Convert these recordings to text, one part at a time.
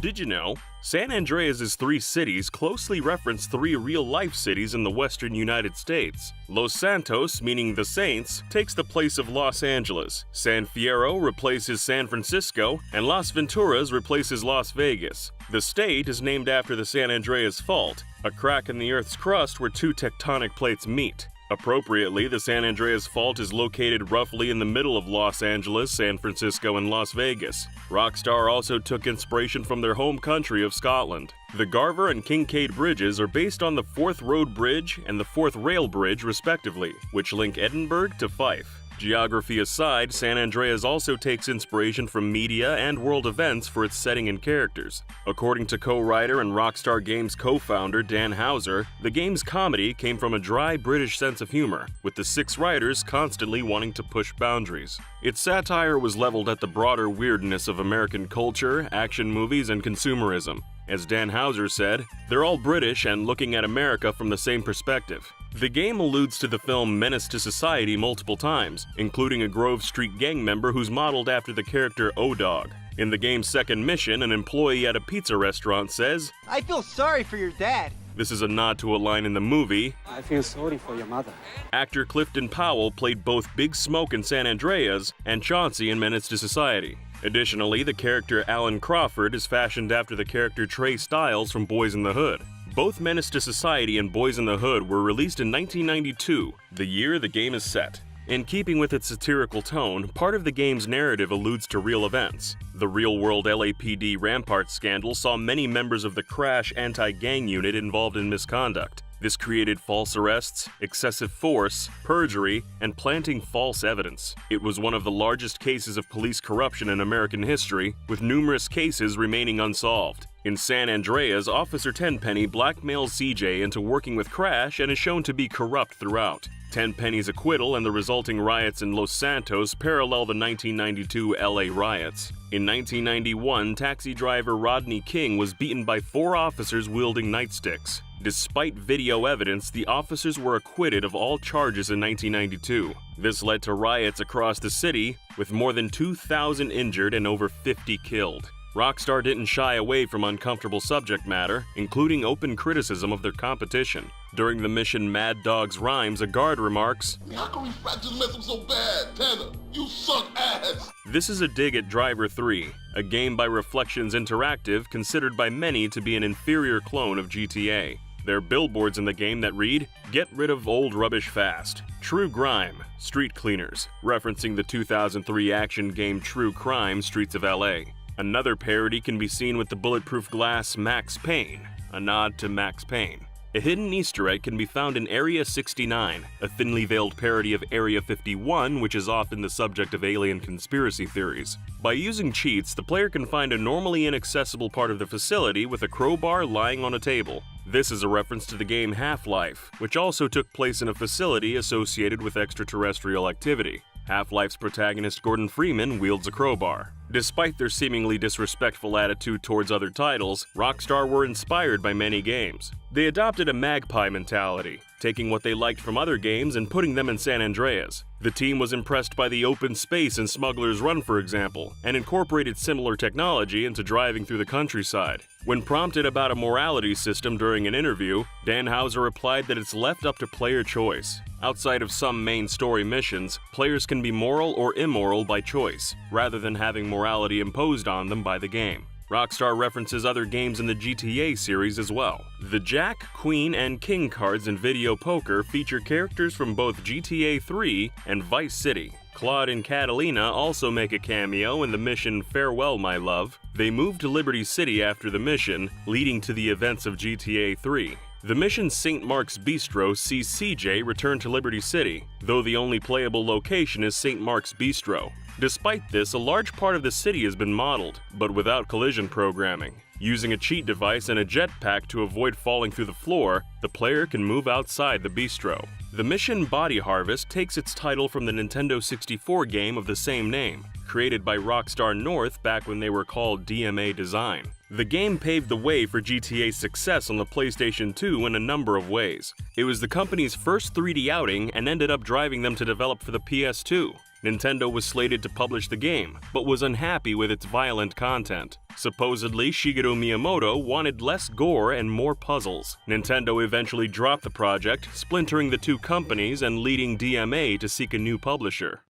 Did you know? San Andreas' three cities closely reference three real-life cities in the western United States. Los Santos, meaning the Saints, takes the place of Los Angeles, San Fierro replaces San Francisco, and Las Venturas replaces Las Vegas. The state is named after the San Andreas Fault, a crack in the Earth's crust where two tectonic plates meet. Appropriately, the San Andreas Fault is located roughly in the middle of Los Angeles, San Francisco, and Las Vegas. Rockstar also took inspiration from their home country of Scotland. The Garver and Kincaid bridges are based on the Forth Road Bridge and the Forth Rail Bridge, respectively, which link Edinburgh to Fife. Geography aside, San Andreas also takes inspiration from media and world events for its setting and characters. According to co-writer and Rockstar Games co-founder Dan Houser, the game's comedy came from a dry British sense of humor, with the six writers constantly wanting to push boundaries. Its satire was leveled at the broader weirdness of American culture, action movies, and consumerism. As Dan Houser said, "They're all British and looking at America from the same perspective." The game alludes to the film Menace to Society multiple times, including a Grove Street gang member who's modeled after the character O-Dog. In the game's second mission, an employee at a pizza restaurant says, "I feel sorry for your dad." This is a nod to a line in the movie. "I feel sorry for your mother." Actor Clifton Powell played both Big Smoke in San Andreas and Chauncey in Menace to Society. Additionally, the character Alan Crawford is fashioned after the character Trey Styles from Boys in the Hood. Both Menace to Society and Boys in the Hood were released in 1992, the year the game is set. In keeping with its satirical tone, part of the game's narrative alludes to real events. The real-world LAPD Rampart scandal saw many members of the Crash anti-gang unit involved in misconduct. This created false arrests, excessive force, perjury, and planting false evidence. It was one of the largest cases of police corruption in American history, with numerous cases remaining unsolved. In San Andreas, Officer Tenpenny blackmails CJ into working with Crash and is shown to be corrupt throughout. Tenpenny's acquittal and the resulting riots in Los Santos parallel the 1992 LA riots. In 1991, taxi driver Rodney King was beaten by 4 officers wielding nightsticks. Despite video evidence, the officers were acquitted of all charges in 1992. This led to riots across the city, with more than 2,000 injured and over 50 killed. Rockstar didn't shy away from uncomfortable subject matter, including open criticism of their competition. During the mission Mad Dog's Rhymes, a guard remarks, "How can we just mess up so bad? Tanner, you suck ass!" This is a dig at Driver 3, a game by Reflections Interactive considered by many to be an inferior clone of GTA. There are billboards in the game that read, "Get rid of old rubbish fast. True Grime, Street Cleaners," referencing the 2003 action game True Crime, Streets of LA. Another parody can be seen with the bulletproof glass Max Payne, a nod to Max Payne. A hidden Easter egg can be found in Area 69, a thinly veiled parody of Area 51, which is often the subject of alien conspiracy theories. By using cheats, the player can find a normally inaccessible part of the facility with a crowbar lying on a table. This is a reference to the game Half-Life, which also took place in a facility associated with extraterrestrial activity. Half-Life's protagonist Gordon Freeman wields a crowbar. Despite their seemingly disrespectful attitude towards other titles, Rockstar were inspired by many games. They adopted a magpie mentality, taking what they liked from other games and putting them in San Andreas. The team was impressed by the open space in Smuggler's Run, for example, and incorporated similar technology into driving through the countryside. When prompted about a morality system during an interview, Dan Houser replied that it's left up to player choice. Outside of some main story missions, players can be moral or immoral by choice, rather than having morality imposed on them by the game. Rockstar references other games in the GTA series as well. The Jack, Queen, and King cards in Video Poker feature characters from both GTA 3 and Vice City. Claude and Catalina also make a cameo in the mission Farewell My Love. They move to Liberty City after the mission, leading to the events of GTA 3. The mission St. Mark's Bistro sees CJ return to Liberty City, though the only playable location is St. Mark's Bistro. Despite this, a large part of the city has been modeled, but without collision programming. Using a cheat device and a jetpack to avoid falling through the floor, the player can move outside the bistro. The mission Body Harvest takes its title from the Nintendo 64 game of the same name, created by Rockstar North back when they were called DMA Design. The game paved the way for GTA's success on the PlayStation 2 in a number of ways. It was the company's first 3D outing and ended up driving them to develop for the PS2. Nintendo was slated to publish the game, but was unhappy with its violent content. Supposedly, Shigeru Miyamoto wanted less gore and more puzzles. Nintendo eventually dropped the project, splintering the two companies and leading DMA to seek a new publisher.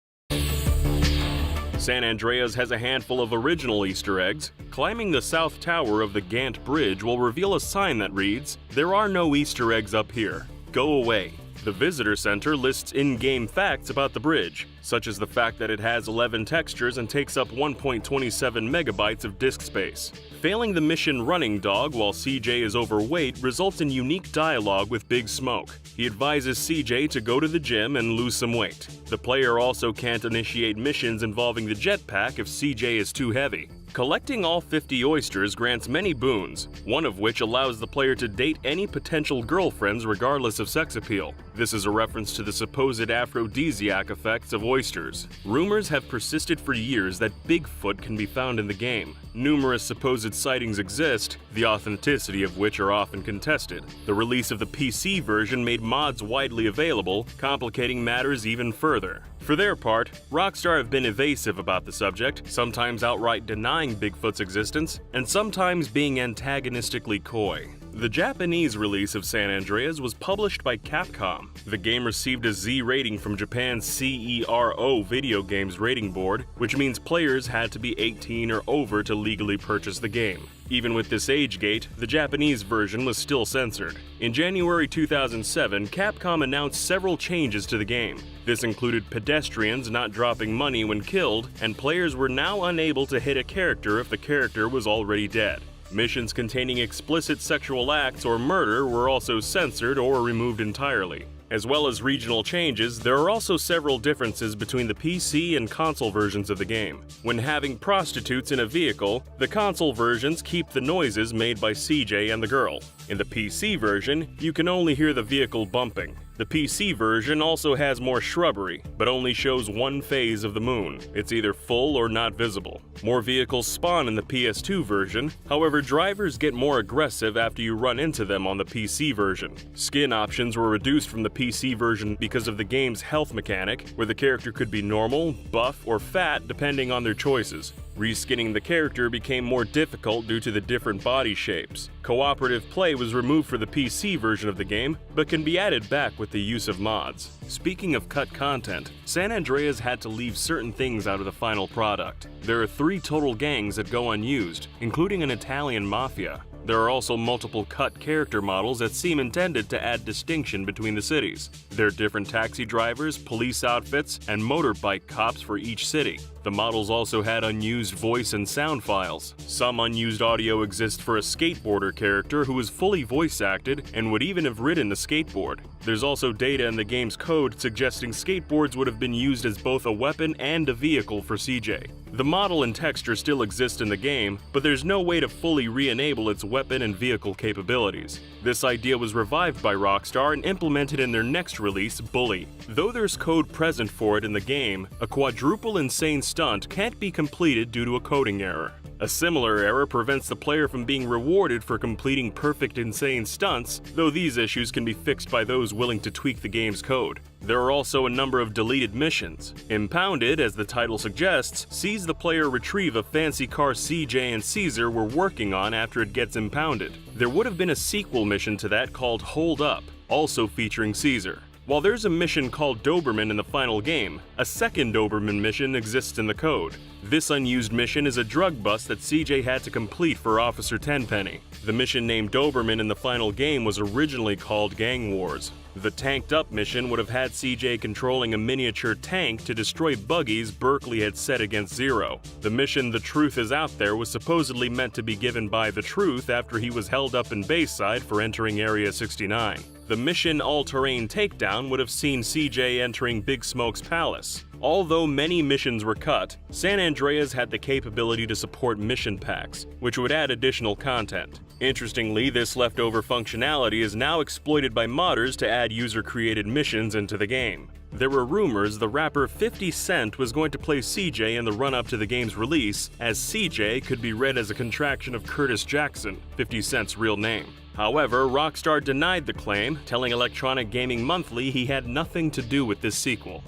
San Andreas has a handful of original Easter eggs. Climbing the south tower of the Gant Bridge will reveal a sign that reads, "There are no Easter eggs up here. Go away." The Visitor Center lists in-game facts about the bridge, such as the fact that it has 11 textures and takes up 1.27 megabytes of disk space. Failing the mission Running Dog while CJ is overweight results in unique dialogue with Big Smoke. He advises CJ to go to the gym and lose some weight. The player also can't initiate missions involving the jetpack if CJ is too heavy. Collecting all 50 oysters grants many boons, one of which allows the player to date any potential girlfriends regardless of sex appeal. This is a reference to the supposed aphrodisiac effects of oysters. Rumors have persisted for years that Bigfoot can be found in the game. Numerous supposed sightings exist, the authenticity of which are often contested. The release of the PC version made mods widely available, complicating matters even further. For their part, Rockstar have been evasive about the subject, sometimes outright denying Bigfoot's existence, and sometimes being antagonistically coy. The Japanese release of San Andreas was published by Capcom. The game received a Z rating from Japan's CERO Video Games Rating Board, which means players had to be 18 or over to legally purchase the game. Even with this age gate, the Japanese version was still censored. In January 2007, Capcom announced several changes to the game. This included pedestrians not dropping money when killed, and players were now unable to hit a character if the character was already dead. Missions containing explicit sexual acts or murder were also censored or removed entirely. As well as regional changes, there are also several differences between the PC and console versions of the game. When having prostitutes in a vehicle, the console versions keep the noises made by CJ and the girl. In the PC version, you can only hear the vehicle bumping. The PC version also has more shrubbery, but only shows one phase of the moon. It's either full or not visible. More vehicles spawn in the PS2 version, however drivers get more aggressive after you run into them on the PC version. Skin options were reduced from the PC version because of the game's health mechanic, where the character could be normal, buff, or fat depending on their choices. Reskinning the character became more difficult due to the different body shapes. Cooperative play was removed for the PC version of the game, but can be added back with the use of mods. Speaking of cut content, San Andreas had to leave certain things out of the final product. There are 3 total gangs that go unused, including an Italian mafia. There are also multiple cut character models that seem intended to add distinction between the cities. There are different taxi drivers, police outfits, and motorbike cops for each city. The models also had unused voice and sound files. Some unused audio exists for a skateboarder character who is fully voice acted and would even have ridden the skateboard. There's also data in the game's code suggesting skateboards would have been used as both a weapon and a vehicle for CJ. The model and texture still exist in the game, but there's no way to fully re-enable its weapon and vehicle capabilities. This idea was revived by Rockstar and implemented in their next release, Bully. Though there's code present for it in the game, a quadruple insane stunt can't be completed due to a coding error. A similar error prevents the player from being rewarded for completing perfect insane stunts, though these issues can be fixed by those willing to tweak the game's code. There are also a number of deleted missions. Impounded, as the title suggests, sees the player retrieve a fancy car CJ and Caesar were working on after it gets impounded. There would have been a sequel mission to that called Hold Up, also featuring Caesar. While there's a mission called Doberman in the final game, a second Doberman mission exists in the code. This unused mission is a drug bust that CJ had to complete for Officer Tenpenny. The mission named Doberman in the final game was originally called Gang Wars. The Tanked Up mission would have had CJ controlling a miniature tank to destroy buggies Berkeley had set against Zero. The mission The Truth Is Out There was supposedly meant to be given by The Truth after he was held up in Bayside for entering Area 69. The mission All-Terrain Takedown would have seen CJ entering Big Smoke's palace. Although many missions were cut, San Andreas had the capability to support mission packs, which would add additional content. Interestingly, this leftover functionality is now exploited by modders to add user-created missions into the game. There were rumors the rapper 50 Cent was going to play CJ in the run-up to the game's release, as CJ could be read as a contraction of Curtis Jackson, 50 Cent's real name. However, Rockstar denied the claim, telling Electronic Gaming Monthly he had nothing to do with this sequel.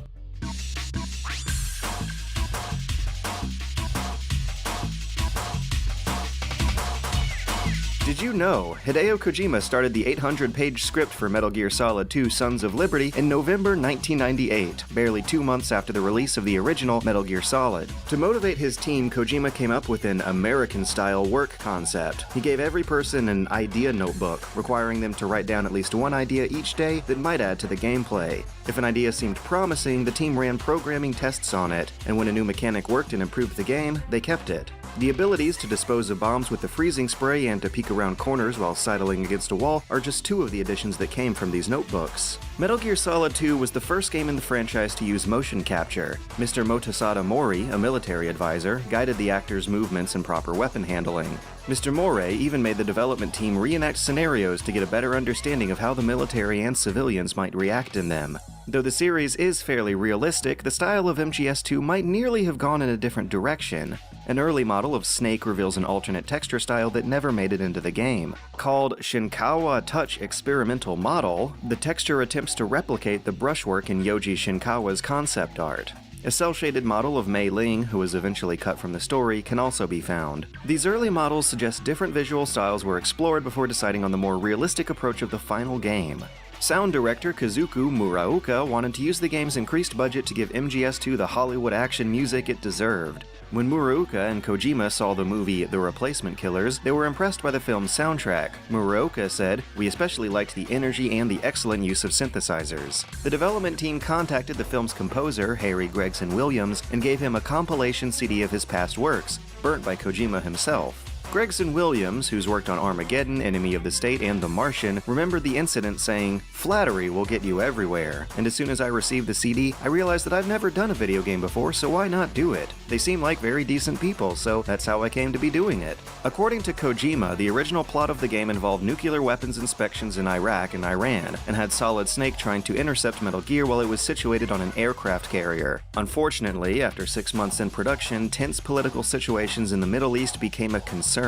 Did you know Hideo Kojima started the 800-page script for Metal Gear Solid 2: Sons of Liberty in November 1998, barely 2 months after the release of the original Metal Gear Solid? To motivate his team, Kojima came up with an American-style work concept. He gave every person an idea notebook, requiring them to write down at least one idea each day that might add to the gameplay. If an idea seemed promising, the team ran programming tests on it, and when a new mechanic worked and improved the game, they kept it. The abilities to dispose of bombs with the freezing spray and to peek around corners while sidling against a wall are just two of the additions that came from these notebooks. Metal Gear Solid 2 was the first game in the franchise to use motion capture. Mr. Motosada Mori, a military advisor, guided the actors' movements and proper weapon handling. Mr. Moray even made the development team reenact scenarios to get a better understanding of how the military and civilians might react in them. Though the series is fairly realistic, the style of MGS2 might nearly have gone in a different direction. An early model of Snake reveals an alternate texture style that never made it into the game. Called Shinkawa Touch Experimental Model, the texture attempts to replicate the brushwork in Yoji Shinkawa's concept art. A cel-shaded model of Mei Ling, who was eventually cut from the story, can also be found. These early models suggest different visual styles were explored before deciding on the more realistic approach of the final game. Sound director Kazuku Muraoka wanted to use the game's increased budget to give MGS2 the Hollywood action music it deserved. When Muraoka and Kojima saw the movie The Replacement Killers, they were impressed by the film's soundtrack. Muraoka said, "We especially liked the energy and the excellent use of synthesizers." The development team contacted the film's composer, Harry Gregson Williams, and gave him a compilation CD of his past works, burnt by Kojima himself. Gregson Williams, who's worked on Armageddon, Enemy of the State, and The Martian, remembered the incident saying, "Flattery will get you everywhere. And as soon as I received the CD, I realized that I've never done a video game before, so why not do it? They seem like very decent people, so that's how I came to be doing it." According to Kojima, the original plot of the game involved nuclear weapons inspections in Iraq and Iran, and had Solid Snake trying to intercept Metal Gear while it was situated on an aircraft carrier. Unfortunately, after 6 months in production, tense political situations in the Middle East became a concern.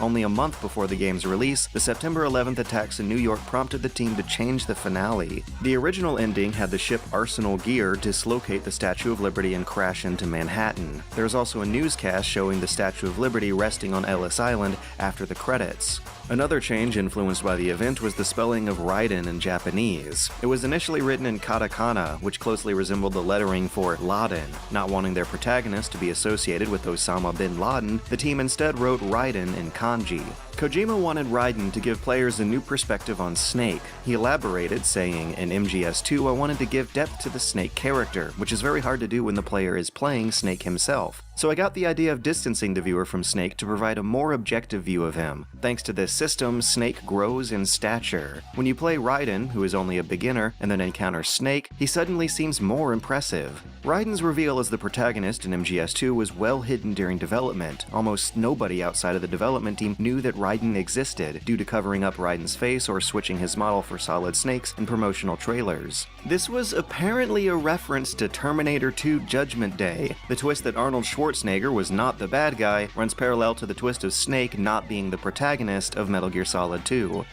Only a month before the game's release, the September 11th attacks in New York prompted the team to change the finale. The original ending had the ship Arsenal Gear dislocate the Statue of Liberty and crash into Manhattan. There's also a newscast showing the Statue of Liberty resting on Ellis Island after the credits. Another change influenced by the event was the spelling of Raiden in Japanese. It was initially written in katakana, which closely resembled the lettering for Laden. Not wanting their protagonist to be associated with Osama bin Laden, the team instead wrote Raiden in kanji. Kojima wanted Raiden to give players a new perspective on Snake. He elaborated, saying, "In MGS2, I wanted to give depth to the Snake character, which is very hard to do when the player is playing Snake himself. So I got the idea of distancing the viewer from Snake to provide a more objective view of him. Thanks to this system, Snake grows in stature. When you play Raiden, who is only a beginner, and then encounters Snake, he suddenly seems more impressive." Raiden's reveal as the protagonist in MGS2 was well hidden during development. Almost nobody outside of the development team knew that Raiden existed, due to covering up Raiden's face or switching his model for Solid Snake's in promotional trailers. This was apparently a reference to Terminator 2 Judgment Day. The twist that Arnold Schwarzenegger was not the bad guy runs parallel to the twist of Snake not being the protagonist of Metal Gear Solid 2.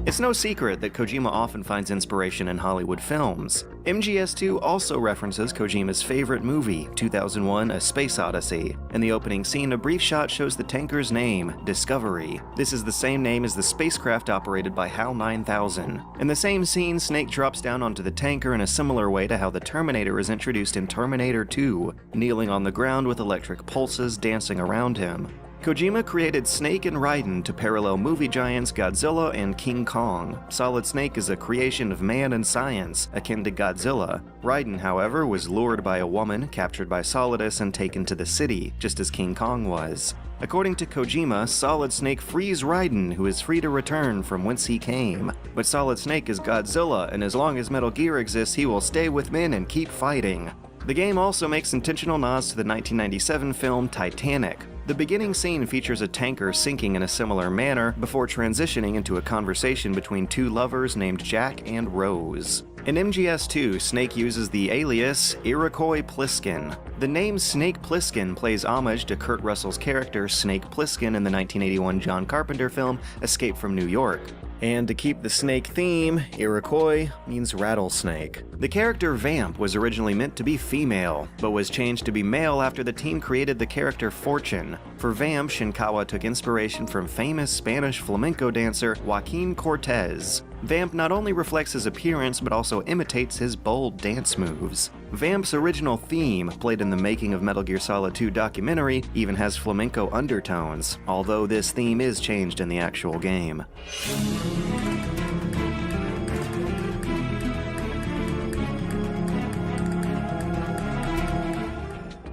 It's no secret that Kojima often finds inspiration in Hollywood films. MGS2 also references Kojima's favorite movie, 2001: A Space Odyssey. In the opening scene, a brief shot shows the tanker's name, Discovery. This is the same name as the spacecraft operated by HAL 9000. In the same scene, Snake drops down onto the tanker in a similar way to how the Terminator is introduced in Terminator 2, kneeling on the ground with electric pulses dancing around him. Kojima created Snake and Raiden to parallel movie giants Godzilla and King Kong. Solid Snake is a creation of man and science, akin to Godzilla. Raiden, however, was lured by a woman, captured by Solidus, and taken to the city, just as King Kong was. According to Kojima, Solid Snake frees Raiden, who is free to return from whence he came. But Solid Snake is Godzilla, and as long as Metal Gear exists, he will stay with men and keep fighting. The game also makes intentional nods to the 1997 film Titanic. The beginning scene features a tanker sinking in a similar manner before transitioning into a conversation between two lovers named Jack and Rose. In MGS2, Snake uses the alias Iroquois Pliskin. The name Snake Plissken plays homage to Kurt Russell's character Snake Plissken in the 1981 John Carpenter film Escape from New York. And to keep the snake theme, Iroquois means rattlesnake. The character Vamp was originally meant to be female, but was changed to be male after the team created the character Fortune. For Vamp, Shinkawa took inspiration from famous Spanish flamenco dancer Joaquin Cortez. Vamp not only reflects his appearance, but also imitates his bold dance moves. Vamp's original theme, played in the Making of Metal Gear Solid 2 documentary, even has flamenco undertones, although this theme is changed in the actual game.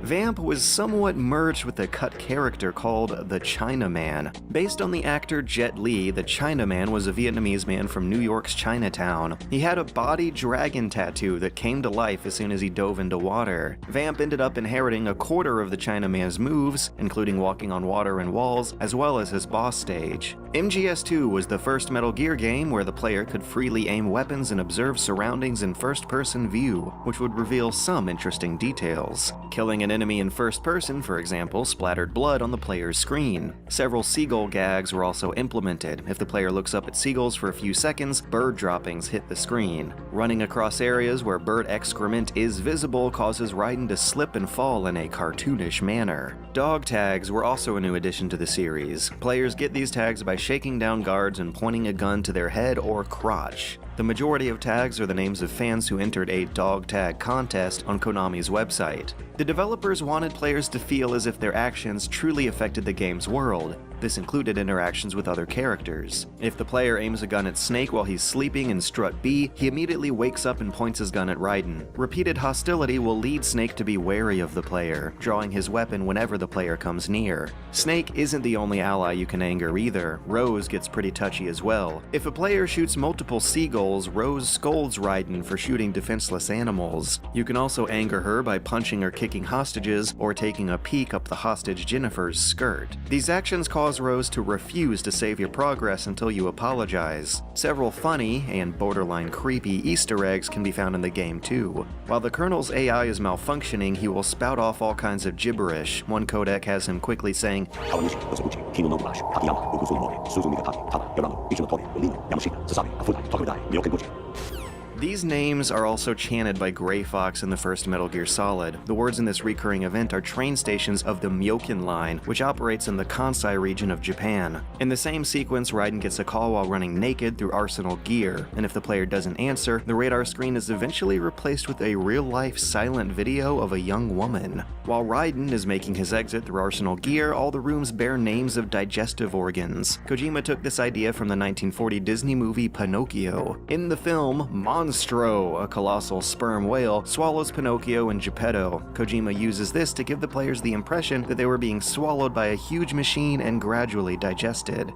Vamp was somewhat merged with a cut character called the Chinaman. Based on the actor Jet Li, the Chinaman was a Vietnamese man from New York's Chinatown. He had a body dragon tattoo that came to life as soon as he dove into water. Vamp ended up inheriting a quarter of the Chinaman's moves, including walking on water and walls, as well as his boss stage. MGS2 was the first Metal Gear game where the player could freely aim weapons and observe surroundings in first-person view, which would reveal some interesting details. Killing an enemy in first person, for example, splattered blood on the player's screen. Several seagull gags were also implemented. If the player looks up at seagulls for a few seconds, bird droppings hit the screen. Running across areas where bird excrement is visible causes Raiden to slip and fall in a cartoonish manner. Dog tags were also a new addition to the series. Players get these tags by shaking down guards and pointing a gun to their head or crotch. The majority of tags are the names of fans who entered a dog tag contest on Konami's website. The developers wanted players to feel as if their actions truly affected the game's world. This included interactions with other characters. If the player aims a gun at Snake while he's sleeping in Strut B, he immediately wakes up and points his gun at Raiden. Repeated hostility will lead Snake to be wary of the player, drawing his weapon whenever the player comes near. Snake isn't the only ally you can anger either. Rose gets pretty touchy as well. If a player shoots multiple seagulls, Rose scolds Raiden for shooting defenseless animals. You can also anger her by punching or kicking hostages, or taking a peek up the hostage Jennifer's skirt. These actions cause Rose to refuse to save your progress until you apologize. Several funny and borderline creepy Easter eggs can be found in the game too. While the Colonel's AI is malfunctioning, he will spout off all kinds of gibberish. One codec has him quickly saying, These names are also chanted by Gray Fox in the first Metal Gear Solid. The words in this recurring event are train stations of the Myokin Line, which operates in the Kansai region of Japan. In the same sequence, Raiden gets a call while running naked through Arsenal Gear, and if the player doesn't answer, the radar screen is eventually replaced with a real-life silent video of a young woman. While Raiden is making his exit through Arsenal Gear, all the rooms bear names of digestive organs. Kojima took this idea from the 1940 Disney movie Pinocchio. In the film, Monstro, a colossal sperm whale, swallows Pinocchio and Geppetto. Kojima uses this to give the players the impression that they were being swallowed by a huge machine and gradually digested.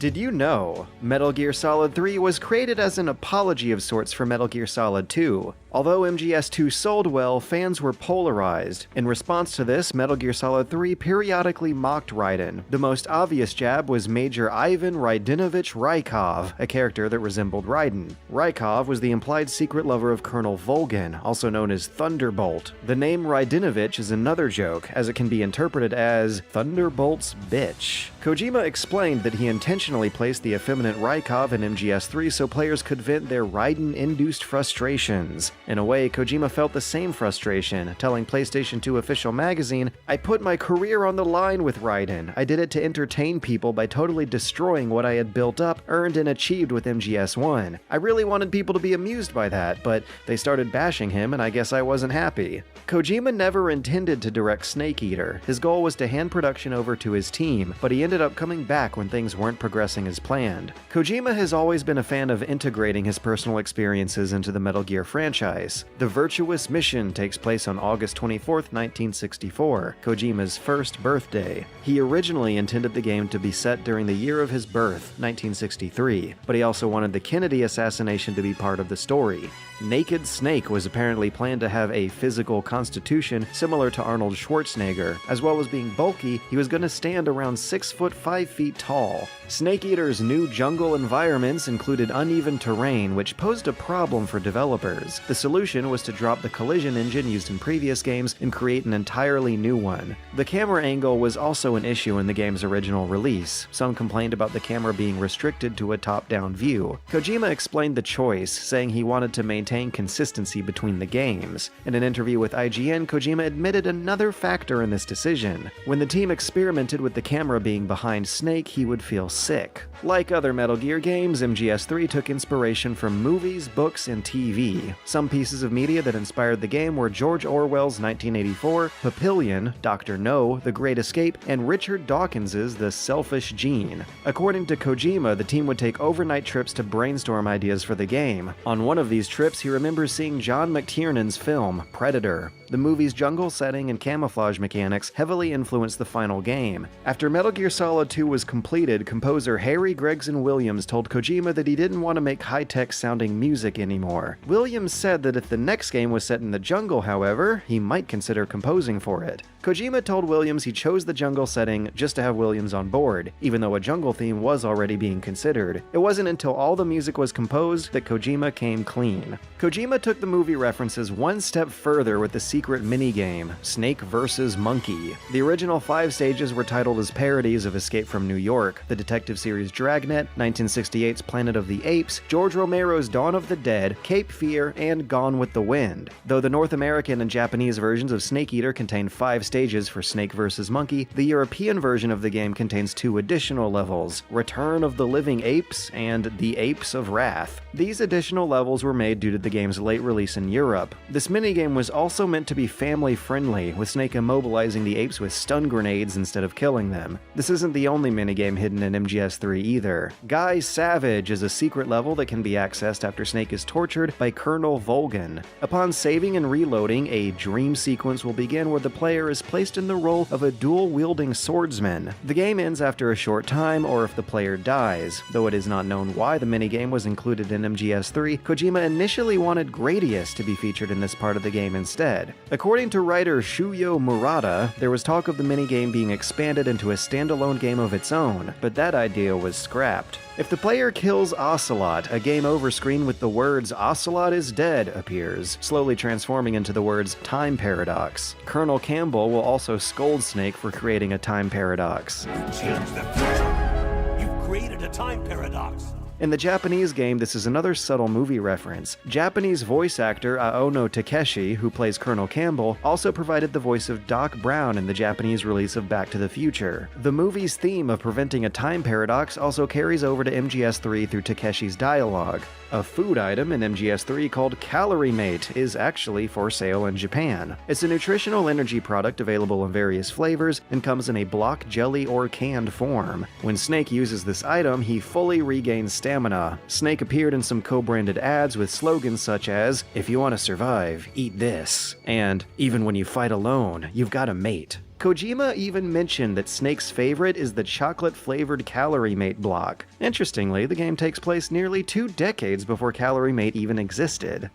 Did you know Metal Gear Solid 3 was created as an apology of sorts for Metal Gear Solid 2? Although MGS2 sold well, fans were polarized. In response to this, Metal Gear Solid 3 periodically mocked Raiden. The most obvious jab was Major Ivan Raidinovich Rykov, a character that resembled Raiden. Rykov was the implied secret lover of Colonel Volgin, also known as Thunderbolt. The name Raidinovich is another joke, as it can be interpreted as Thunderbolt's bitch. Kojima explained that he intentionally placed the effeminate Rykov in MGS3 so players could vent their Raiden-induced frustrations. In a way, Kojima felt the same frustration, telling PlayStation 2 Official Magazine, "I put my career on the line with Raiden. I did it to entertain people by totally destroying what I had built up, earned, and achieved with MGS1. I really wanted people to be amused by that, but they started bashing him and I guess I wasn't happy." Kojima never intended to direct Snake Eater. His goal was to hand production over to his team, but he ended up coming back when things weren't progressing as planned. Kojima has always been a fan of integrating his personal experiences into the Metal Gear franchise. The Virtuous Mission takes place on August 24th, 1964, Kojima's first birthday. He originally intended the game to be set during the year of his birth, 1963, but he also wanted the Kennedy assassination to be part of the story. Naked Snake was apparently planned to have a physical constitution similar to Arnold Schwarzenegger. As well as being bulky, he was going to stand around 6 foot 5 feet tall. Snake Eater's new jungle environments included uneven terrain, which posed a problem for developers. The solution was to drop the collision engine used in previous games and create an entirely new one. The camera angle was also an issue in the game's original release. Some complained about the camera being restricted to a top-down view. Kojima explained the choice, saying he wanted to maintain consistency between the games. In an interview with IGN, Kojima admitted another factor in this decision. When the team experimented with the camera being behind Snake, he would feel sick. Like other Metal Gear games, MGS3 took inspiration from movies, books, and TV. Some pieces of media that inspired the game were George Orwell's 1984, Papillion, Dr. No, The Great Escape, and Richard Dawkins's The Selfish Gene. According to Kojima, the team would take overnight trips to brainstorm ideas for the game. On one of these trips, he remembers seeing John McTiernan's film, Predator. The movie's jungle setting and camouflage mechanics heavily influenced the final game. After Metal Gear Solid 2 was completed, composer Harry Gregson Williams told Kojima that he didn't want to make high-tech sounding music anymore. Williams said that if the next game was set in the jungle, however, he might consider composing for it. Kojima told Williams he chose the jungle setting just to have Williams on board, even though a jungle theme was already being considered. It wasn't until all the music was composed that Kojima came clean. Kojima took the movie references one step further with the secret minigame, Snake vs. Monkey. The original 5 stages were titled as parodies of Escape from New York, the detective series Dragnet, 1968's Planet of the Apes, George Romero's Dawn of the Dead, Cape Fear, and Gone with the Wind. Though the North American and Japanese versions of Snake Eater contain 5 stages for Snake vs. Monkey, the European version of the game contains 2 additional levels, Return of the Living Apes and The Apes of Wrath. These additional levels were made due to the game's late release in Europe. This minigame was also meant to be family-friendly, with Snake immobilizing the apes with stun grenades instead of killing them. This isn't the only minigame hidden in MGS3 either. Guy Savage is a secret level that can be accessed after Snake is tortured by Colonel Volgan. Upon saving and reloading, a dream sequence will begin where the player is placed in the role of a dual-wielding swordsman. The game ends after a short time, or if the player dies. Though it is not known why the minigame was included in MGS3, Kojima initially wanted Gradius to be featured in this part of the game instead. According to writer Shuyo Murata, there was talk of the minigame being expanded into a standalone game of its own, but that idea was scrapped. If the player kills Ocelot, a game over screen with the words "Ocelot is dead" appears, slowly transforming into the words "Time Paradox." Colonel Campbell will also scold Snake for creating a time paradox. You changed the future. You've created a time paradox. In the Japanese game, this is another subtle movie reference. Japanese voice actor Aono Takeshi, who plays Colonel Campbell, also provided the voice of Doc Brown in the Japanese release of Back to the Future. The movie's theme of preventing a time paradox also carries over to MGS3 through Takeshi's dialogue. A food item in MGS3 called Calorie Mate is actually for sale in Japan. It's a nutritional energy product available in various flavors and comes in a block, jelly, or canned form. When Snake uses this item, he fully regains stamina. Snake appeared in some co-branded ads with slogans such as, "If you want to survive, eat this," and "Even when you fight alone, you've got a mate." Kojima even mentioned that Snake's favorite is the chocolate-flavored Calorie Mate block. Interestingly, the game takes place nearly 2 decades before Calorie Mate even existed.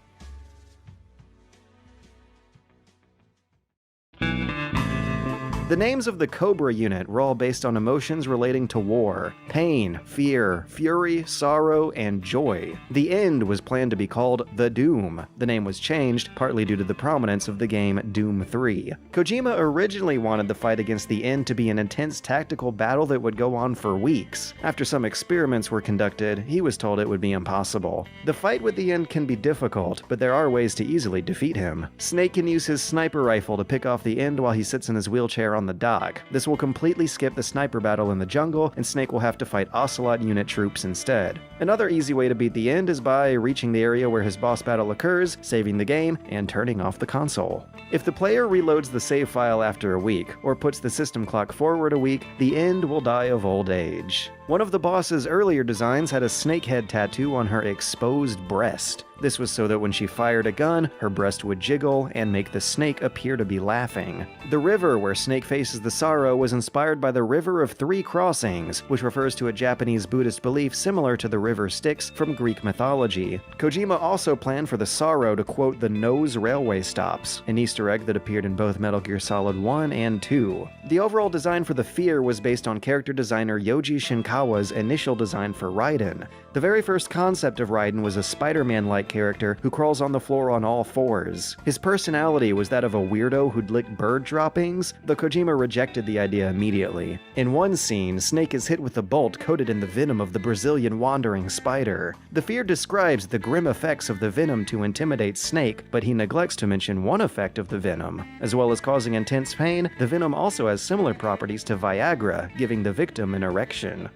The names of the Cobra unit were all based on emotions relating to war: pain, fear, fury, sorrow, and joy. The End was planned to be called The Doom. The name was changed, partly due to the prominence of the game Doom 3. Kojima originally wanted the fight against the End to be an intense tactical battle that would go on for weeks. After some experiments were conducted, he was told it would be impossible. The fight with the End can be difficult, but there are ways to easily defeat him. Snake can use his sniper rifle to pick off the End while he sits in his wheelchair on the dock. This will completely skip the sniper battle in the jungle, and Snake will have to fight Ocelot unit troops instead. Another easy way to beat the End is by reaching the area where his boss battle occurs, saving the game, and turning off the console. If the player reloads the save file after a week, or puts the system clock forward a week, the End will die of old age. One of the boss's earlier designs had a snake head tattoo on her exposed breast. This was so that when she fired a gun, her breast would jiggle and make the snake appear to be laughing. The river where Snake faces the sorrow was inspired by the River of Three Crossings, which refers to a Japanese Buddhist belief similar to the river Styx from Greek mythology. Kojima also planned for the sorrow to quote the Nose railway stops, an Easter egg that appeared in both Metal Gear Solid 1 and 2. The overall design for the Fear was based on character designer Yoji Shinkawa, Iwa's initial design for Raiden. The very first concept of Raiden was a Spider-Man-like character who crawls on the floor on all fours. His personality was that of a weirdo who'd lick bird droppings, though Kojima rejected the idea immediately. In one scene, Snake is hit with a bolt coated in the venom of the Brazilian wandering spider. The Fear describes the grim effects of the venom to intimidate Snake, but he neglects to mention one effect of the venom. As well as causing intense pain, the venom also has similar properties to Viagra, giving the victim an erection.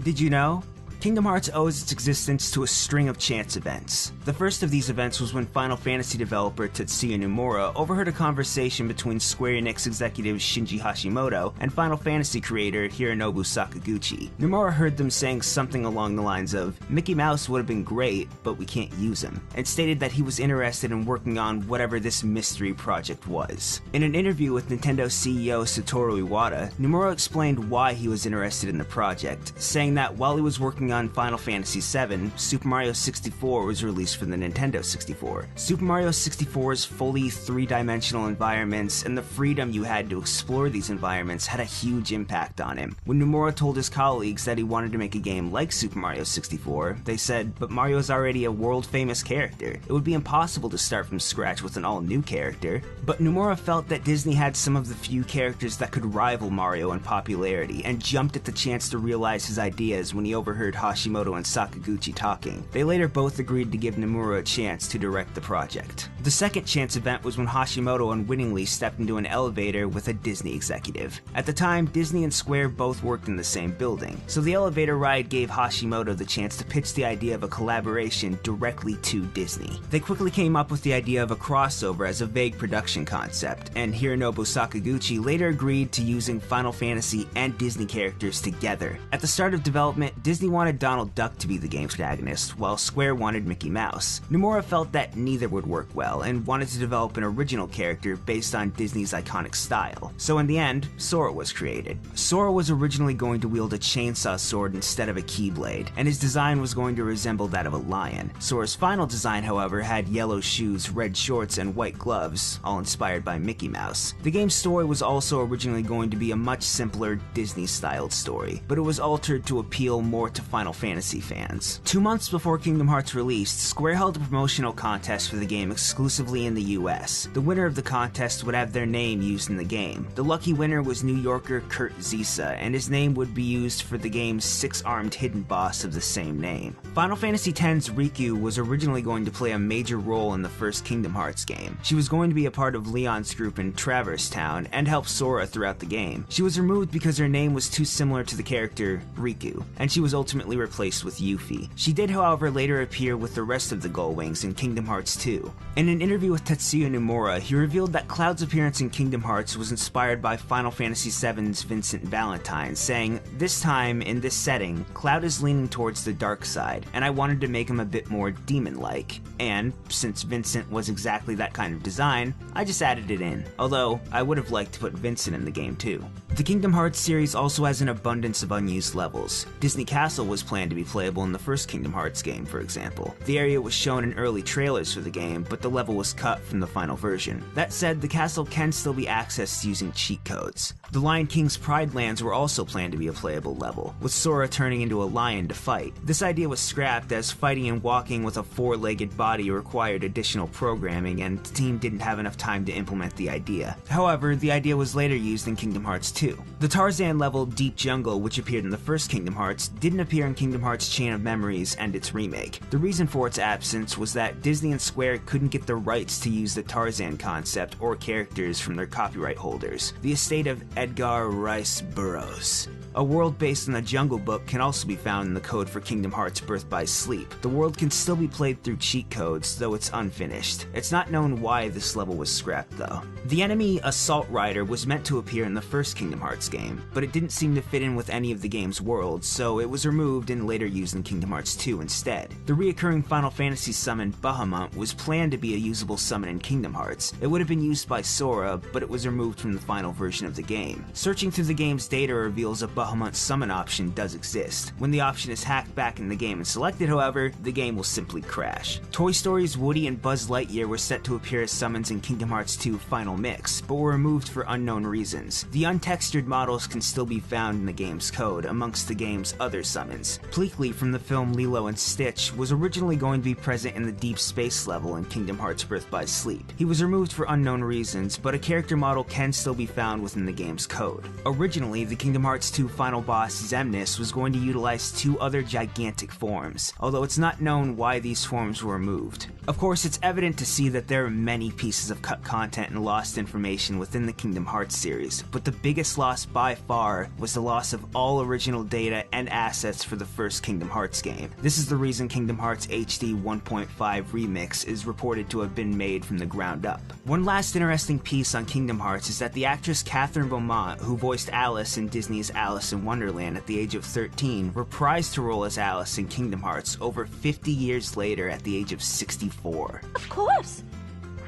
Did you know? Kingdom Hearts owes its existence to a string of chance events. The first of these events was when Final Fantasy developer Tetsuya Nomura overheard a conversation between Square Enix executive Shinji Hashimoto and Final Fantasy creator Hironobu Sakaguchi. Nomura heard them saying something along the lines of, "Mickey Mouse would have been great, but we can't use him," and stated that he was interested in working on whatever this mystery project was. In an interview with Nintendo CEO Satoru Iwata, Nomura explained why he was interested in the project, saying that while he was working on Final Fantasy VII, Super Mario 64 was released for the Nintendo 64. Super Mario 64's fully three-dimensional environments and the freedom you had to explore these environments had a huge impact on him. When Nomura told his colleagues that he wanted to make a game like Super Mario 64, they said, "But Mario's already a world-famous character. It would be impossible to start from scratch with an all-new character." But Nomura felt that Disney had some of the few characters that could rival Mario in popularity, and jumped at the chance to realize his ideas when he overheard Hashimoto and Sakaguchi talking. They later both agreed to give Nomura a chance to direct the project. The second chance event was when Hashimoto unwittingly stepped into an elevator with a Disney executive. At the time, Disney and Square both worked in the same building, so the elevator ride gave Hashimoto the chance to pitch the idea of a collaboration directly to Disney. They quickly came up with the idea of a crossover as a vague production concept, and Hironobu Sakaguchi later agreed to using Final Fantasy and Disney characters together. At the start of development, Disney wanted Donald Duck to be the game's protagonist, while Square wanted Mickey Mouse. Nomura felt that neither would work well, and wanted to develop an original character based on Disney's iconic style. So in the end, Sora was created. Sora was originally going to wield a chainsaw sword instead of a keyblade, and his design was going to resemble that of a lion. Sora's final design, however, had yellow shoes, red shorts, and white gloves, all inspired by Mickey Mouse. The game's story was also originally going to be a much simpler, Disney-styled story, but it was altered to appeal more to Final Fantasy fans. 2 months before Kingdom Hearts released, Square held a promotional contest for the game exclusively in the US. The winner of the contest would have their name used in the game. The lucky winner was New Yorker Kurt Zisa, and his name would be used for the game's six-armed hidden boss of the same name. Final Fantasy X's Riku was originally going to play a major role in the first Kingdom Hearts game. She was going to be a part of Leon's group in Traverse Town and help Sora throughout the game. She was removed because her name was too similar to the character Riku, and she was ultimately replaced with Yuffie. She did, however, later appear with the rest of the Gullwings in Kingdom Hearts 2. In an interview with Tetsuya Nomura, he revealed that Cloud's appearance in Kingdom Hearts was inspired by Final Fantasy VII's Vincent Valentine, saying, "This time, in this setting, Cloud is leaning towards the dark side, and I wanted to make him a bit more demon-like. And, since Vincent was exactly that kind of design, I just added it in. Although, I would have liked to put Vincent in the game too." The Kingdom Hearts series also has an abundance of unused levels. Disney Castle was planned to be playable in the first Kingdom Hearts game, for example. The area was shown in early trailers for the game, but the level was cut from the final version. That said, the castle can still be accessed using cheat codes. The Lion King's Pride Lands were also planned to be a playable level, with Sora turning into a lion to fight. This idea was scrapped as fighting and walking with a four-legged body required additional programming, and the team didn't have enough time to implement the idea. However, the idea was later used in Kingdom Hearts 2. The Tarzan level Deep Jungle, which appeared in the first Kingdom Hearts, didn't appear in Kingdom Hearts Chain of Memories and its remake. The reason for its absence was that Disney and Square couldn't get the rights to use the Tarzan concept or characters from their copyright holders, the estate of Edgar Rice Burroughs. A world based on the Jungle Book can also be found in the code for Kingdom Hearts Birth by Sleep. The world can still be played through cheat codes, though it's unfinished. It's not known why this level was scrapped, though. The enemy Assault Rider was meant to appear in the first Kingdom Hearts game, but it didn't seem to fit in with any of the game's worlds, so it was removed removed and later used in Kingdom Hearts 2 instead. The reoccurring Final Fantasy summon Bahamut was planned to be a usable summon in Kingdom Hearts. It would have been used by Sora, but it was removed from the final version of the game. Searching through the game's data reveals a Bahamut summon option does exist. When the option is hacked back in the game and selected, however, the game will simply crash. Toy Story's Woody and Buzz Lightyear were set to appear as summons in Kingdom Hearts 2 Final Mix, but were removed for unknown reasons. The untextured models can still be found in the game's code, amongst the game's other summons. Pleakley from the film Lilo and Stitch was originally going to be present in the Deep Space level in Kingdom Hearts Birth by Sleep. He was removed for unknown reasons, but a character model can still be found within the game's code. Originally, the Kingdom Hearts 2 final boss Xemnas was going to utilize two other gigantic forms, although it's not known why these forms were removed. Of course, it's evident to see that there are many pieces of cut content and lost information within the Kingdom Hearts series, but the biggest loss by far was the loss of all original data and assets for the first Kingdom Hearts game. This is the reason Kingdom Hearts HD 1.5 Remix is reported to have been made from the ground up. One last interesting piece on Kingdom Hearts is that the actress Catherine Beaumont, who voiced Alice in Disney's Alice in Wonderland at the age of 13, reprised her role as Alice in Kingdom Hearts over 50 years later at the age of 64. Of course!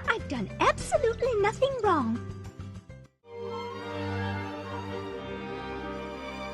I've done absolutely nothing wrong.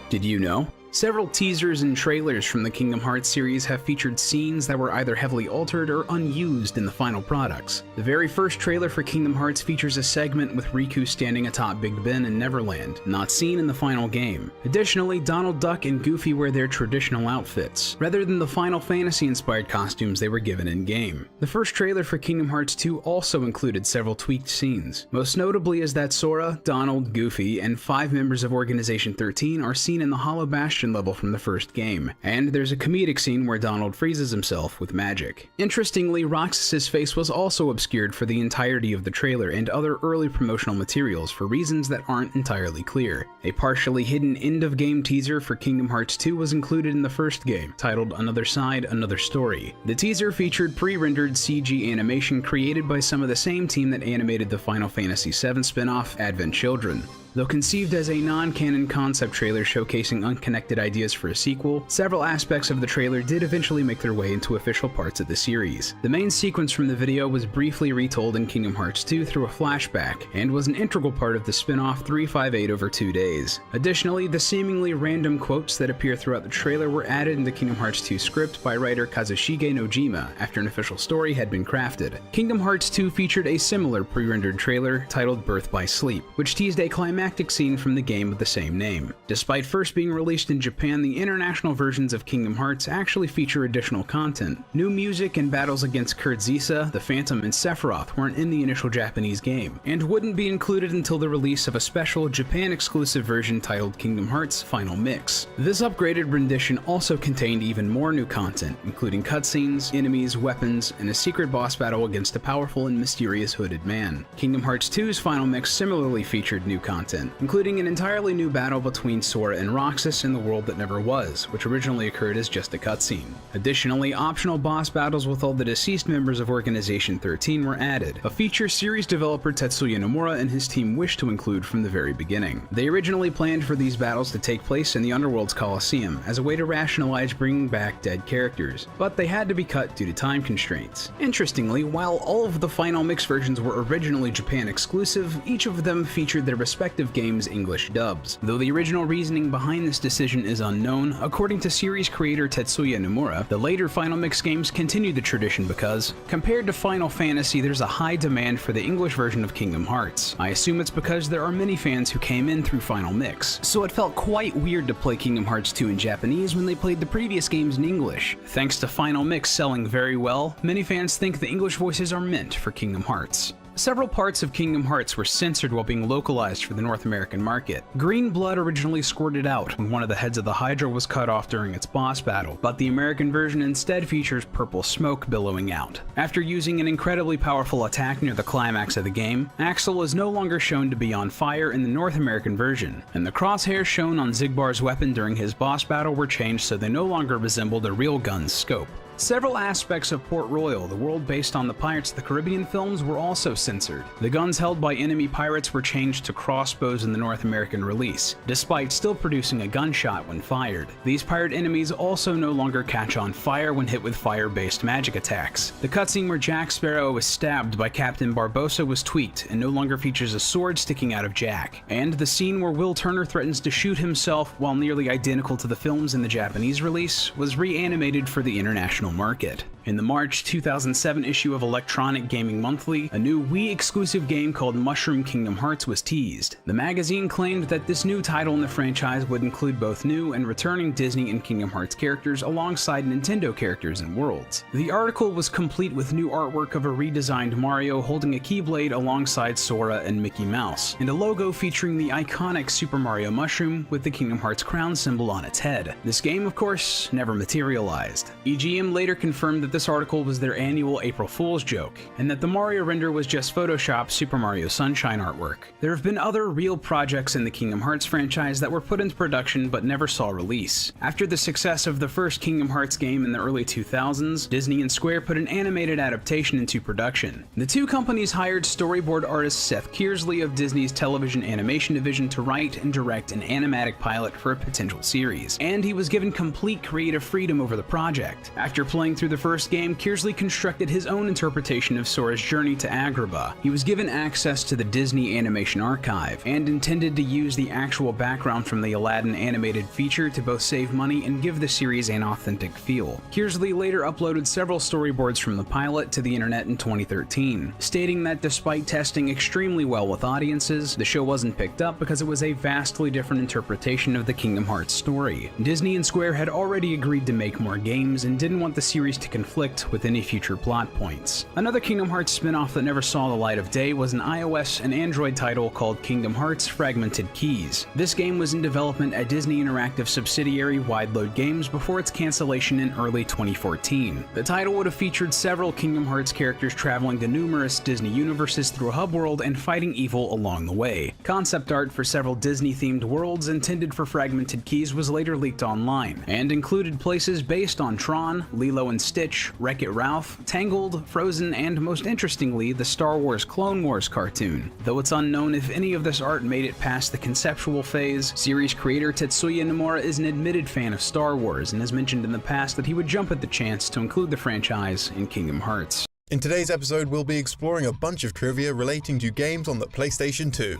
Did you know? Several teasers and trailers from the Kingdom Hearts series have featured scenes that were either heavily altered or unused in the final products. The very first trailer for Kingdom Hearts features a segment with Riku standing atop Big Ben in Neverland, not seen in the final game. Additionally, Donald Duck and Goofy wear their traditional outfits, rather than the Final Fantasy-inspired costumes they were given in-game. The first trailer for Kingdom Hearts 2 also included several tweaked scenes. Most notably is that Sora, Donald, Goofy, and 5 members of Organization 13 are seen in the Hollow Bastion level from the first game, and there's a comedic scene where Donald freezes himself with magic. Interestingly, Roxas's face was also obscured for the entirety of the trailer and other early promotional materials for reasons that aren't entirely clear. A partially hidden end-of-game teaser for Kingdom Hearts 2 was included in the first game, titled Another Side, Another Story. The teaser featured pre-rendered CG animation created by some of the same team that animated the Final Fantasy VII spin-off, Advent Children. Though conceived as a non-canon concept trailer showcasing unconnected ideas for a sequel, several aspects of the trailer did eventually make their way into official parts of the series. The main sequence from the video was briefly retold in Kingdom Hearts 2 through a flashback, and was an integral part of the spin-off 358 over 2 days. Additionally, the seemingly random quotes that appear throughout the trailer were added in the Kingdom Hearts 2 script by writer Kazushige Nojima after an official story had been crafted. Kingdom Hearts 2 featured a similar pre-rendered trailer titled Birth by Sleep, which teased a climactic scene from the game of the same name. Despite first being released in Japan, the international versions of Kingdom Hearts actually feature additional content. New music and battles against Kurtzisa, the Phantom, and Sephiroth weren't in the initial Japanese game, and wouldn't be included until the release of a special Japan-exclusive version titled Kingdom Hearts Final Mix. This upgraded rendition also contained even more new content, including cutscenes, enemies, weapons, and a secret boss battle against a powerful and mysterious hooded man. Kingdom Hearts 2's Final Mix similarly featured new content, including an entirely new battle between Sora and Roxas in the world that never was, which originally occurred as just a cutscene. Additionally, optional boss battles with all the deceased members of Organization 13 were added, a feature series developer Tetsuya Nomura and his team wished to include from the very beginning. They originally planned for these battles to take place in the Underworld's Coliseum as a way to rationalize bringing back dead characters, but they had to be cut due to time constraints. Interestingly, while all of the Final Mix versions were originally Japan exclusive, each of them featured their respective game's English dubs. Though the original reasoning behind this decision is unknown, according to series creator Tetsuya Nomura, the later Final Mix games continued the tradition because, compared to Final Fantasy, there's a high demand for the English version of Kingdom Hearts. I assume it's because there are many fans who came in through Final Mix, so it felt quite weird to play Kingdom Hearts 2 in Japanese when they played the previous games in English. Thanks to Final Mix selling very well, many fans think the English voices are meant for Kingdom Hearts. Several parts of Kingdom Hearts were censored while being localized for the North American market. Green blood originally squirted out when one of the heads of the Hydra was cut off during its boss battle, but the American version instead features purple smoke billowing out. After using an incredibly powerful attack near the climax of the game, Axel is no longer shown to be on fire in the North American version, and the crosshairs shown on Xigbar's weapon during his boss battle were changed so they no longer resembled a real gun's scope. Several aspects of Port Royal, the world based on the Pirates of the Caribbean films, were also censored. The guns held by enemy pirates were changed to crossbows in the North American release, despite still producing a gunshot when fired. These pirate enemies also no longer catch on fire when hit with fire-based magic attacks. The cutscene where Jack Sparrow was stabbed by Captain Barbossa was tweaked and no longer features a sword sticking out of Jack. And the scene where Will Turner threatens to shoot himself, while nearly identical to the films in the Japanese release, was reanimated for the international market. In the March 2007 issue of Electronic Gaming Monthly, a new Wii-exclusive game called Mushroom Kingdom Hearts was teased. The magazine claimed that this new title in the franchise would include both new and returning Disney and Kingdom Hearts characters alongside Nintendo characters and worlds. The article was complete with new artwork of a redesigned Mario holding a Keyblade alongside Sora and Mickey Mouse, and a logo featuring the iconic Super Mario mushroom with the Kingdom Hearts crown symbol on its head. This game, of course, never materialized. EGM later confirmed that this article was their annual April Fool's joke, and that the Mario render was just Photoshop Super Mario Sunshine artwork. There have been other real projects in the Kingdom Hearts franchise that were put into production but never saw release. After the success of the first Kingdom Hearts game in the early 2000s, Disney and Square put an animated adaptation into production. The two companies hired storyboard artist Seth Kearsley of Disney's television animation division to write and direct an animatic pilot for a potential series, and he was given complete creative freedom over the project. After playing through the first game, Kearsley constructed his own interpretation of Sora's journey to Agrabah. He was given access to the Disney Animation Archive, and intended to use the actual background from the Aladdin animated feature to both save money and give the series an authentic feel. Kearsley later uploaded several storyboards from the pilot to the internet in 2013, stating that despite testing extremely well with audiences, the show wasn't picked up because it was a vastly different interpretation of the Kingdom Hearts story. Disney and Square had already agreed to make more games and didn't want the series to conflict with any future plot points. Another Kingdom Hearts spin-off that never saw the light of day was an iOS and Android title called Kingdom Hearts Fragmented Keys. This game was in development at Disney Interactive subsidiary Wide Load Games before its cancellation in early 2014. The title would have featured several Kingdom Hearts characters traveling to numerous Disney universes through a hub world and fighting evil along the way. Concept art for several Disney-themed worlds intended for Fragmented Keys was later leaked online, and included places based on Tron, Lilo and Stitch, Wreck-It Ralph, Tangled, Frozen, and most interestingly, the Star Wars Clone Wars cartoon. Though it's unknown if any of this art made it past the conceptual phase, series creator Tetsuya Nomura is an admitted fan of Star Wars and has mentioned in the past that he would jump at the chance to include the franchise in Kingdom Hearts. In today's episode, we'll be exploring a bunch of trivia relating to games on the PlayStation 2.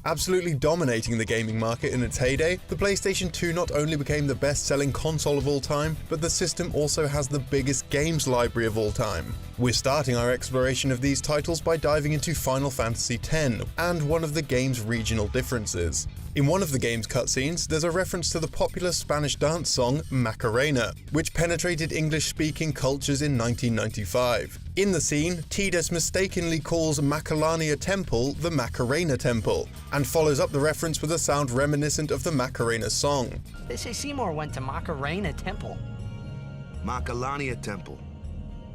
Absolutely dominating the gaming market in its heyday, the PlayStation 2 not only became the best-selling console of all time, but the system also has the biggest games library of all time. We're starting our exploration of these titles by diving into Final Fantasy X and one of the game's regional differences. In one of the game's cutscenes, there's a reference to the popular Spanish dance song Macarena, which penetrated English-speaking cultures in 1995. In the scene, Tidus mistakenly calls Macalania Temple the Macarena Temple, and follows up the reference with a sound reminiscent of the Macarena song. They say Seymour went to Macarena Temple. Macalania Temple.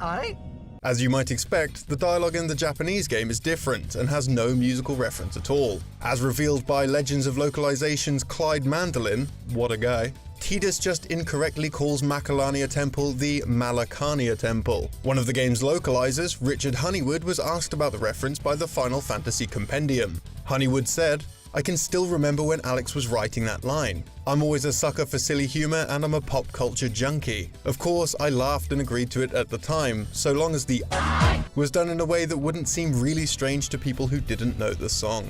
Aye? As you might expect, the dialogue in the Japanese game is different and has no musical reference at all. As revealed by Legends of Localization's Clyde Mandolin, what a guy, Tidus just incorrectly calls Macalania Temple the Malakania Temple. One of the game's localizers, Richard Honeywood, was asked about the reference by the Final Fantasy Compendium. Honeywood said, "I can still remember when Alex was writing that line. I'm always a sucker for silly humor and I'm a pop culture junkie. Of course, I laughed and agreed to it at the time, so long as the was done in a way that wouldn't seem really strange to people who didn't know the song."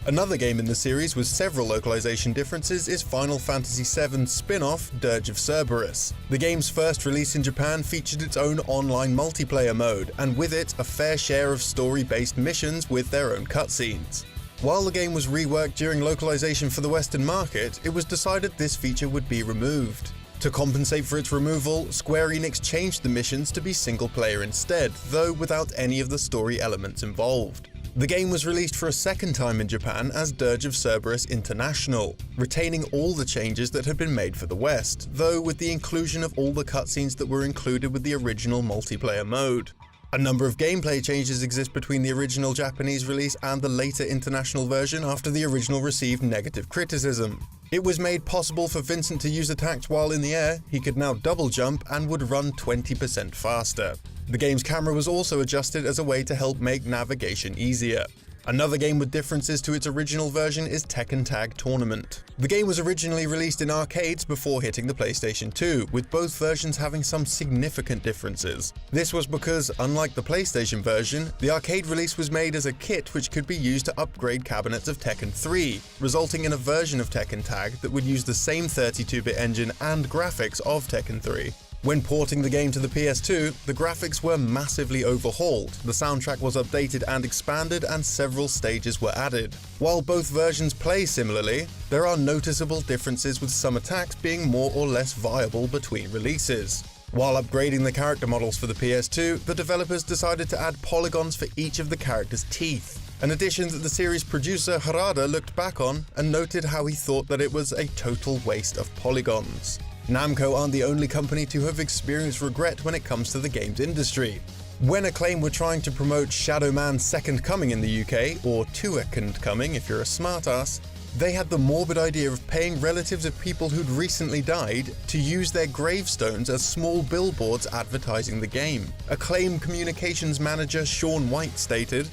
Another game in the series with several localization differences is Final Fantasy VII's spin-off, Dirge of Cerberus. The game's first release in Japan featured its own online multiplayer mode, and with it, a fair share of story-based missions with their own cutscenes. While the game was reworked during localization for the Western market, it was decided this feature would be removed. To compensate for its removal, Square Enix changed the missions to be single-player instead, though without any of the story elements involved. The game was released for a second time in Japan as Dirge of Cerberus International, retaining all the changes that had been made for the West, though with the inclusion of all the cutscenes that were included with the original multiplayer mode. A number of gameplay changes exist between the original Japanese release and the later international version after the original received negative criticism. It was made possible for Vincent to use attacks while in the air, he could now double jump and would run 20% faster. The game's camera was also adjusted as a way to help make navigation easier. Another game with differences to its original version is Tekken Tag Tournament. The game was originally released in arcades before hitting the PlayStation 2, with both versions having some significant differences. This was because, unlike the PlayStation version, the arcade release was made as a kit which could be used to upgrade cabinets of Tekken 3, resulting in a version of Tekken Tag that would use the same 32-bit engine and graphics of Tekken 3. When porting the game to the PS2, the graphics were massively overhauled, the soundtrack was updated and expanded, and several stages were added. While both versions play similarly, there are noticeable differences, with some attacks being more or less viable between releases. While upgrading the character models for the PS2, the developers decided to add polygons for each of the characters' teeth, an addition that the series producer Harada looked back on and noted how he thought that it was a total waste of polygons. Namco aren't the only company to have experienced regret when it comes to the games industry. When Acclaim were trying to promote Shadow Man's Second Coming in the UK, or Tuekend Coming if you're a smartass, they had the morbid idea of paying relatives of people who'd recently died to use their gravestones as small billboards advertising the game. Acclaim communications manager Sean White stated,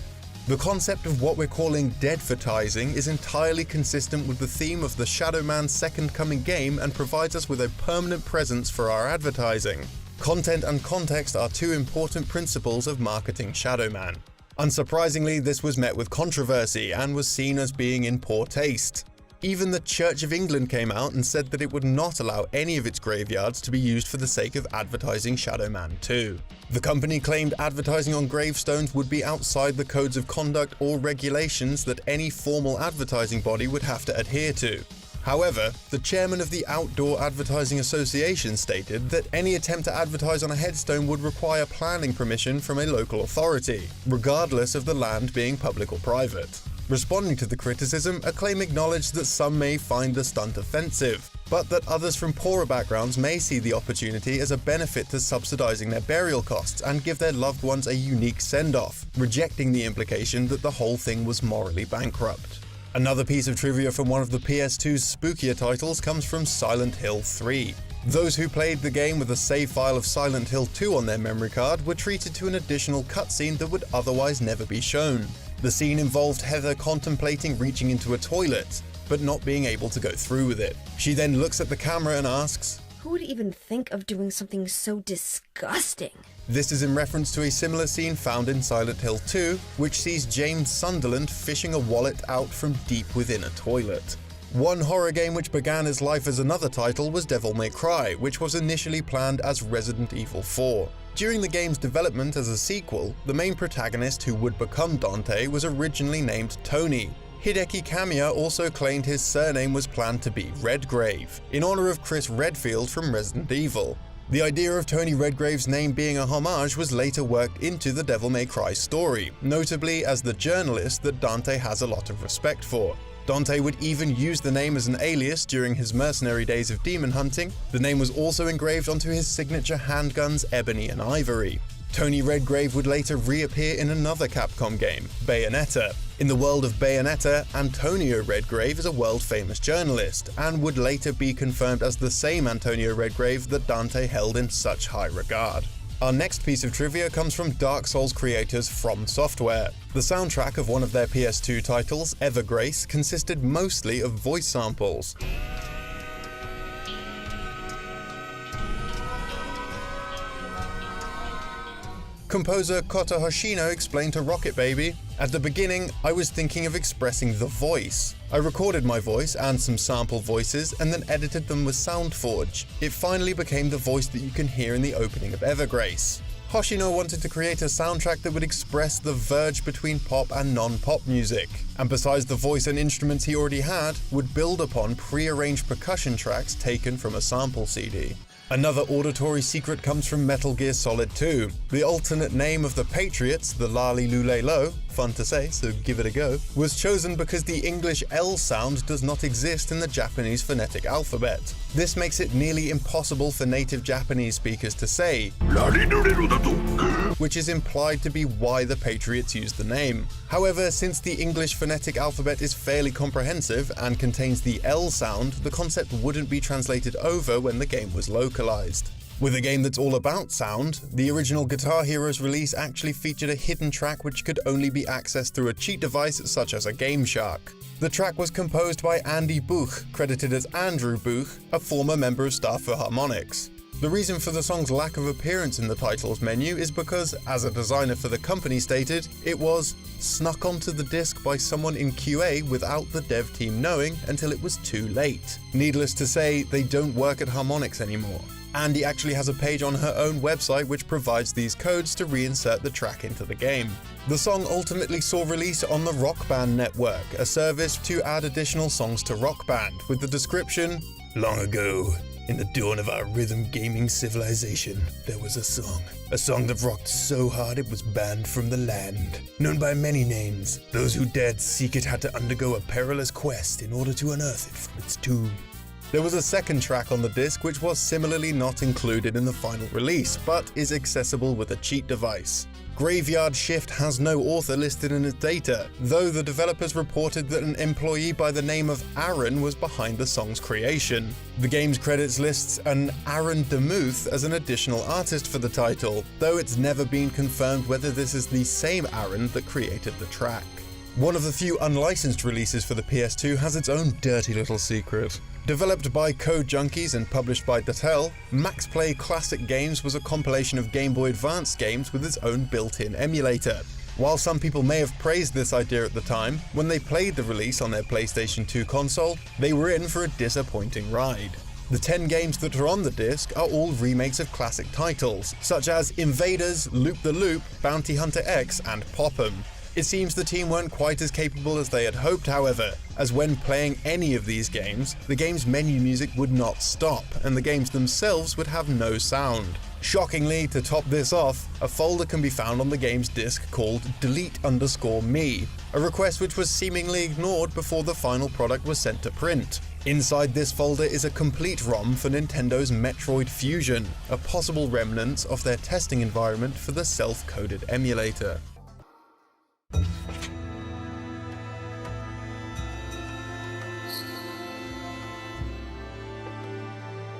"The concept of what we're calling deadvertising is entirely consistent with the theme of the Shadow Man's Second Coming game and provides us with a permanent presence for our advertising. Content and context are two important principles of marketing Shadow Man." Unsurprisingly, this was met with controversy and was seen as being in poor taste. Even the Church of England came out and said that it would not allow any of its graveyards to be used for the sake of advertising Shadow Man 2. The company claimed advertising on gravestones would be outside the codes of conduct or regulations that any formal advertising body would have to adhere to. However, the chairman of the Outdoor Advertising Association stated that any attempt to advertise on a headstone would require planning permission from a local authority, regardless of the land being public or private. Responding to the criticism, Acclaim acknowledged that some may find the stunt offensive, but that others from poorer backgrounds may see the opportunity as a benefit to subsidizing their burial costs and give their loved ones a unique send-off, rejecting the implication that the whole thing was morally bankrupt. Another piece of trivia from one of the PS2's spookier titles comes from Silent Hill 3. Those who played the game with a save file of Silent Hill 2 on their memory card were treated to an additional cutscene that would otherwise never be shown. The scene involved Heather contemplating reaching into a toilet, but not being able to go through with it. She then looks at the camera and asks, "Who would even think of doing something so disgusting?" This is in reference to a similar scene found in Silent Hill 2, which sees James Sunderland fishing a wallet out from deep within a toilet. One horror game which began its life as another title was Devil May Cry, which was initially planned as Resident Evil 4. During the game's development as a sequel, the main protagonist who would become Dante was originally named Tony. Hideki Kamiya also claimed his surname was planned to be Redgrave, in honor of Chris Redfield from Resident Evil. The idea of Tony Redgrave's name being a homage was later worked into the Devil May Cry story, notably as the journalist that Dante has a lot of respect for. Dante would even use the name as an alias during his mercenary days of demon hunting. The name was also engraved onto his signature handguns Ebony and Ivory. Tony Redgrave would later reappear in another Capcom game, Bayonetta. In the world of Bayonetta, Antonio Redgrave is a world-famous journalist, and would later be confirmed as the same Antonio Redgrave that Dante held in such high regard. Our next piece of trivia comes from Dark Souls creators From Software. The soundtrack of one of their PS2 titles, Evergrace, consisted mostly of voice samples. Composer Kota Hoshino explained to Rocket Baby, "At the beginning, I was thinking of expressing the voice. I recorded my voice and some sample voices and then edited them with SoundForge. It finally became the voice that you can hear in the opening of Evergrace." Hoshino wanted to create a soundtrack that would express the verge between pop and non-pop music, and besides the voice and instruments he already had, would build upon pre-arranged percussion tracks taken from a sample CD. Another auditory secret comes from Metal Gear Solid 2. The alternate name of the Patriots, the Lali Lule Lo, fun to say, so give it a go, was chosen because the English L sound does not exist in the Japanese phonetic alphabet. This makes it nearly impossible for native Japanese speakers to say, which is implied to be why the Patriots used the name. However, since the English phonetic alphabet is fairly comprehensive and contains the L sound, the concept wouldn't be translated over when the game was localized. With a game that's all about sound, the original Guitar Heroes release actually featured a hidden track which could only be accessed through a cheat device such as a Game Shark. The track was composed by Andy Buch, credited as Andrew Buch, a former member of staff for Harmonix. The reason for the song's lack of appearance in the titles menu is because, as a designer for the company stated, it was snuck onto the disc by someone in QA without the dev team knowing until it was too late. Needless to say, they don't work at Harmonix anymore. Andy actually has a page on her own website which provides these codes to reinsert the track into the game. The song ultimately saw release on the Rock Band network, a service to add additional songs to Rock Band, with the description, "Long ago, in the dawn of our rhythm gaming civilization, there was a song that rocked so hard it was banned from the land. Known by many names, those who dared seek it had to undergo a perilous quest in order to unearth it from its tomb." There was a second track on the disc which was similarly not included in the final release, but is accessible with a cheat device. Graveyard Shift has no author listed in its data, though the developers reported that an employee by the name of Aaron was behind the song's creation. The game's credits lists an Aaron DeMuth as an additional artist for the title, though it's never been confirmed whether this is the same Aaron that created the track. One of the few unlicensed releases for the PS2 has its own dirty little secret. Developed by Code Junkies and published by Datel, Max Play Classic Games was a compilation of Game Boy Advance games with its own built-in emulator. While some people may have praised this idea at the time, when they played the release on their PlayStation 2 console, they were in for a disappointing ride. The 10 games that are on the disc are all remakes of classic titles, such as Invaders, Loop the Loop, Bounty Hunter X, and Pop'em. It seems the team weren't quite as capable as they had hoped, however, as when playing any of these games, the game's menu music would not stop, and the games themselves would have no sound. Shockingly, to top this off, a folder can be found on the game's disc called delete_me, a request which was seemingly ignored before the final product was sent to print. Inside this folder is a complete ROM for Nintendo's Metroid Fusion, a possible remnant of their testing environment for the self-coded emulator.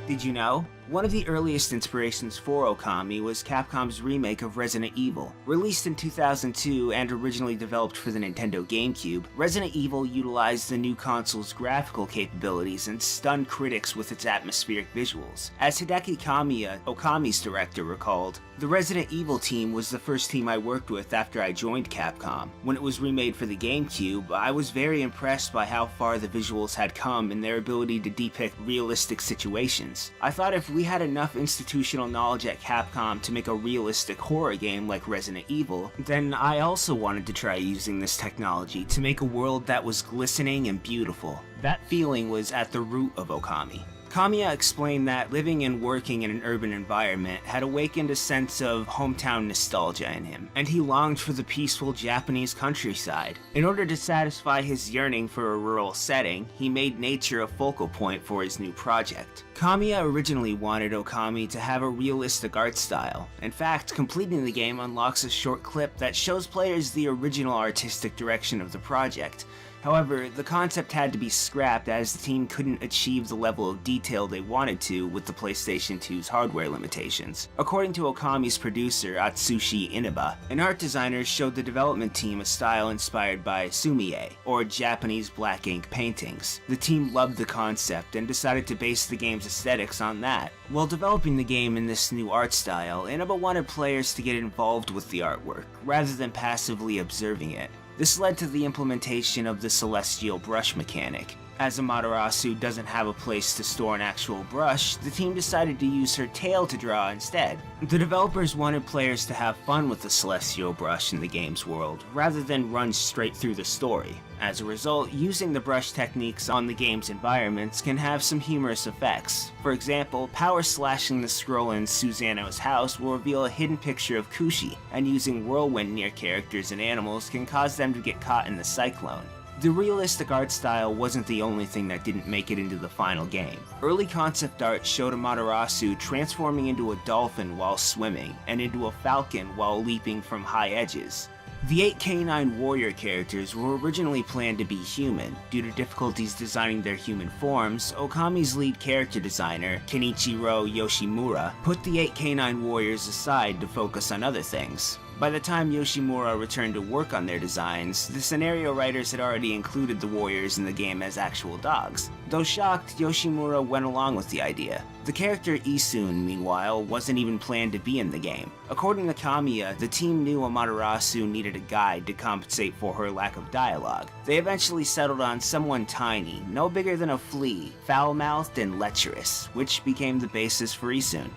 Did you know? One of the earliest inspirations for Okami was Capcom's remake of Resident Evil. Released in 2002 and originally developed for the Nintendo GameCube, Resident Evil utilized the new console's graphical capabilities and stunned critics with its atmospheric visuals. As Hideki Kamiya, Okami's director, recalled, "The Resident Evil team was the first team I worked with after I joined Capcom. When it was remade for the GameCube, I was very impressed by how far the visuals had come in their ability to depict realistic situations. I thought if we had enough institutional knowledge at Capcom to make a realistic horror game like Resident Evil, then I also wanted to try using this technology to make a world that was glistening and beautiful." That feeling was at the root of Okami. Kamiya explained that living and working in an urban environment had awakened a sense of hometown nostalgia in him, and he longed for the peaceful Japanese countryside. In order to satisfy his yearning for a rural setting, he made nature a focal point for his new project. Kamiya originally wanted Okami to have a realistic art style. In fact, completing the game unlocks a short clip that shows players the original artistic direction of the project. However, the concept had to be scrapped as the team couldn't achieve the level of detail they wanted to with the PlayStation 2's hardware limitations. According to Okami's producer, Atsushi Inaba, an art designer showed the development team a style inspired by sumie, or Japanese black ink paintings. The team loved the concept and decided to base the game's aesthetics on that. While developing the game in this new art style, Inaba wanted players to get involved with the artwork, rather than passively observing it. This led to the implementation of the Celestial Brush mechanic. As Amaterasu doesn't have a place to store an actual brush, the team decided to use her tail to draw instead. The developers wanted players to have fun with the Celestial Brush in the game's world, rather than run straight through the story. As a result, using the brush techniques on the game's environments can have some humorous effects. For example, power slashing the scroll in Susano's house will reveal a hidden picture of Kushi, and using whirlwind near characters and animals can cause them to get caught in the cyclone. The realistic art style wasn't the only thing that didn't make it into the final game. Early concept art showed Amaterasu transforming into a dolphin while swimming, and into a falcon while leaping from high edges. The 8 canine warrior characters were originally planned to be human. Due to difficulties designing their human forms, Okami's lead character designer, Kenichiro Yoshimura, put the 8 canine warriors aside to focus on other things. By the time Yoshimura returned to work on their designs, the scenario writers had already included the warriors in the game as actual dogs. Though shocked, Yoshimura went along with the idea. The character Isun, meanwhile, wasn't even planned to be in the game. According to Kamiya, the team knew Amaterasu needed a guide to compensate for her lack of dialogue. They eventually settled on someone tiny, no bigger than a flea, foul-mouthed and lecherous, which became the basis for Isun.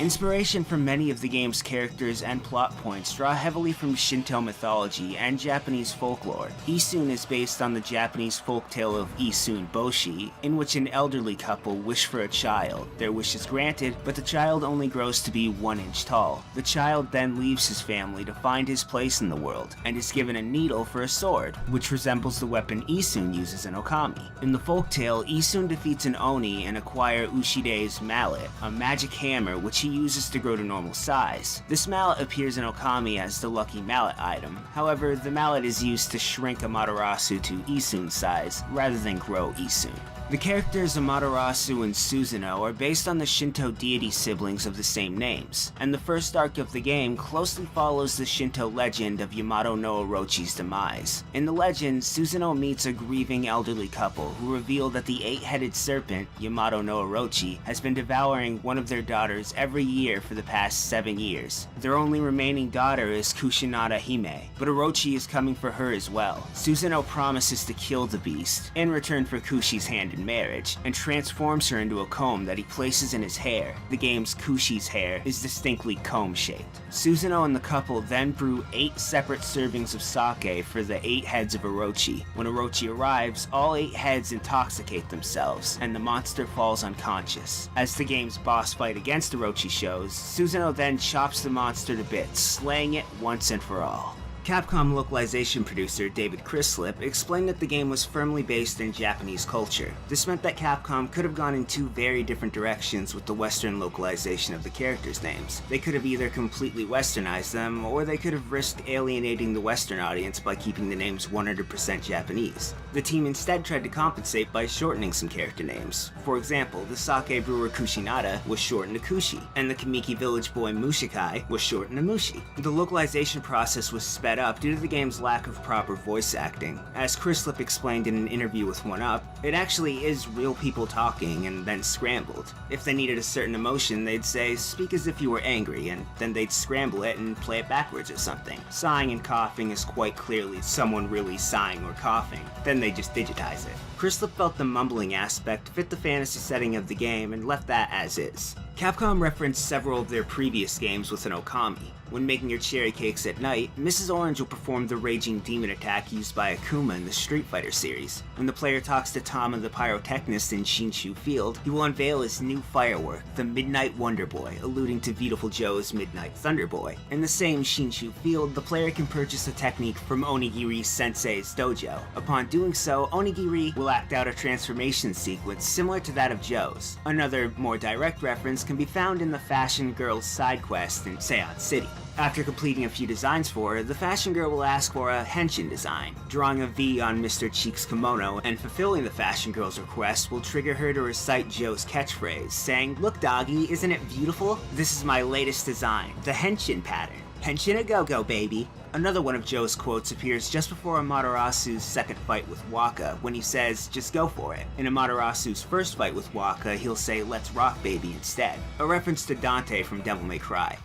Inspiration from many of the game's characters and plot points draw heavily from Shinto mythology and Japanese folklore. Isun is based on the Japanese folktale of Isun Boshi, in which an elderly couple wish for a child. Their wish is granted, but the child only grows to be 1 inch tall. The child then leaves his family to find his place in the world, and is given a needle for a sword, which resembles the weapon Isun uses in Okami. In the folktale, Isun defeats an Oni and acquires Ushide's mallet, a magic hammer which he uses to grow to normal size. This mallet appears in Okami as the lucky mallet item. However, the mallet is used to shrink Amaterasu to Isun's size, rather than grow Isun. The characters Amaterasu and Susanoo are based on the Shinto deity siblings of the same names, and the first arc of the game closely follows the Shinto legend of Yamato no Orochi's demise. In the legend, Susanoo meets a grieving elderly couple who reveal that the 8-headed serpent, Yamato no Orochi, has been devouring one of their daughters every year for the past 7 years. Their only remaining daughter is Kushinada Hime, but Orochi is coming for her as well. Susanoo promises to kill the beast, in return for Kushi's hand in marriage, and transforms her into a comb that he places in his hair. The game's Kushi's hair is distinctly comb-shaped. Susanoo and the couple then brew 8 separate servings of sake for the 8 heads of Orochi. When Orochi arrives, all 8 heads intoxicate themselves, and the monster falls unconscious. As the game's boss fight against Orochi shows, Susanoo then chops the monster to bits, slaying it once and for all. Capcom localization producer David Crislip explained that the game was firmly based in Japanese culture. This meant that Capcom could have gone in 2 very different directions with the Western localization of the characters' names. They could have either completely westernized them, or they could have risked alienating the Western audience by keeping the names 100% Japanese. The team instead tried to compensate by shortening some character names. For example, the sake brewer Kushinada was shortened to Kushi, and the Kamiki village boy Mushikai was shortened to Mushi. The localization process was sped up due to the game's lack of proper voice acting. As Crislip explained in an interview with 1UP, it actually is real people talking and then scrambled. If they needed a certain emotion, they'd say, "Speak as if you were angry," and then they'd scramble it and play it backwards or something. Sighing and coughing is quite clearly someone really sighing or coughing. Then they just digitize it. Crislip felt the mumbling aspect fit the fantasy setting of the game and left that as is. Capcom referenced several of their previous games within Okami. When making your cherry cakes at night, Mrs. Orange will perform the raging demon attack used by Akuma in the Street Fighter series. When the player talks to Tama the pyrotechnist in Shinshu Field, he will unveil his new firework, the Midnight Wonder Boy, alluding to Beautiful Joe's Midnight Thunder Boy. In the same Shinshu Field, the player can purchase a technique from Onigiri Sensei's dojo. Upon doing so, Onigiri will act out a transformation sequence similar to that of Joe's. Another, more direct reference can be found in the Fashion Girl's side quest in Seon City. After completing a few designs for her, the fashion girl will ask for a henshin design. Drawing a V on Mr. Cheek's kimono and fulfilling the fashion girl's request will trigger her to recite Joe's catchphrase, saying, "Look doggy, isn't it beautiful? This is my latest design, the henshin pattern. Henshin a go-go, baby." Another one of Joe's quotes appears just before Amaterasu's second fight with Waka, when he says, "Just go for it." In Amaterasu's first fight with Waka, he'll say, "Let's rock, baby," instead, a reference to Dante from Devil May Cry.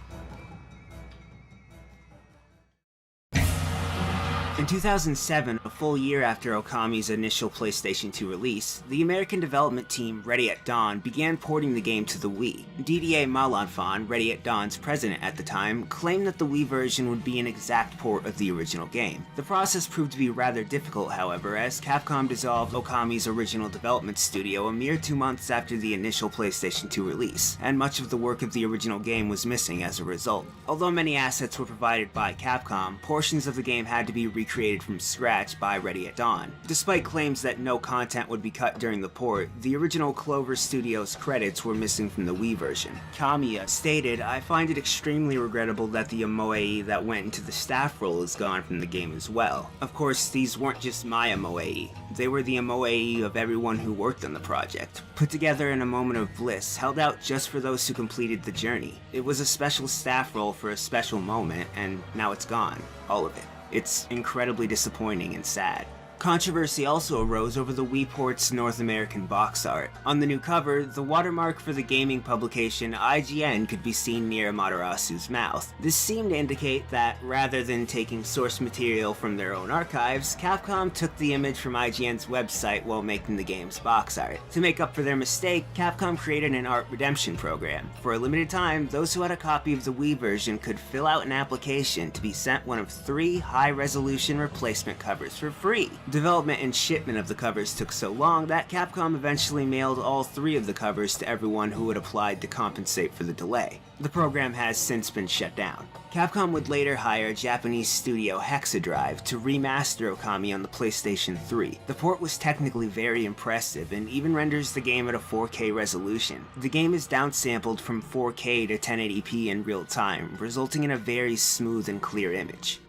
In 2007, a full year after Okami's initial PlayStation 2 release, the American development team Ready at Dawn began porting the game to the Wii. Didier Malenfant, Ready at Dawn's president at the time, claimed that the Wii version would be an exact port of the original game. The process proved to be rather difficult, however, as Capcom dissolved Okami's original development studio a mere 2 months after the initial PlayStation 2 release, and much of the work of the original game was missing as a result. Although many assets were provided by Capcom, portions of the game had to be recreated from scratch by Ready at Dawn. Despite claims that no content would be cut during the port, the original Clover Studios credits were missing from the Wii version. Kamiya stated, "I find it extremely regrettable that the moe that went into the staff role is gone from the game as well. Of course, these weren't just my moe. They were the moe of everyone who worked on the project, put together in a moment of bliss, held out just for those who completed the journey. It was a special staff role for a special moment, and now it's gone. All of it. It's incredibly disappointing and sad." Controversy also arose over the Wii port's North American box art. On the new cover, the watermark for the gaming publication IGN could be seen near Amaterasu's mouth. This seemed to indicate that, rather than taking source material from their own archives, Capcom took the image from IGN's website while making the game's box art. To make up for their mistake, Capcom created an art redemption program. For a limited time, those who had a copy of the Wii version could fill out an application to be sent one of 3 high-resolution replacement covers for free. Development and shipment of the covers took so long that Capcom eventually mailed all 3 of the covers to everyone who had applied to compensate for the delay. The program has since been shut down. Capcom would later hire Japanese studio Hexadrive to remaster Okami on the PlayStation 3. The port was technically very impressive and even renders the game at a 4K resolution. The game is downsampled from 4K to 1080p in real time, resulting in a very smooth and clear image.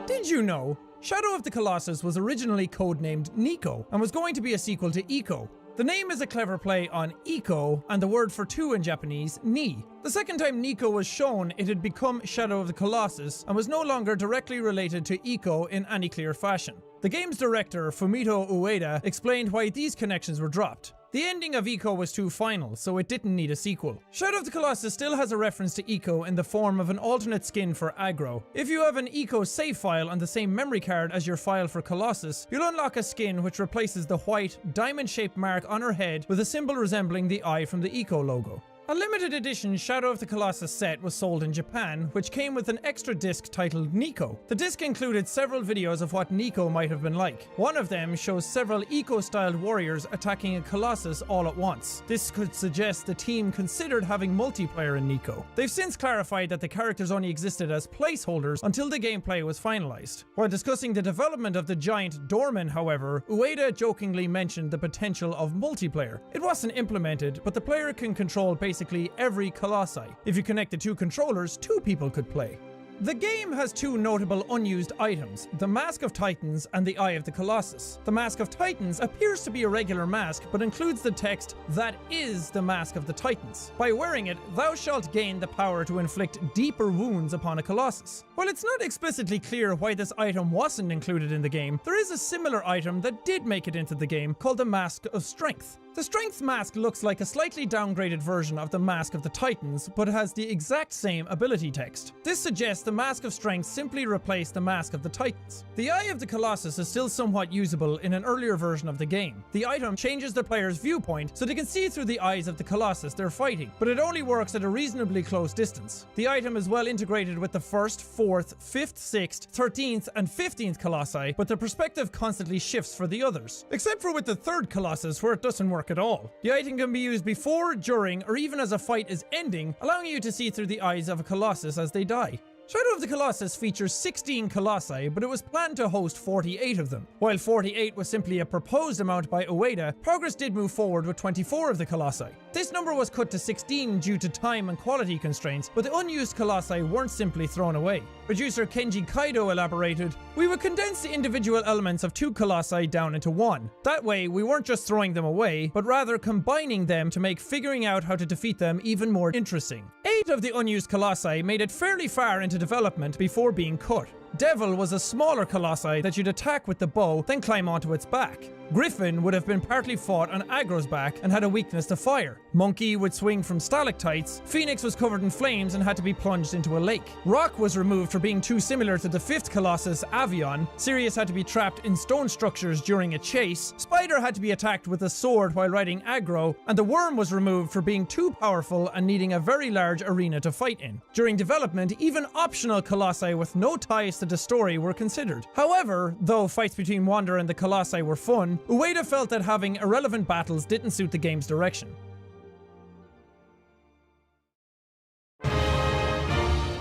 Did you know? Shadow of the Colossus was originally codenamed Nico and was going to be a sequel to Ico. The name is a clever play on Ico and the word for 2 in Japanese, ni. The second time Nico was shown, it had become Shadow of the Colossus and was no longer directly related to Ico in any clear fashion. The game's director, Fumito Ueda, explained why these connections were dropped. The ending of Ico was too final, so it didn't need a sequel. Shadow of the Colossus still has a reference to Ico in the form of an alternate skin for Agro. If you have an Ico save file on the same memory card as your file for Colossus, you'll unlock a skin which replaces the white, diamond-shaped mark on her head with a symbol resembling the eye from the Ico logo. A limited edition Shadow of the Colossus set was sold in Japan, which came with an extra disc titled Nico. The disc included several videos of what Nico might have been like. One of them shows several Ico-styled warriors attacking a Colossus all at once. This could suggest the team considered having multiplayer in Nico. They've since clarified that the characters only existed as placeholders until the gameplay was finalized. While discussing the development of the giant Dorman, however, Ueda jokingly mentioned the potential of multiplayer. It wasn't implemented, but the player can control basically every Colossi. If you connect the 2 controllers, 2 people could play. The game has 2 notable unused items, the Mask of Titans and the Eye of the Colossus. The Mask of Titans appears to be a regular mask, but includes the text, "That is the Mask of the Titans." By wearing it, thou shalt gain the power to inflict deeper wounds upon a Colossus. While it's not explicitly clear why this item wasn't included in the game, there is a similar item that did make it into the game, called the Mask of Strength. The Strength mask looks like a slightly downgraded version of the Mask of the Titans, but has the exact same ability text. This suggests the Mask of Strength simply replaced the Mask of the Titans. The Eye of the Colossus is still somewhat usable in an earlier version of the game. The item changes the player's viewpoint so they can see through the eyes of the Colossus they're fighting, but it only works at a reasonably close distance. The item is well integrated with the 1st, 4th, 5th, 6th, 13th, and 15th Colossi, but the perspective constantly shifts for the others. Except for with the 3rd Colossus, where it doesn't work at all. The item can be used before, during, or even as a fight is ending, allowing you to see through the eyes of a Colossus as they die. Shadow of the Colossus features 16 Colossi, but it was planned to host 48 of them. While 48 was simply a proposed amount by Ueda, progress did move forward with 24 of the Colossi. This number was cut to 16 due to time and quality constraints, but the unused Colossi weren't simply thrown away. Producer Kenji Kaido elaborated, "We would condense the individual elements of 2 Colossi down into 1. That way, we weren't just throwing them away, but rather combining them to make figuring out how to defeat them even more interesting." 8 of the unused Colossi made it fairly far into development before being cut. Devil was a smaller colossi that you'd attack with the bow, then climb onto its back. Griffin would have been partly fought on Aggro's back and had a weakness to fire. Monkey would swing from stalactites. Phoenix was covered in flames and had to be plunged into a lake. Rock was removed for being too similar to the fifth colossus, Avion. Sirius had to be trapped in stone structures during a chase. Spider had to be attacked with a sword while riding Aggro, and the Worm was removed for being too powerful and needing a very large arena to fight in. During development, even optional colossi with no ties to the story were considered. However, though fights between Wander and the colossi were fun, Ueda felt that having irrelevant battles didn't suit the game's direction.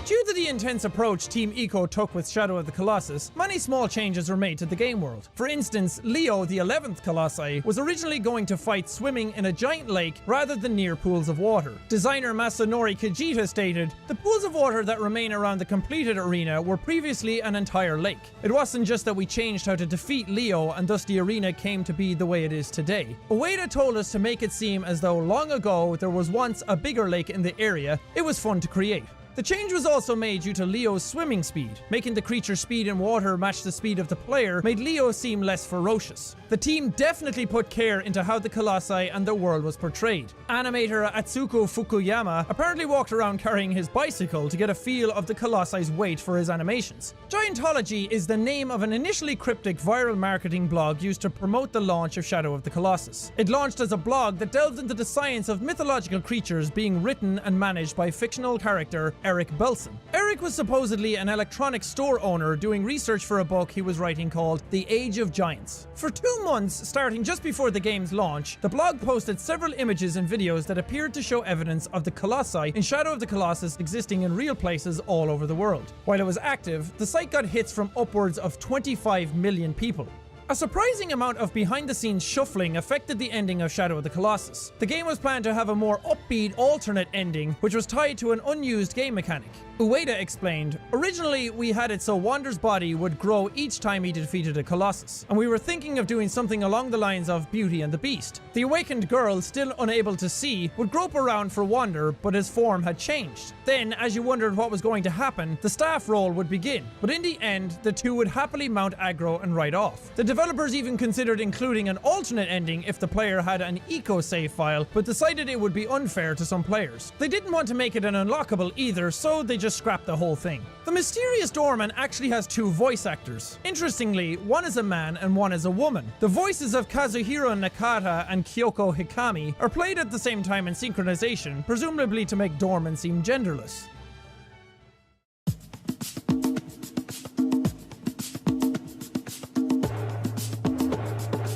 Due to the intense approach Team Ico took with Shadow of the Colossus, many small changes were made to the game world. For instance, Leo, the 11th Colossi, was originally going to fight swimming in a giant lake rather than near pools of water. Designer Masanori Kajita stated, "The pools of water that remain around the completed arena were previously an entire lake. It wasn't just that we changed how to defeat Leo and thus the arena came to be the way it is today. Ueda told us to make it seem as though long ago there was once a bigger lake in the area. It was fun to create." The change was also made due to Leo's swimming speed. Making the creature's speed in water match the speed of the player made Leo seem less ferocious. The team definitely put care into how the Colossi and the world was portrayed. Animator Atsuko Fukuyama apparently walked around carrying his bicycle to get a feel of the Colossi's weight for his animations. Giantology is the name of an initially cryptic viral marketing blog used to promote the launch of Shadow of the Colossus. It launched as a blog that delved into the science of mythological creatures being written and managed by fictional character Eric Belson. Eric was supposedly an electronics store owner doing research for a book he was writing called The Age of Giants. For 2 months, starting just before the game's launch, the blog posted several images and videos that appeared to show evidence of the Colossi in Shadow of the Colossus existing in real places all over the world. While it was active, the site got hits from upwards of 25 million people. A surprising amount of behind-the-scenes shuffling affected the ending of Shadow of the Colossus. The game was planned to have a more upbeat, alternate ending, which was tied to an unused game mechanic. Ueda explained, "Originally, we had it so Wander's body would grow each time he defeated a Colossus, and we were thinking of doing something along the lines of Beauty and the Beast. The awakened girl, still unable to see, would grope around for Wander, but his form had changed. Then, as you wondered what was going to happen, the staff role would begin, but in the end, the two would happily mount Aggro and ride off. The developers even considered including an alternate ending if the player had an eco save file, but decided it would be unfair to some players. They didn't want to make it an unlockable either, so they just scrapped the whole thing. The mysterious doorman actually has 2 voice actors. Interestingly, one is a man and one is a woman. The voices of Kazuhiro Nakata and Kyoko Hikami are played at the same time in synchronization, presumably to make Doorman seem genderless.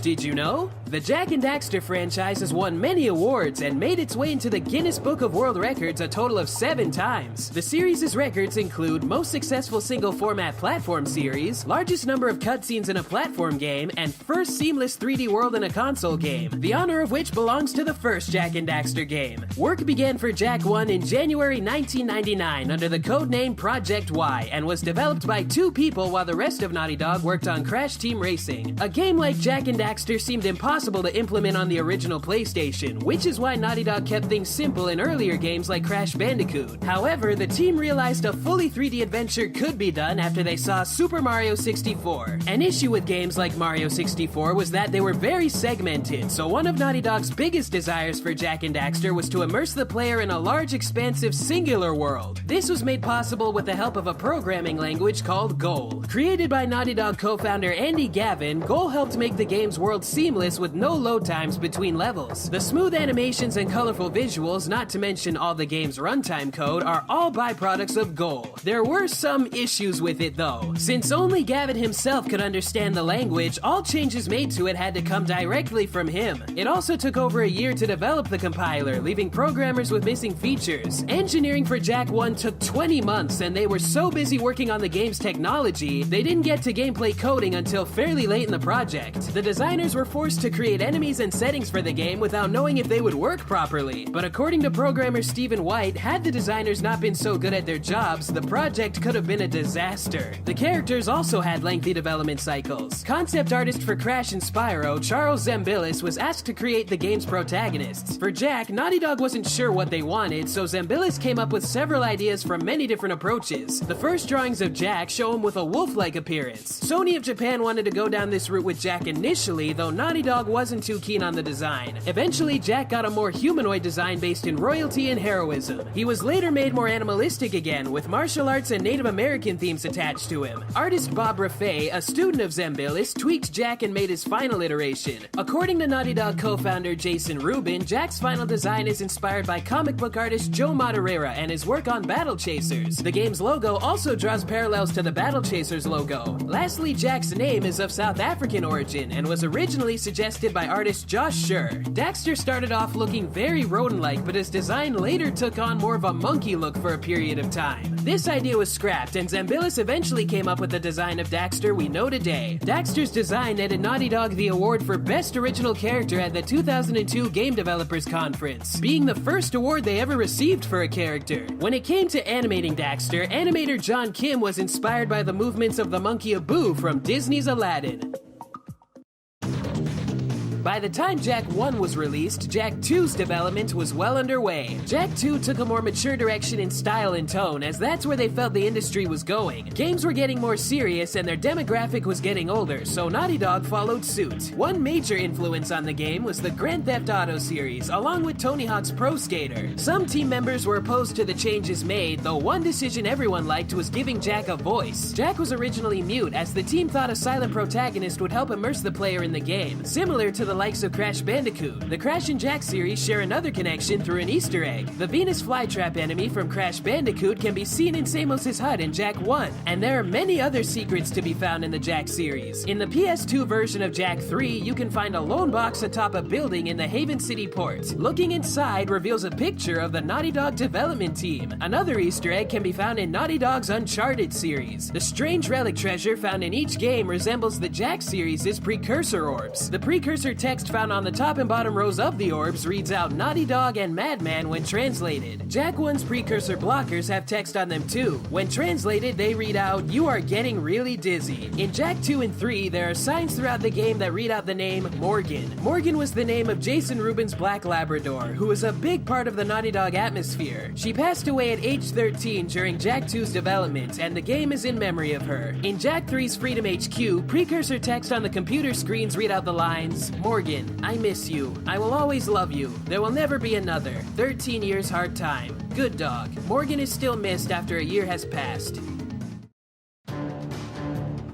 Did you know? The Jak and Daxter franchise has won many awards and made its way into the Guinness Book of World Records a total of 7 times. The series' records include most successful single-format platform series, largest number of cutscenes in a platform game, and first seamless 3D world in a console game, the honor of which belongs to the first Jak and Daxter game. Work began for Jak 1 in January 1999 under the codename Project Y and was developed by 2 people while the rest of Naughty Dog worked on Crash Team Racing. A game like Jak and Daxter seemed impossible to implement on the original PlayStation, which is why Naughty Dog kept things simple in earlier games like Crash Bandicoot. However, the team realized a fully 3D adventure could be done after they saw Super Mario 64. An issue with games like Mario 64 was that they were very segmented, so one of Naughty Dog's biggest desires for Jak and Daxter was to immerse the player in a large, expansive, singular world. This was made possible with the help of a programming language called Goal. Created by Naughty Dog co-founder Andy Gavin, Goal helped make the game's world seamless with no load times between levels. The smooth animations and colorful visuals, not to mention all the game's runtime code, are all byproducts of Goal. There were some issues with it though. Since only Gavin himself could understand the language, all changes made to it had to come directly from him. It also took over a year to develop the compiler, leaving programmers with missing features. Engineering for Jak 1 took 20 months, and they were so busy working on the game's technology, they didn't get to gameplay coding until fairly late in the project. The designers were forced to create enemies and settings for the game without knowing if they would work properly. But according to programmer Stephen White, had the designers not been so good at their jobs, the project could have been a disaster. The characters also had lengthy development cycles. Concept artist for Crash and Spyro, Charles Zambilis, was asked to create the game's protagonists. For Jak, Naughty Dog wasn't sure what they wanted, so Zambilis came up with several ideas from many different approaches. The first drawings of Jak show him with a wolf-like appearance. Sony of Japan wanted to go down this route with Jak initially, though Naughty Dog wasn't too keen on the design. Eventually, Jak got a more humanoid design based in royalty and heroism. He was later made more animalistic again, with martial arts and Native American themes attached to him. Artist Bob Raffay, a student of Zambilis, tweaked Jak and made his final iteration. According to Naughty Dog co-founder Jason Rubin, Jak's final design is inspired by comic book artist Joe Madureira and his work on Battle Chasers. The game's logo also draws parallels to the Battle Chasers logo. Lastly, Jak's name is of South African origin and was originally suggested by artist Josh Schur. Daxter started off looking very rodent-like, but his design later took on more of a monkey look for a period of time. This idea was scrapped, and Zambilis eventually came up with the design of Daxter we know today. Daxter's design netted Naughty Dog the award for Best Original Character at the 2002 Game Developers Conference, being the first award they ever received for a character. When it came to animating Daxter, animator John Kim was inspired by the movements of the monkey Abu from Disney's Aladdin. By the time Jak 1 was released, Jak 2's development was well underway. Jak 2 took a more mature direction in style and tone, as that's where they felt the industry was going. Games were getting more serious and their demographic was getting older, so Naughty Dog followed suit. One major influence on the game was the Grand Theft Auto series, along with Tony Hawk's Pro Skater. Some team members were opposed to the changes made, though one decision everyone liked was giving Jak a voice. Jak was originally mute, as the team thought a silent protagonist would help immerse the player in the game, similar to the likes of Crash Bandicoot. The Crash and Jak series share another connection through an Easter egg. The Venus flytrap enemy from Crash Bandicoot can be seen in Samus' HUD in Jak 1, and there are many other secrets to be found in the Jak series. In the PS2 version of Jak 3, you can find a lone box atop a building in the Haven City port. Looking inside reveals a picture of the Naughty Dog development team. Another Easter egg can be found in Naughty Dog's Uncharted series. The strange relic treasure found in each game resembles the Jak series' precursor orbs. The precursor text found on the top and bottom rows of the orbs reads out Naughty Dog and Madman when translated. Jak 1's precursor blockers have text on them too. When translated, they read out, "You are getting really dizzy." In Jak 2 and 3, there are signs throughout the game that read out the name Morgan. Morgan was the name of Jason Rubin's Black Labrador, who was a big part of the Naughty Dog atmosphere. She passed away at age 13 during Jak 2's development, and the game is in memory of her. In Jak 3's Freedom HQ, precursor text on the computer screens read out the lines, "Morgan, I miss you. I will always love you. There will never be another. 13 years hard time. Good dog." Morgan is still missed after a year has passed.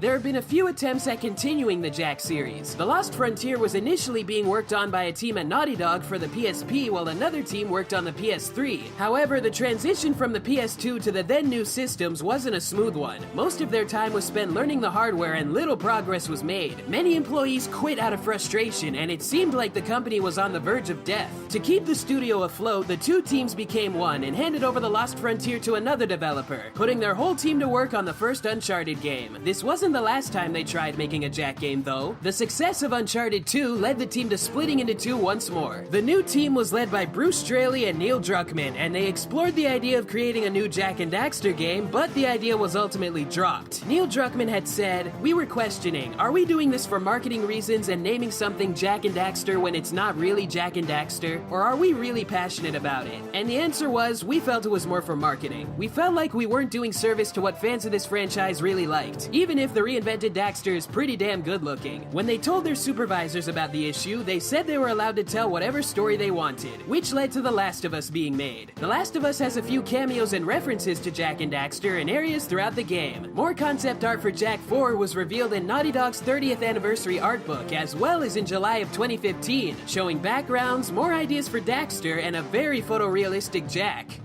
There have been a few attempts at continuing the Jak series. The Lost Frontier was initially being worked on by a team at Naughty Dog for the PSP, while another team worked on the PS3. However, the transition from the PS2 to the then new systems wasn't a smooth one. Most of their time was spent learning the hardware and little progress was made. Many employees quit out of frustration, and it seemed like the company was on the verge of death. To keep the studio afloat, the two teams became one and handed over the Lost Frontier to another developer, putting their whole team to work on the first Uncharted game. This wasn't the last time they tried making a Jak game, though. The success of Uncharted 2 led the team to splitting into two once more. The new team was led by Bruce Straley and Neil Druckmann, and they explored the idea of creating a new Jak and Daxter game, but the idea was ultimately dropped. Neil Druckmann had said, "We were questioning, are we doing this for marketing reasons and naming something Jak and Daxter when it's not really Jak and Daxter, or are we really passionate about it?" And the answer was, we felt it was more for marketing. We felt like we weren't doing service to what fans of this franchise really liked, even if the reinvented Daxter is pretty damn good looking. When they told their supervisors about the issue, they said they were allowed to tell whatever story they wanted, which led to The Last of Us being made. The Last of Us has a few cameos and references to Jak and Daxter in areas throughout the game. More concept art for Jak 4 was revealed in Naughty Dog's 30th anniversary art book, as well as in July of 2015, showing backgrounds, more ideas for Daxter, and a very photorealistic Jak.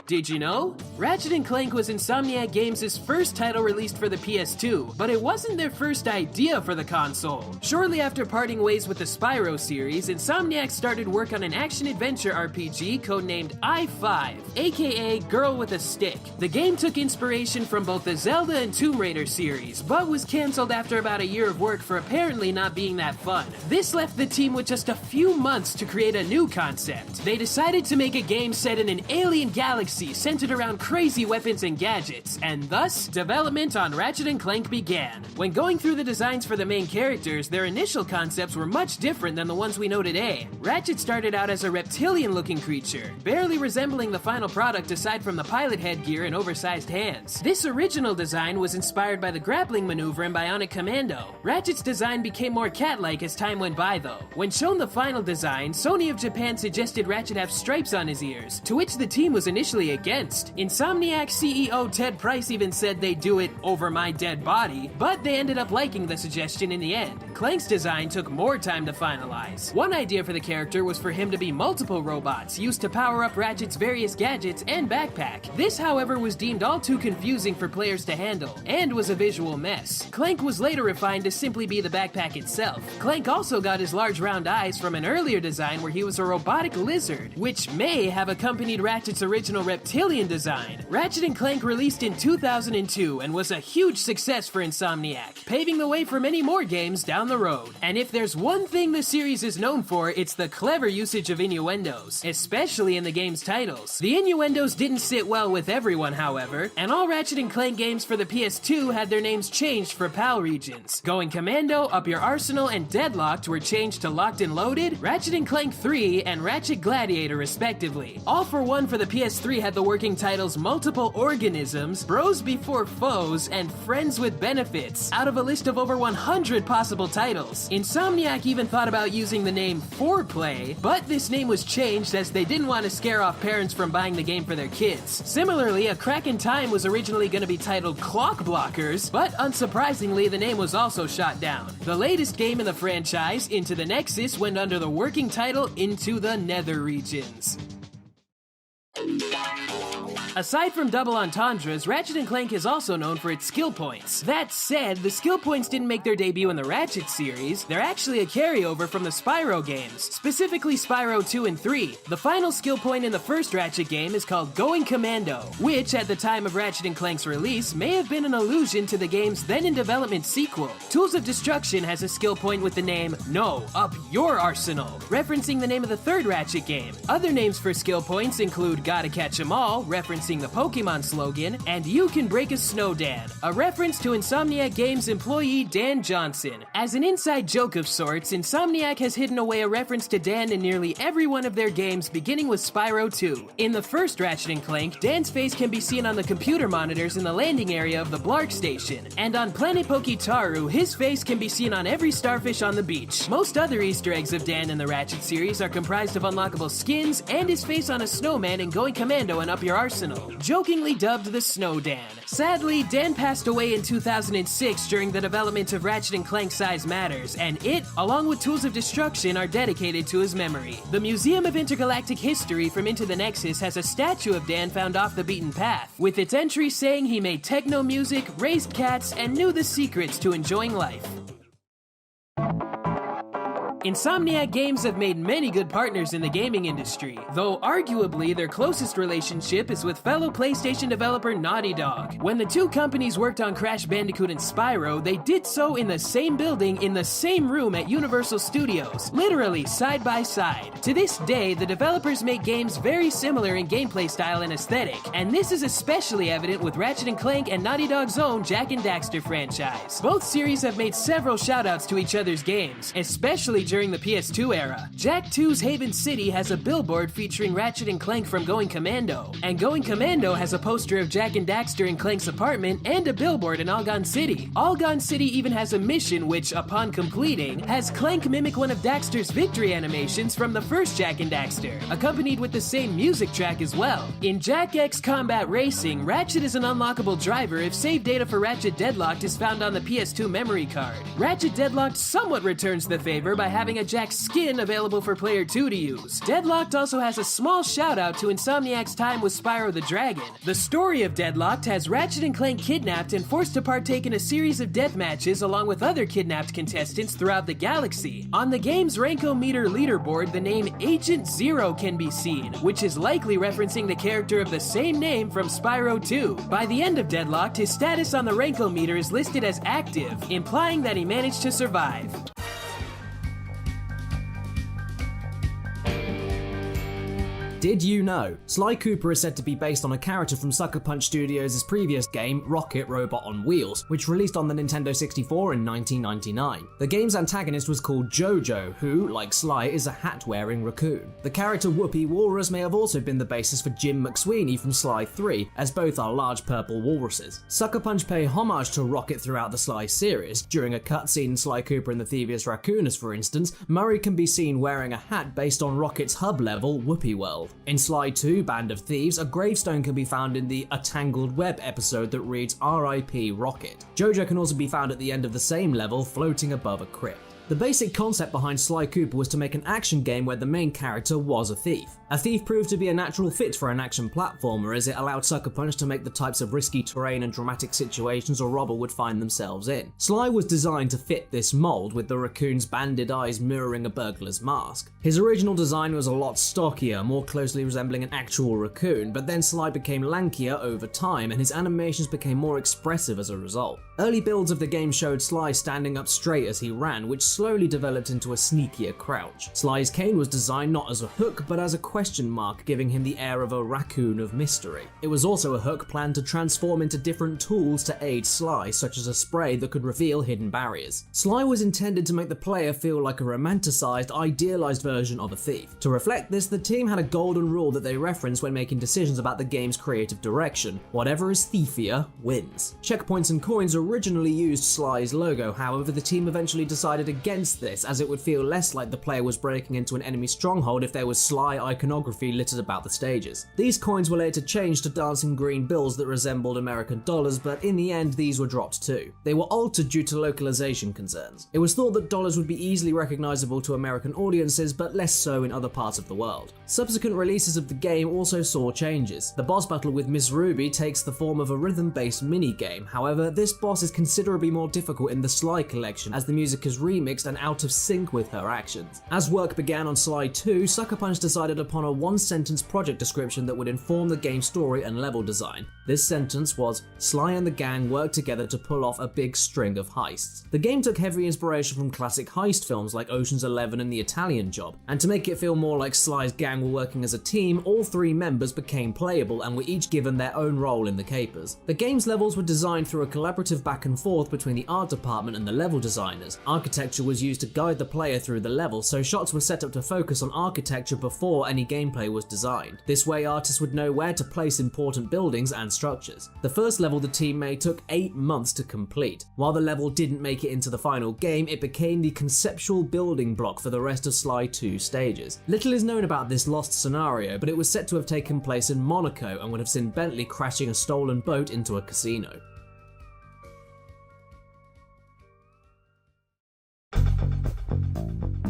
Did you know? Ratchet & Clank was Insomniac Games' first title released for the PS2, but it wasn't their first idea for the console. Shortly after parting ways with the Spyro series, Insomniac started work on an action-adventure RPG codenamed I-5, aka Girl with a Stick. The game took inspiration from both the Zelda and Tomb Raider series, but was cancelled after about a year of work for apparently not being that fun. This left the team with just a few months to create a new concept. They decided to make a game set in an alien galaxy centered around crazy weapons and gadgets, and thus, development on Ratchet & Clank began. When going through the designs for the main characters, their initial concepts were much different than the ones we know today. Ratchet started out as a reptilian-looking creature, barely resembling the final product aside from the pilot headgear and oversized hands. This original design was inspired by the grappling maneuver in Bionic Commando. Ratchet's design became more cat-like as time went by though. When shown the final design, Sony of Japan suggested Ratchet have stripes on his ears, to which the team was initially against. Insomniac CEO Ted Price even said they'd do it over my dead body, but they ended up liking the suggestion in the end. Clank's design took more time to finalize. One idea for the character was for him to be multiple robots used to power up Ratchet's various gadgets and backpack. This, however, was deemed all too confusing for players to handle, and was a visual mess. Clank was later refined to simply be the backpack itself. Clank also got his large round eyes from an earlier design where he was a robotic lizard, which may have accompanied Ratchet's original reptilian design. Ratchet & Clank released in 2002 and was a huge success for Insomniac, paving the way for many more games down the road. And if there's one thing the series is known for, it's the clever usage of innuendos, especially in the game's titles. The innuendos didn't sit well with everyone, however, and all Ratchet & Clank games for the PS2 had their names changed for PAL regions. Going Commando, Up Your Arsenal, and Deadlocked were changed to Locked and Loaded, Ratchet & Clank 3, and Ratchet Gladiator respectively. All for One for the PS3 had the working titles Multiple Organisms, Bros Before Foes, and Friends with Benefits, out of a list of over 100 possible titles. Insomniac even thought about using the name 4Play, but this name was changed as they didn't want to scare off parents from buying the game for their kids. Similarly, A Crack in Time was originally going to be titled Clock Blockers, but unsurprisingly, the name was also shot down. The latest game in the franchise, Into the Nexus, went under the working title Into the Nether Regions. Aside from double entendres, Ratchet & Clank is also known for its skill points. That said, the skill points didn't make their debut in the Ratchet series. They're actually a carryover from the Spyro games, specifically Spyro 2 and 3. The final skill point in the first Ratchet game is called Going Commando, which at the time of Ratchet & Clank's release may have been an allusion to the game's then-in-development sequel. Tools of Destruction has a skill point with the name No, Up Your Arsenal, referencing the name of the third Ratchet game. Other names for skill points include Gotta Catch 'Em All, referencing the Pokemon slogan, and You Can Break a Snow Dan, a reference to Insomniac Games employee Dan Johnson. As an inside joke of sorts, Insomniac has hidden away a reference to Dan in nearly every one of their games, beginning with Spyro 2. In the first Ratchet & Clank, Dan's face can be seen on the computer monitors in the landing area of the Blark Station, and on Planet Poketaru, his face can be seen on every starfish on the beach. Most other Easter eggs of Dan in the Ratchet series are comprised of unlockable skins and his face on a snowman in Going Commando and Up Your Arsenal, jokingly dubbed the Snow Dan. Sadly, Dan passed away in 2006 during the development of Ratchet & Clank Size Matters, and it, along with Tools of Destruction, are dedicated to his memory. The Museum of Intergalactic History from Into the Nexus has a statue of Dan found off the beaten path, with its entry saying he made techno music, raised cats, and knew the secrets to enjoying life. Insomniac Games have made many good partners in the gaming industry, though arguably their closest relationship is with fellow PlayStation developer Naughty Dog. When the two companies worked on Crash Bandicoot and Spyro, they did so in the same building in the same room at Universal Studios, literally side by side. To this day, the developers make games very similar in gameplay style and aesthetic, and this is especially evident with Ratchet & Clank and Naughty Dog's own Jak and Daxter franchise. Both series have made several shoutouts to each other's games, especially during the PS2 era. Jak 2's Haven City has a billboard featuring Ratchet & Clank from Going Commando, and Going Commando has a poster of Jak and Daxter in Clank's apartment and a billboard in Algon City. Algon City even has a mission which, upon completing, has Clank mimic one of Daxter's victory animations from the first Jak and Daxter, accompanied with the same music track as well. In Jak X Combat Racing, Ratchet is an unlockable driver if save data for Ratchet Deadlocked is found on the PS2 memory card. Ratchet Deadlocked somewhat returns the favor by having having a Jack skin available for player 2 to use. Deadlocked also has a small shout out to Insomniac's time with Spyro the Dragon. The story of Deadlocked has Ratchet & Clank kidnapped and forced to partake in a series of death matches along with other kidnapped contestants throughout the galaxy. On the game's Rankometer leaderboard, the name Agent Zero can be seen, which is likely referencing the character of the same name from Spyro 2. By the end of Deadlocked, his status on the Rankometer is listed as active, implying that he managed to survive. Did you know? Sly Cooper is said to be based on a character from Sucker Punch Studios' previous game, Rocket Robot on Wheels, which released on the Nintendo 64 in 1999. The game's antagonist was called Jojo, who, like Sly, is a hat-wearing raccoon. The character Whoopi Walrus may have also been the basis for Jim McSweeney from Sly 3, as both are large purple walruses. Sucker Punch pay homage to Rocket throughout the Sly series. During a cutscene in Sly Cooper and the Thievius Raccoonus, for instance, Murray can be seen wearing a hat based on Rocket's hub level, Whoopi World. In Sly 2, Band of Thieves, a gravestone can be found in the A Tangled Web episode that reads R.I.P. Rocket. Jojo can also be found at the end of the same level, floating above a crypt. The basic concept behind Sly Cooper was to make an action game where the main character was a thief. A thief proved to be a natural fit for an action platformer, as it allowed Sucker Punch to make the types of risky terrain and dramatic situations a robber would find themselves in. Sly was designed to fit this mold, with the raccoon's banded eyes mirroring a burglar's mask. His original design was a lot stockier, more closely resembling an actual raccoon, but then Sly became lankier over time and his animations became more expressive as a result. Early builds of the game showed Sly standing up straight as he ran, which slowly developed into a sneakier crouch. Sly's cane was designed not as a hook, but as a question mark, giving him the air of a raccoon of mystery. It was also a hook planned to transform into different tools to aid Sly, such as a spray that could reveal hidden barriers. Sly was intended to make the player feel like a romanticized, idealized version of a thief. To reflect this, the team had a golden rule that they referenced when making decisions about the game's creative direction: whatever is thiefier wins. Checkpoints and coins originally used Sly's logo, however the team eventually decided against this, as it would feel less like the player was breaking into an enemy stronghold if there was Sly iconography littered about the stages. These coins were later changed to dancing green bills that resembled American dollars, but in the end these were dropped too. They were altered due to localization concerns. It was thought that dollars would be easily recognizable to American audiences, but less so in other parts of the world. Subsequent releases of the game also saw changes. The boss battle with Miss Ruby takes the form of a rhythm-based mini-game, however this boss is considerably more difficult in the Sly collection, as the music is remixed and out of sync with her actions. As work began on Sly 2, Sucker Punch decided upon a one-sentence project description that would inform the game's story and level design. This sentence was, "Sly and the gang worked together to pull off a big string of heists." The game took heavy inspiration from classic heist films like Ocean's 11 and The Italian Job, and to make it feel more like Sly's gang were working as a team, all three members became playable and were each given their own role in the capers. The game's levels were designed through a collaborative back and forth between the art department and the level designers. Architecture was used to guide the player through the level, so shots were set up to focus on architecture before any gameplay was designed. This way artists would know where to place important buildings and structures. The first level the team made took 8 months to complete. While the level didn't make it into the final game, it became the conceptual building block for the rest of Sly 2 stages. Little is known about this lost scenario, but it was said to have taken place in Monaco and would have seen Bentley crashing a stolen boat into a casino.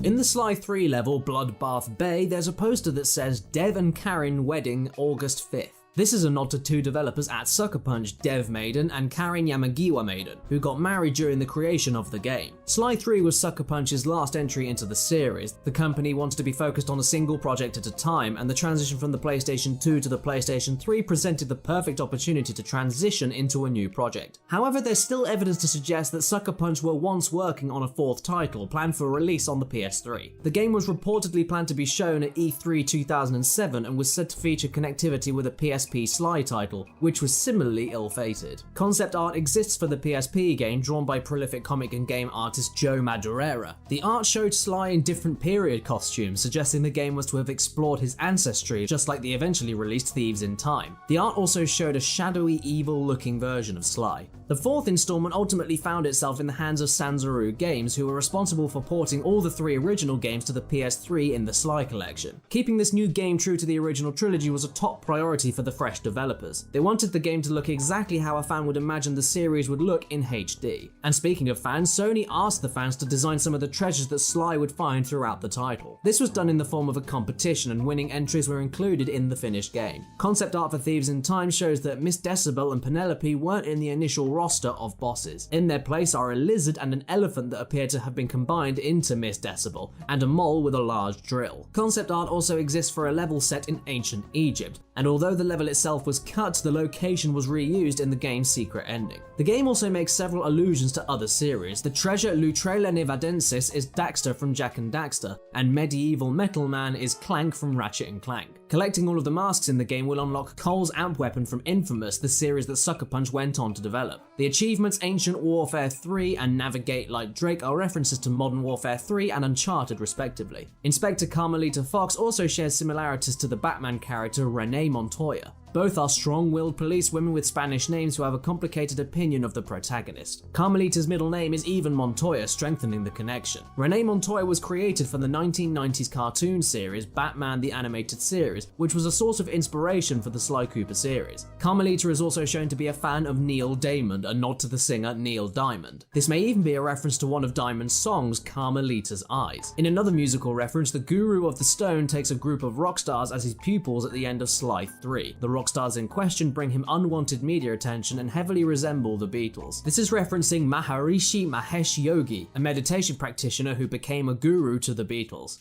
In the Sly 3 level, Bloodbath Bay, there's a poster that says Dev and Karen wedding August 5th. This is a nod to two developers at Sucker Punch, Dev Maiden and Karen Yamagiwa Maiden, who got married during the creation of the game. Sly 3 was Sucker Punch's last entry into the series. The company wanted to be focused on a single project at a time, and the transition from the PlayStation 2 to the PlayStation 3 presented the perfect opportunity to transition into a new project. However, there's still evidence to suggest that Sucker Punch were once working on a fourth title, planned for release on the PS3. The game was reportedly planned to be shown at E3 2007 and was said to feature connectivity with a PSP Sly title, which was similarly ill-fated. Concept art exists for the PSP game, drawn by prolific comic and game artist Joe Madureira. The art showed Sly in different period costumes, suggesting the game was to have explored his ancestry, just like the eventually released Thieves in Time. The art also showed a shadowy, evil-looking version of Sly. The fourth installment ultimately found itself in the hands of Sanzaru Games, who were responsible for porting all the 3 original games to the PS3 in the Sly collection. Keeping this new game true to the original trilogy was a top priority for the the fresh developers. They wanted the game to look exactly how a fan would imagine the series would look in HD. And speaking of fans, Sony asked the fans to design some of the treasures that Sly would find throughout the title. This was done in the form of a competition, and winning entries were included in the finished game. Concept art for Thieves in Time shows that Miss Decibel and Penelope weren't in the initial roster of bosses. In their place are a lizard and an elephant that appear to have been combined into Miss Decibel, and a mole with a large drill. Concept art also exists for a level set in ancient Egypt, and although the level itself was cut, the location was reused in the game's secret ending. The game also makes several allusions to other series. The treasure Lutrella Nevadensis is Daxter from Jak and Daxter, and Medieval Metal Man is Clank from Ratchet & Clank. Collecting all of the masks in the game will unlock Cole's amp weapon from Infamous, the series that Sucker Punch went on to develop. The achievements Ancient Warfare 3 and Navigate Like Drake are references to Modern Warfare 3 and Uncharted respectively. Inspector Carmelita Fox also shares similarities to the Batman character Renee Montoya. Both are strong-willed police women with Spanish names who have a complicated opinion of the protagonist. Carmelita's middle name is even Montoya, strengthening the connection. Renee Montoya was created for the 1990s cartoon series Batman the Animated Series, which was a source of inspiration for the Sly Cooper series. Carmelita is also shown to be a fan of Neil Diamond, a nod to the singer Neil Diamond. This may even be a reference to one of Diamond's songs, Carmelita's Eyes. In another musical reference, the Guru of the Stone takes a group of rock stars as his pupils at the end of Sly 3. The rock stars in question bring him unwanted media attention and heavily resemble the Beatles. This is referencing Maharishi Mahesh Yogi, a meditation practitioner who became a guru to the Beatles.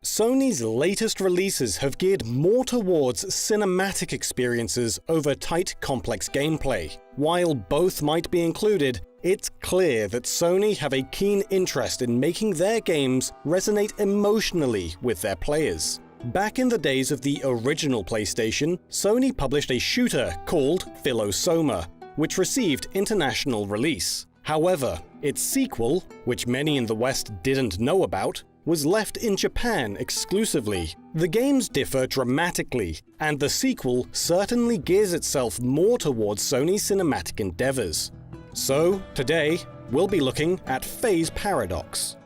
Sony's latest releases have geared more towards cinematic experiences over tight, complex gameplay. While both might be included, it's clear that Sony have a keen interest in making their games resonate emotionally with their players. Back in the days of the original PlayStation, Sony published a shooter called Philosoma, which received international release. However, its sequel, which many in the West didn't know about, was left in Japan exclusively. The games differ dramatically, and the sequel certainly gears itself more towards Sony's cinematic endeavors. So, today, we'll be looking at Phase Paradox.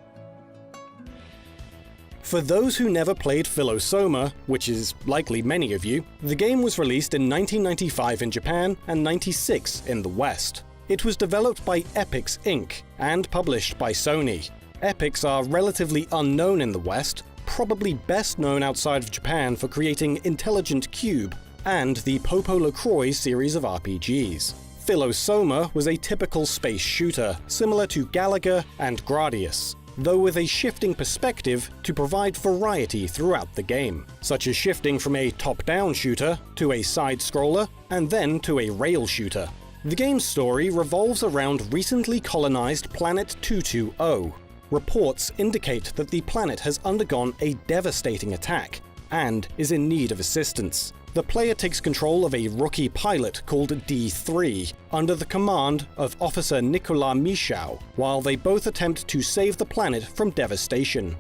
For those who never played Philosoma, which is likely many of you, the game was released in 1995 in Japan and 96 in the West. It was developed by Epyx Inc. and published by Sony. Epyx are relatively unknown in the West, probably best known outside of Japan for creating Intelligent Cube and the Popo LaCroix series of RPGs. Philosoma was a typical space shooter, similar to Galaga and Gradius, though with a shifting perspective to provide variety throughout the game, such as shifting from a top-down shooter to a side-scroller and then to a rail shooter. The game's story revolves around recently colonized Planet 220. Reports indicate that the planet has undergone a devastating attack and is in need of assistance. The player takes control of a rookie pilot called D3 under the command of Officer Nicolas Michaud, while they both attempt to save the planet from devastation.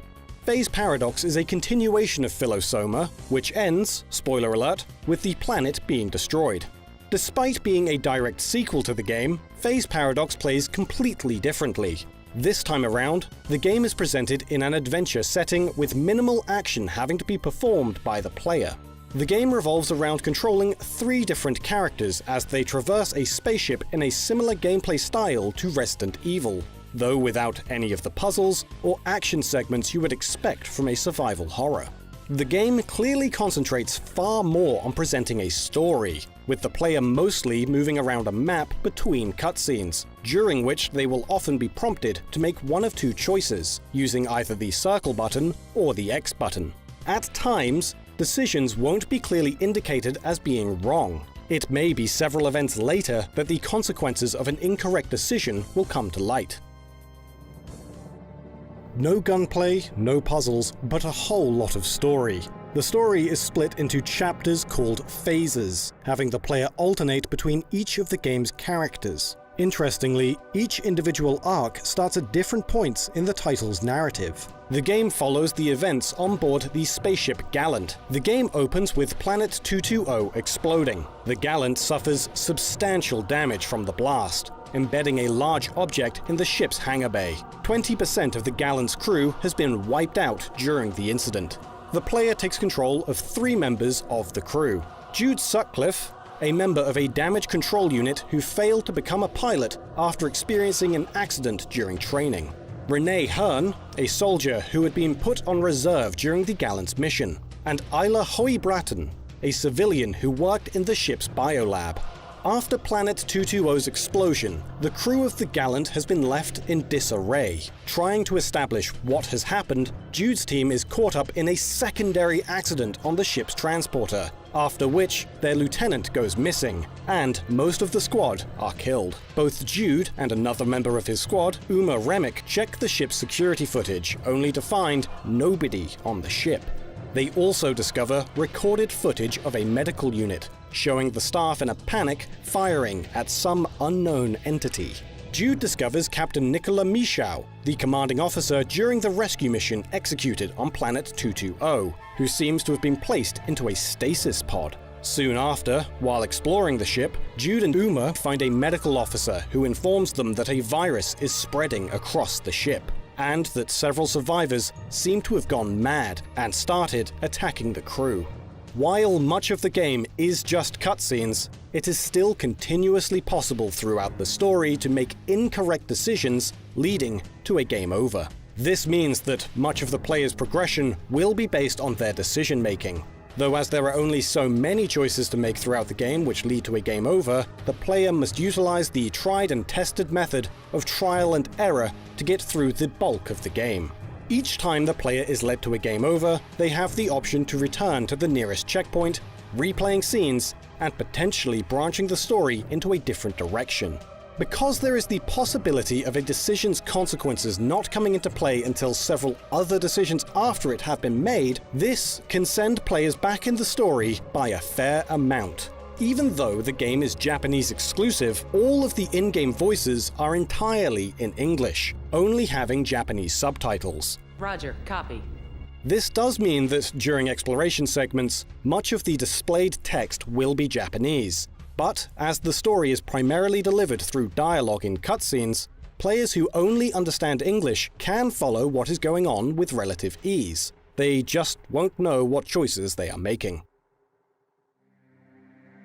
Phase Paradox is a continuation of Philosoma, which ends, spoiler alert, with the planet being destroyed. Despite being a direct sequel to the game, Phase Paradox plays completely differently. This time around, the game is presented in an adventure setting with minimal action having to be performed by the player. The game revolves around controlling 3 different characters as they traverse a spaceship in a similar gameplay style to Resident Evil, though without any of the puzzles or action segments you would expect from a survival horror. The game clearly concentrates far more on presenting a story, with the player mostly moving around a map between cutscenes, during which they will often be prompted to make one of 2 choices, using either the circle button or the X button. At times, decisions won't be clearly indicated as being wrong. It may be several events later that the consequences of an incorrect decision will come to light. No gunplay, no puzzles, but a whole lot of story. The story is split into chapters called phases, having the player alternate between each of the game's characters. Interestingly, each individual arc starts at different points in the title's narrative. The game follows the events on board the spaceship Gallant. The game opens with Planet 220 exploding. The Gallant suffers substantial damage from the blast, embedding a large object in the ship's hangar bay. 20% of the Gallant's crew has been wiped out during the incident. The player takes control of 3 members of the crew. Jude Sutcliffe, a member of a damage control unit who failed to become a pilot after experiencing an accident during training. Renee Hearn, a soldier who had been put on reserve during the Gallant mission. And Isla Hoy Bratton, a civilian who worked in the ship's biolab. After Planet 220's explosion, the crew of the Gallant has been left in disarray. Trying to establish what has happened, Jude's team is caught up in a secondary accident on the ship's transporter, after which their lieutenant goes missing, and most of the squad are killed. Both Jude and another member of his squad, Uma Remick, check the ship's security footage, only to find nobody on the ship. They also discover recorded footage of a medical unit, showing the staff in a panic firing at some unknown entity. Jude discovers Captain Nicola Michau, the commanding officer during the rescue mission executed on Planet 220, who seems to have been placed into a stasis pod. Soon after, while exploring the ship, Jude and Uma find a medical officer who informs them that a virus is spreading across the ship, and that several survivors seem to have gone mad and started attacking the crew. While much of the game is just cutscenes, it is still continuously possible throughout the story to make incorrect decisions, leading to a game over. This means that much of the player's progression will be based on their decision making. Though as there are only so many choices to make throughout the game which lead to a game over, the player must utilize the tried and tested method of trial and error to get through the bulk of the game. Each time the player is led to a game over, they have the option to return to the nearest checkpoint, replaying scenes, and potentially branching the story into a different direction. Because there is the possibility of a decision's consequences not coming into play until several other decisions after it have been made, this can send players back in the story by a fair amount. Even though the game is Japanese exclusive, all of the in-game voices are entirely in English, only having Japanese subtitles. Roger, copy. This does mean that during exploration segments, much of the displayed text will be Japanese. But as the story is primarily delivered through dialogue in cutscenes, players who only understand English can follow what is going on with relative ease. They just won't know what choices they are making.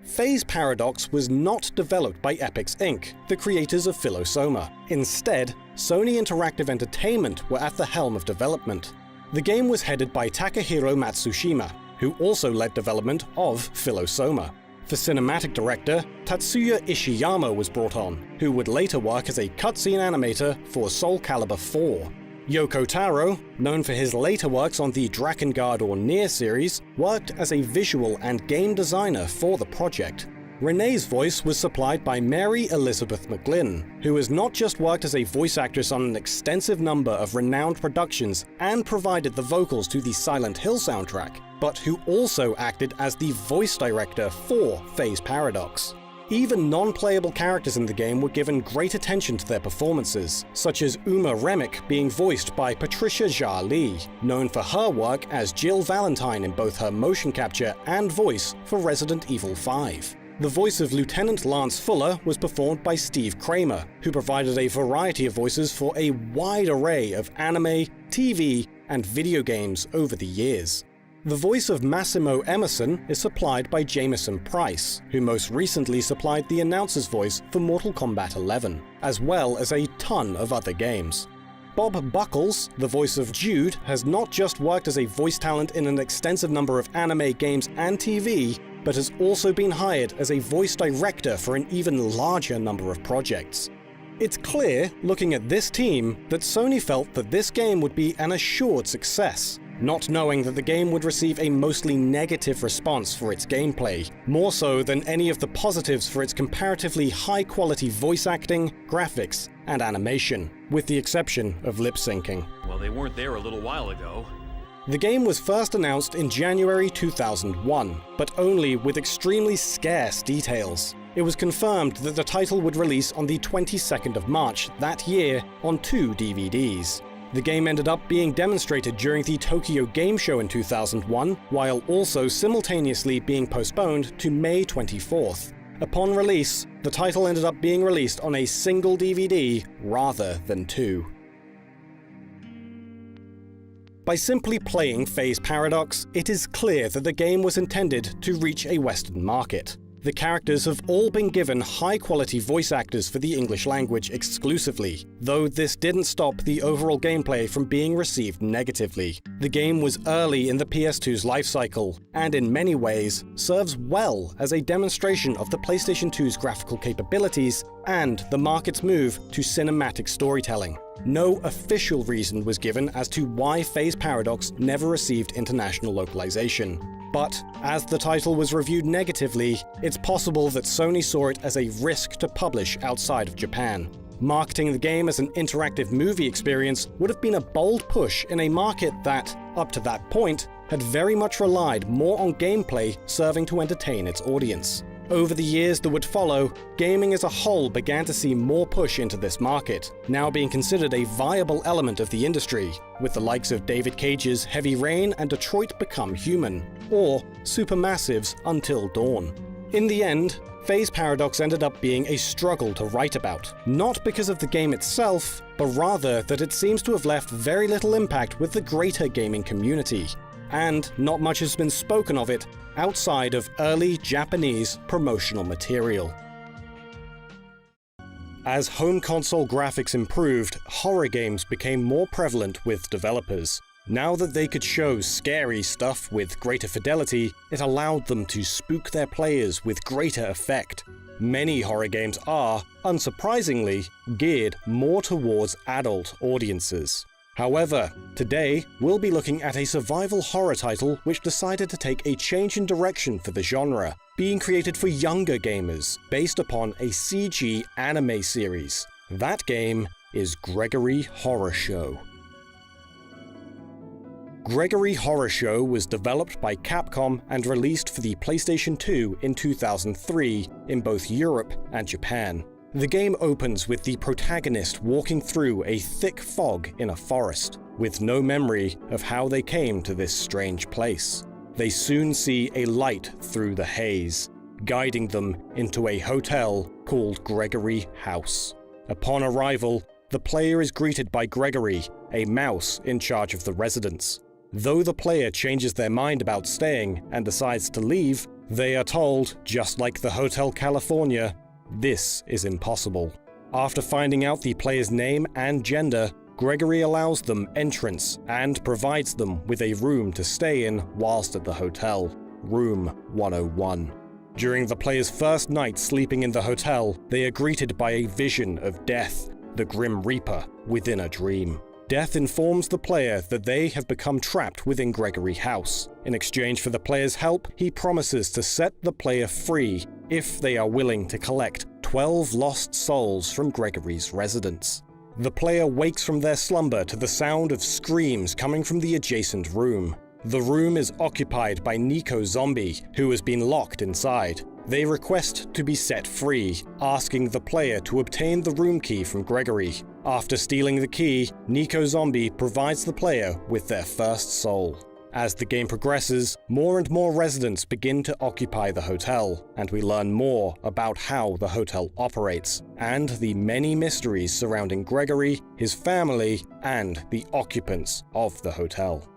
Phase Paradox was not developed by Epyx Inc., the creators of Philosoma. Instead, Sony Interactive Entertainment were at the helm of development. The game was headed by Takahiro Matsushima, who also led development of Philosoma. For cinematic director, Tatsuya Ishiyama was brought on, who would later work as a cutscene animator for Soul Calibur 4. Yoko Taro, known for his later works on the Drakengard or Nier series, worked as a visual and game designer for the project. Renee's voice was supplied by Mary Elizabeth McGlynn, who has not just worked as a voice actress on an extensive number of renowned productions and provided the vocals to the Silent Hill soundtrack, but who also acted as the voice director for Phase Paradox. Even non-playable characters in the game were given great attention to their performances, such as Uma Remick being voiced by Patricia Jia Lee, known for her work as Jill Valentine in both her motion capture and voice for Resident Evil 5. The voice of Lieutenant Lance Fuller was performed by Steve Kramer, who provided a variety of voices for a wide array of anime, TV, and video games over the years. The voice of Massimo Emerson is supplied by Jameson Price, who most recently supplied the announcer's voice for Mortal Kombat 11, as well as a ton of other games. Bob Buckles, the voice of Jude, has not just worked as a voice talent in an extensive number of anime, games, and TV, but has also been hired as a voice director for an even larger number of projects. It's clear, looking at this team, that Sony felt that this game would be an assured success, not knowing that the game would receive a mostly negative response for its gameplay, more so than any of the positives for its comparatively high-quality voice acting, graphics, and animation, with the exception of lip-syncing. Well, they weren't there a little while ago. The game was first announced in January 2001, but only with extremely scarce details. It was confirmed that the title would release on the 22nd of March that year on 2 DVDs. The game ended up being demonstrated during the Tokyo Game Show in 2001, while also simultaneously being postponed to May 24th. Upon release, the title ended up being released on a single DVD rather than 2. By simply playing Phase Paradox, it is clear that the game was intended to reach a Western market. The characters have all been given high-quality voice actors for the English language exclusively, though this didn't stop the overall gameplay from being received negatively. The game was early in the PS2's life cycle, and in many ways serves well as a demonstration of the PlayStation 2's graphical capabilities and the market's move to cinematic storytelling. No official reason was given as to why Phase Paradox never received international localization. But as the title was reviewed negatively, it's possible that Sony saw it as a risk to publish outside of Japan. Marketing the game as an interactive movie experience would have been a bold push in a market that, up to that point, had very much relied more on gameplay serving to entertain its audience. Over the years that would follow, gaming as a whole began to see more push into this market, now being considered a viable element of the industry, with the likes of David Cage's Heavy Rain and Detroit Become Human, or Supermassive's Until Dawn. In the end, Phase Paradox ended up being a struggle to write about, not because of the game itself, but rather that it seems to have left very little impact with the greater gaming community. And not much has been spoken of it outside of early Japanese promotional material. As home console graphics improved, horror games became more prevalent with developers. Now that they could show scary stuff with greater fidelity, it allowed them to spook their players with greater effect. Many horror games are, unsurprisingly, geared more towards adult audiences. However, today we'll be looking at a survival horror title which decided to take a change in direction for the genre, being created for younger gamers based upon a CG anime series. That game is Gregory Horror Show. Gregory Horror Show was developed by Capcom and released for the PlayStation 2 in 2003 in both Europe and Japan. The game opens with the protagonist walking through a thick fog in a forest, with no memory of how they came to this strange place. They soon see a light through the haze, guiding them into a hotel called Gregory House. Upon arrival, the player is greeted by Gregory, a mouse in charge of the residence. Though the player changes their mind about staying and decides to leave, they are told, just like the Hotel California, this is impossible. After finding out the player's name and gender, Gregory allows them entrance and provides them with a room to stay in whilst at the hotel, Room 101. During the player's first night sleeping in the hotel, they are greeted by a vision of Death, the Grim Reaper, within a dream. Death informs the player that they have become trapped within Gregory House. In exchange for the player's help, he promises to set the player free if they are willing to collect 12 lost souls from Gregory's residence. The player wakes from their slumber to the sound of screams coming from the adjacent room. The room is occupied by Nico Zombie, who has been locked inside. They request to be set free, asking the player to obtain the room key from Gregory. After stealing the key, Nico Zombie provides the player with their first soul. As the game progresses, more and more residents begin to occupy the hotel, and we learn more about how the hotel operates, and the many mysteries surrounding Gregory, his family, and the occupants of the hotel.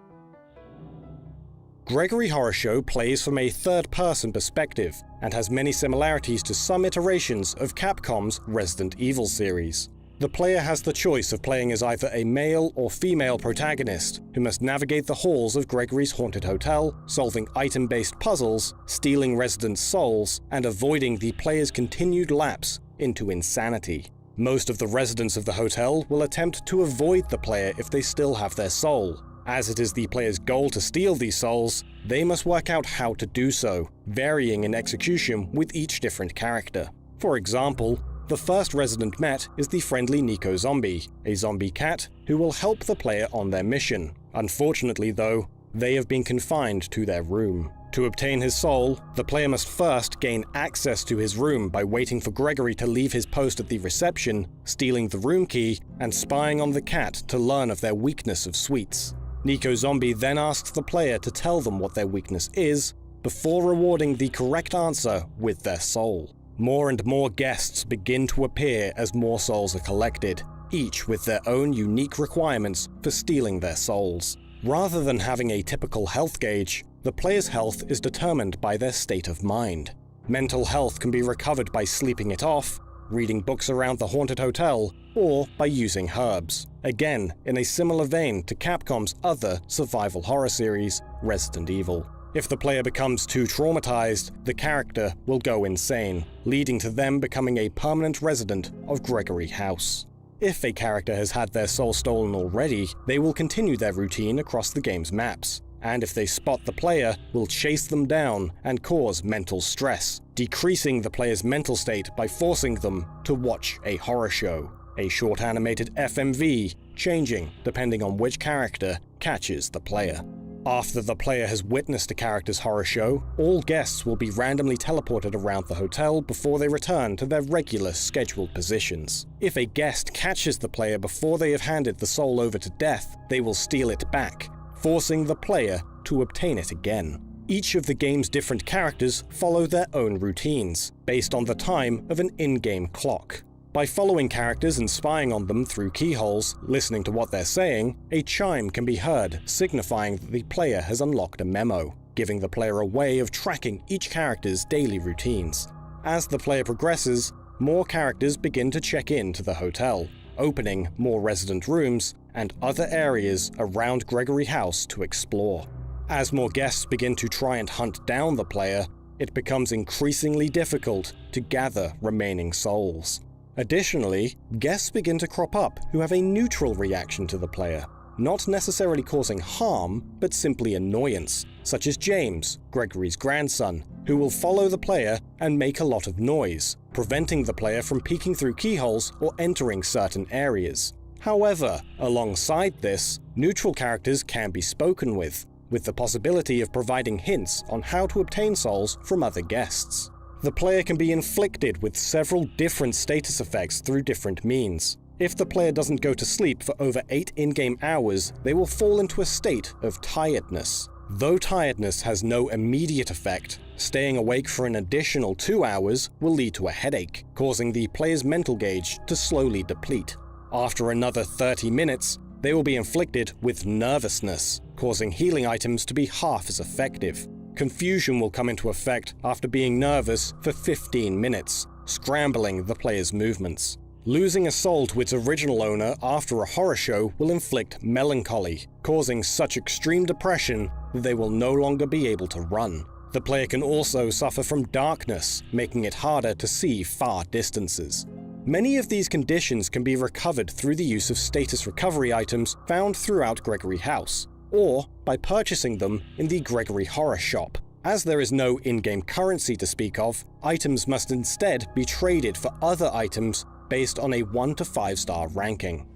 Gregory Horror Show plays from a third-person perspective, and has many similarities to some iterations of Capcom's Resident Evil series. The player has the choice of playing as either a male or female protagonist, who must navigate the halls of Gregory's haunted hotel, solving item-based puzzles, stealing residents' souls, and avoiding the player's continued lapse into insanity. Most of the residents of the hotel will attempt to avoid the player if they still have their soul. As it is the player's goal to steal these souls, they must work out how to do so, varying in execution with each different character. For example, the first resident met is the friendly Nico Zombie, a zombie cat who will help the player on their mission. Unfortunately though, they have been confined to their room. To obtain his soul, the player must first gain access to his room by waiting for Gregory to leave his post at the reception, stealing the room key, and spying on the cat to learn of their weakness of sweets. Nico Zombie then asks the player to tell them what their weakness is, before rewarding the correct answer with their soul. More and more guests begin to appear as more souls are collected, each with their own unique requirements for stealing their souls. Rather than having a typical health gauge, the player's health is determined by their state of mind. Mental health can be recovered by sleeping it off, reading books around the haunted hotel, or by using herbs. Again, in a similar vein to Capcom's other survival horror series, Resident Evil. If the player becomes too traumatized, the character will go insane, leading to them becoming a permanent resident of Gregory House. If a character has had their soul stolen already, they will continue their routine across the game's maps, and if they spot the player, will chase them down and cause mental stress, decreasing the player's mental state by forcing them to watch a horror show, a short animated FMV, changing depending on which character catches the player. After the player has witnessed a character's horror show, all guests will be randomly teleported around the hotel before they return to their regular scheduled positions. If a guest catches the player before they have handed the soul over to death, they will steal it back, forcing the player to obtain it again. Each of the game's different characters follow their own routines, based on the time of an in-game clock. By following characters and spying on them through keyholes, listening to what they're saying, a chime can be heard, signifying that the player has unlocked a memo, giving the player a way of tracking each character's daily routines. As the player progresses, more characters begin to check in to the hotel, opening more resident rooms and other areas around Gregory House to explore. As more guests begin to try and hunt down the player, it becomes increasingly difficult to gather remaining souls. Additionally, guests begin to crop up who have a neutral reaction to the player, not necessarily causing harm, but simply annoyance, such as James, Gregory's grandson, who will follow the player and make a lot of noise, preventing the player from peeking through keyholes or entering certain areas. However, alongside this, neutral characters can be spoken with the possibility of providing hints on how to obtain souls from other guests. The player can be inflicted with several different status effects through different means. If the player doesn't go to sleep for over 8 in-game hours, they will fall into a state of tiredness. Though tiredness has no immediate effect, staying awake for an additional 2 hours will lead to a headache, causing the player's mental gauge to slowly deplete. After another 30 minutes, they will be inflicted with nervousness, causing healing items to be half as effective. Confusion will come into effect after being nervous for 15 minutes, scrambling the player's movements. Losing a soul to its original owner after a horror show will inflict melancholy, causing such extreme depression that they will no longer be able to run. The player can also suffer from darkness, making it harder to see far distances. Many of these conditions can be recovered through the use of status recovery items found throughout Gregory House, or by purchasing them in the Gregory Horror Shop. As there is no in-game currency to speak of, items must instead be traded for other items based on a 1 to 5 star ranking.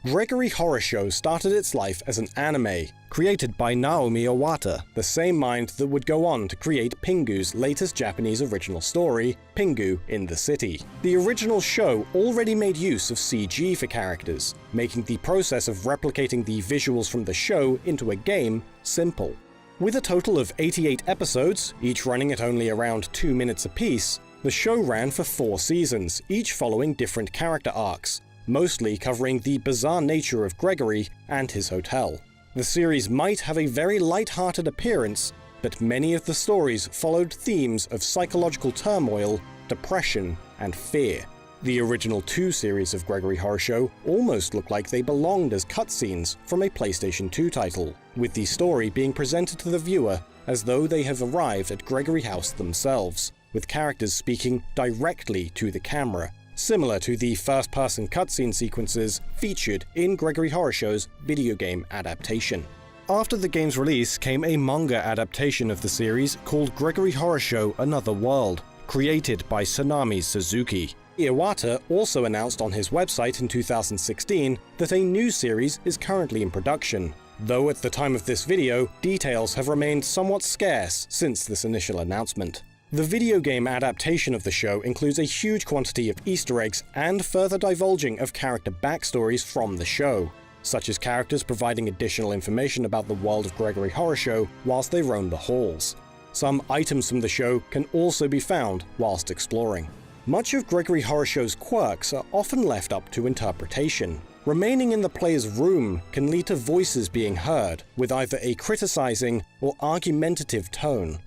Gregory Horror Show started its life as an anime, created by Naomi Iwata, the same mind that would go on to create Pingu's latest Japanese original story, Pingu in the City. The original show already made use of CG for characters, making the process of replicating the visuals from the show into a game simple. With a total of 88 episodes, each running at only around 2 minutes apiece, the show ran for 4 seasons, each following different character arcs, mostly covering the bizarre nature of Gregory and his hotel. The series might have a very light-hearted appearance, but many of the stories followed themes of psychological turmoil, depression, and fear. The original 2 series of Gregory Horror Show almost looked like they belonged as cutscenes from a PlayStation 2 title, with the story being presented to the viewer as though they have arrived at Gregory House themselves, with characters speaking directly to the camera, similar to the first-person cutscene sequences featured in Gregory Horror Show's video game adaptation. After the game's release came a manga adaptation of the series called Gregory Horror Show Another World, created by Tsunami Suzuki. Iwata also announced on his website in 2016 that a new series is currently in production, though at the time of this video, details have remained somewhat scarce since this initial announcement. The video game adaptation of the show includes a huge quantity of Easter eggs and further divulging of character backstories from the show, such as characters providing additional information about the world of Gregory Horror Show whilst they roam the halls. Some items from the show can also be found whilst exploring. Much of Gregory Horror Show's quirks are often left up to interpretation. remaining in the player's room can lead to voices being heard with either a criticizing or argumentative tone.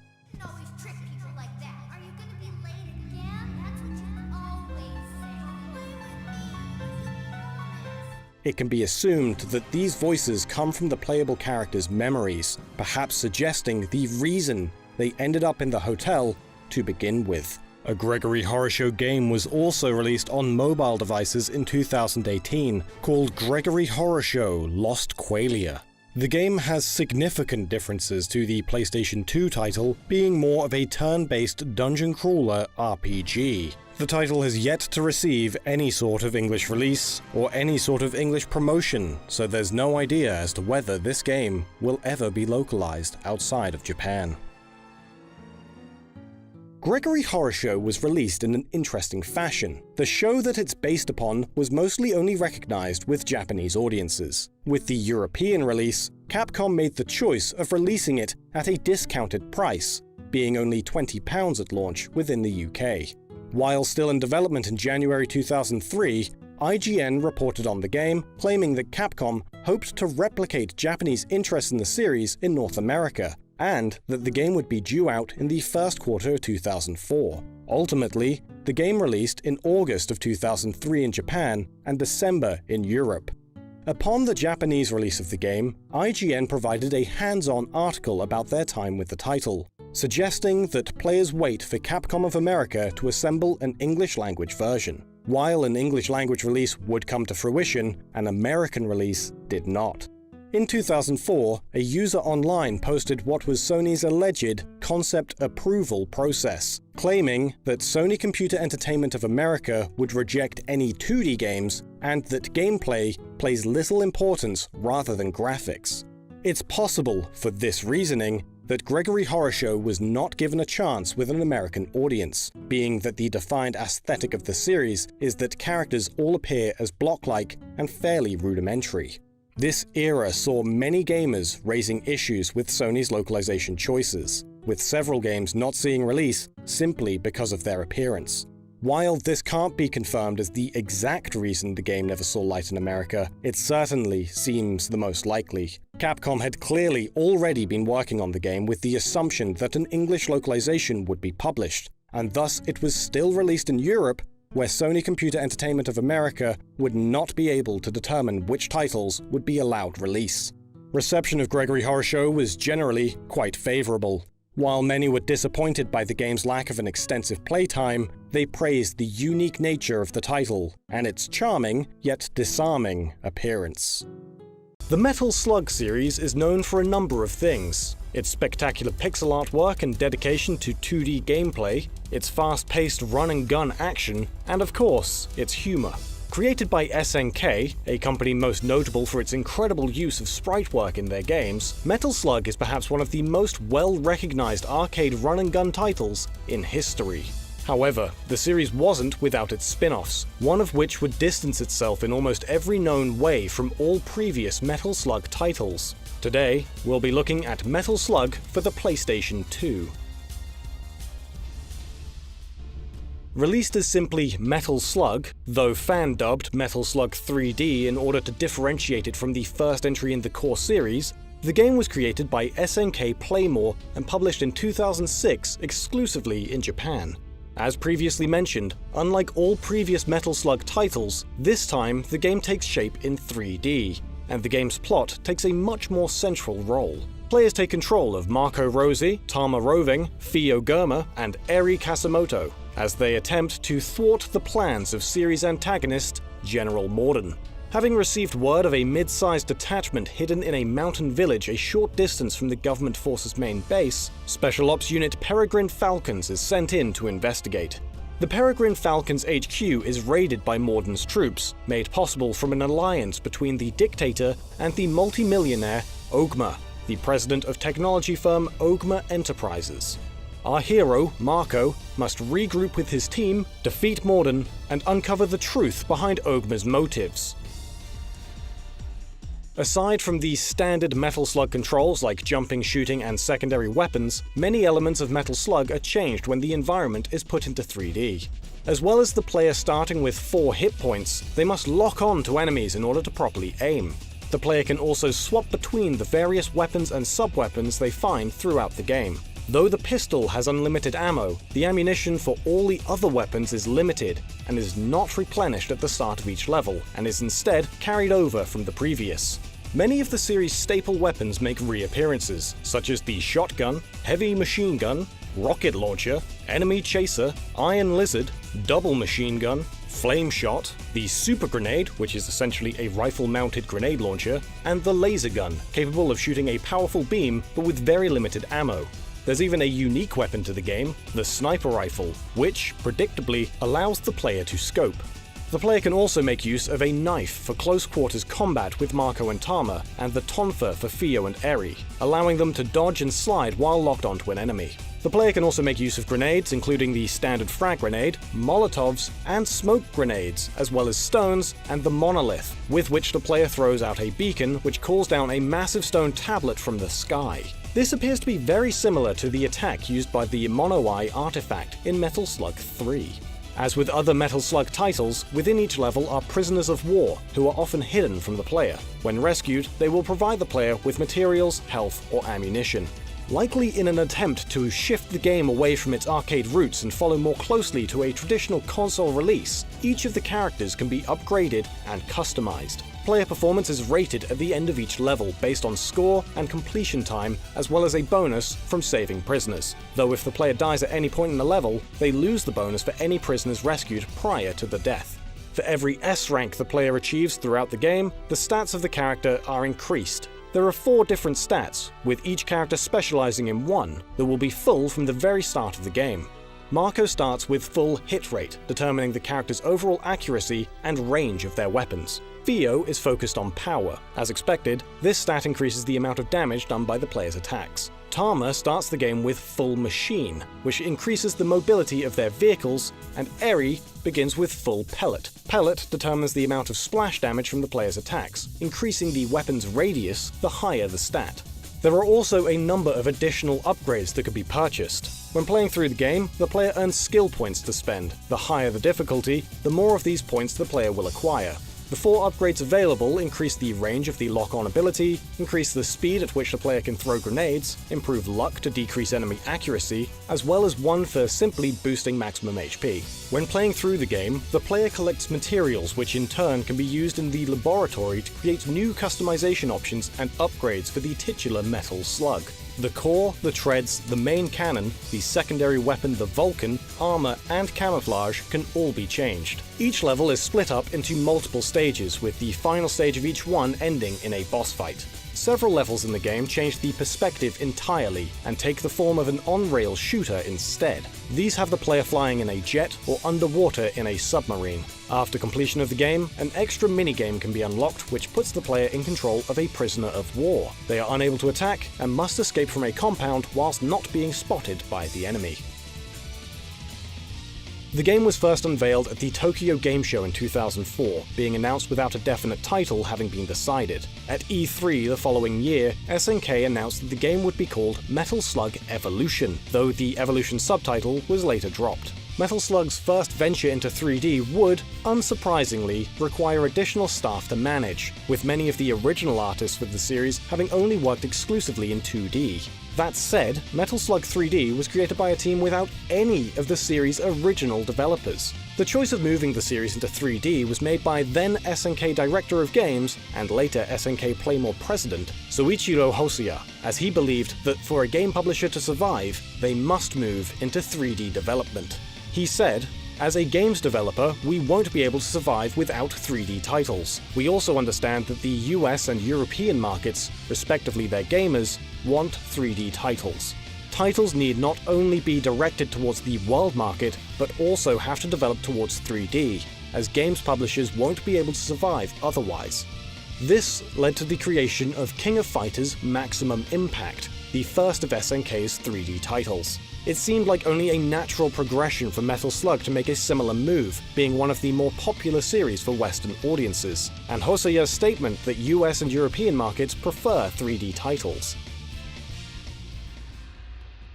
It can be assumed that these voices come from the playable character's memories, perhaps suggesting the reason they ended up in the hotel to begin with. A Gregory Horror Show game was also released on mobile devices in 2018, called Gregory Horror Show: Lost Qualia. The game has significant differences to the PlayStation 2 title, being more of a turn-based dungeon crawler RPG. The title has yet to receive any sort of English release or any sort of English promotion, so there's no idea as to whether this game will ever be localized outside of Japan. Gregory Horror Show was released in an interesting fashion. The show that it's based upon was mostly only recognized with Japanese audiences. With the European release, Capcom made the choice of releasing it at a discounted price, being only £20 at launch within the UK. While still in development in January 2003, IGN reported on the game, claiming that Capcom hoped to replicate Japanese interest in the series in North America, and that the game would be due out in the first quarter of 2004. Ultimately, the game released in August of 2003 in Japan and December in Europe. Upon the Japanese release of the game, IGN provided a hands-on article about their time with the title, suggesting that players wait for Capcom of America to assemble an English-language version. While an English-language release would come to fruition, an American release did not. In 2004, a user online posted what was Sony's alleged concept approval process, claiming that Sony Computer Entertainment of America would reject any 2D games and that gameplay plays little importance rather than graphics. It's possible, for this reasoning, that Gregory Horror Show was not given a chance with an American audience, being that the defined aesthetic of the series is that characters all appear as block-like and fairly rudimentary. This era saw many gamers raising issues with Sony's localization choices, with several games not seeing release simply because of their appearance. While this can't be confirmed as the exact reason the game never saw light in America, it certainly seems the most likely. Capcom had clearly already been working on the game with the assumption that an English localization would be published, and thus it was still released in Europe, where Sony Computer Entertainment of America would not be able to determine which titles would be allowed release. Reception of Gregory Horror Show was generally quite favorable. While many were disappointed by the game's lack of an extensive playtime, they praised the unique nature of the title and its charming, yet disarming, appearance. The Metal Slug series is known for a number of things: its spectacular pixel artwork and dedication to 2D gameplay, its fast-paced run-and-gun action, and of course, its humor. Created by SNK, a company most notable for its incredible use of sprite work in their games, Metal Slug is perhaps one of the most well-recognized arcade run-and-gun titles in history. However, the series wasn't without its spin-offs, one of which would distance itself in almost every known way from all previous Metal Slug titles. Today, we'll be looking at Metal Slug for the PlayStation 2. Released as simply Metal Slug, though fan-dubbed Metal Slug 3D in order to differentiate it from the first entry in the core series, the game was created by SNK Playmore and published in 2006 exclusively in Japan. As previously mentioned, unlike all previous Metal Slug titles, this time the game takes shape in 3D, and the game's plot takes a much more central role. Players take control of Marco Rossi, Tama Roving, Fio Germa, and Eri Kasamoto, as they attempt to thwart the plans of series antagonist General Morden. Having received word of a mid-sized detachment hidden in a mountain village a short distance from the government force's main base, Special Ops Unit Peregrine Falcons is sent in to investigate. The Peregrine Falcons HQ is raided by Morden's troops, made possible from an alliance between the dictator and the multimillionaire Ogma, the president of technology firm Ogma Enterprises. Our hero, Marco, must regroup with his team, defeat Morden, and uncover the truth behind Ogma's motives. Aside from the standard Metal Slug controls like jumping, shooting, and secondary weapons, many elements of Metal Slug are changed when the environment is put into 3D. As well as the player starting with 4 hit points, they must lock on to enemies in order to properly aim. The player can also swap between the various weapons and sub-weapons they find throughout the game. Though the pistol has unlimited ammo, the ammunition for all the other weapons is limited and is not replenished at the start of each level, and is instead carried over from the previous. Many of the series' staple weapons make reappearances, such as the shotgun, heavy machine gun, rocket launcher, enemy chaser, iron lizard, double machine gun, flame shot, the super grenade, which is essentially a rifle-mounted grenade launcher, and the laser gun, capable of shooting a powerful beam but with very limited ammo. There's even a unique weapon to the game, the sniper rifle, which, predictably, allows the player to scope. The player can also make use of a knife for close quarters combat with Mako and Tama, and the tonfa for Fio and Eri, allowing them to dodge and slide while locked onto an enemy. The player can also make use of grenades, including the standard frag grenade, Molotovs, and smoke grenades, as well as stones and the monolith, with which the player throws out a beacon which calls down a massive stone tablet from the sky. This appears to be very similar to the attack used by the Monowai artifact in Metal Slug 3. As with other Metal Slug titles, within each level are prisoners of war, who are often hidden from the player. When rescued, they will provide the player with materials, health, or ammunition. Likely in an attempt to shift the game away from its arcade roots and follow more closely to a traditional console release, each of the characters can be upgraded and customized. Player performance is rated at the end of each level based on score and completion time, as well as a bonus from saving prisoners. Though if the player dies at any point in the level, they lose the bonus for any prisoners rescued prior to the death. For every S rank the player achieves throughout the game, the stats of the character are increased. There are 4 different stats, with each character specializing in one, that will be full from the very start of the game. Mako starts with full hit rate, determining the character's overall accuracy and range of their weapons. Fio is focused on power. As expected, this stat increases the amount of damage done by the player's attacks. Tama starts the game with full machine, which increases the mobility of their vehicles, and Eri begins with full pellet. Pellet determines the amount of splash damage from the player's attacks, increasing the weapon's radius the higher the stat. There are also a number of additional upgrades that can be purchased. When playing through the game, the player earns skill points to spend. The higher the difficulty, the more of these points the player will acquire. The 4 upgrades available increase the range of the lock-on ability, increase the speed at which the player can throw grenades, improve luck to decrease enemy accuracy, as well as one for simply boosting maximum HP. When playing through the game, the player collects materials which in turn can be used in the laboratory to create new customization options and upgrades for the titular Metal Slug. The core, the treads, the main cannon, the secondary weapon, the Vulcan, armor, and camouflage can all be changed. Each level is split up into multiple stages, with the final stage of each one ending in a boss fight. Several levels in the game change the perspective entirely and take the form of an on-rail shooter instead. These have the player flying in a jet or underwater in a submarine. After completion of the game, an extra minigame can be unlocked which puts the player in control of a prisoner of war. They are unable to attack and must escape from a compound whilst not being spotted by the enemy. The game was first unveiled at the Tokyo Game Show in 2004, being announced without a definite title having been decided. At E3 the following year, SNK announced that the game would be called Metal Slug Evolution, though the Evolution subtitle was later dropped. Metal Slug's first venture into 3D would, unsurprisingly, require additional staff to manage, with many of the original artists for the series having only worked exclusively in 2D. That said, Metal Slug 3D was created by a team without any of the series' original developers. The choice of moving the series into 3D was made by then SNK Director of Games, and later SNK Playmore President, Soichiro Hosoya, as he believed that for a game publisher to survive, they must move into 3D development. He said, "As a games developer, we won't be able to survive without 3D titles. We also understand that the US and European markets, respectively their gamers, want 3D titles. Titles need not only be directed towards the world market, but also have to develop towards 3D, as games publishers won't be able to survive otherwise." This led to the creation of King of Fighters Maximum Impact, the first of SNK's 3D titles. It seemed like only a natural progression for Metal Slug to make a similar move, being one of the more popular series for Western audiences, and Hosoya's statement that US and European markets prefer 3D titles.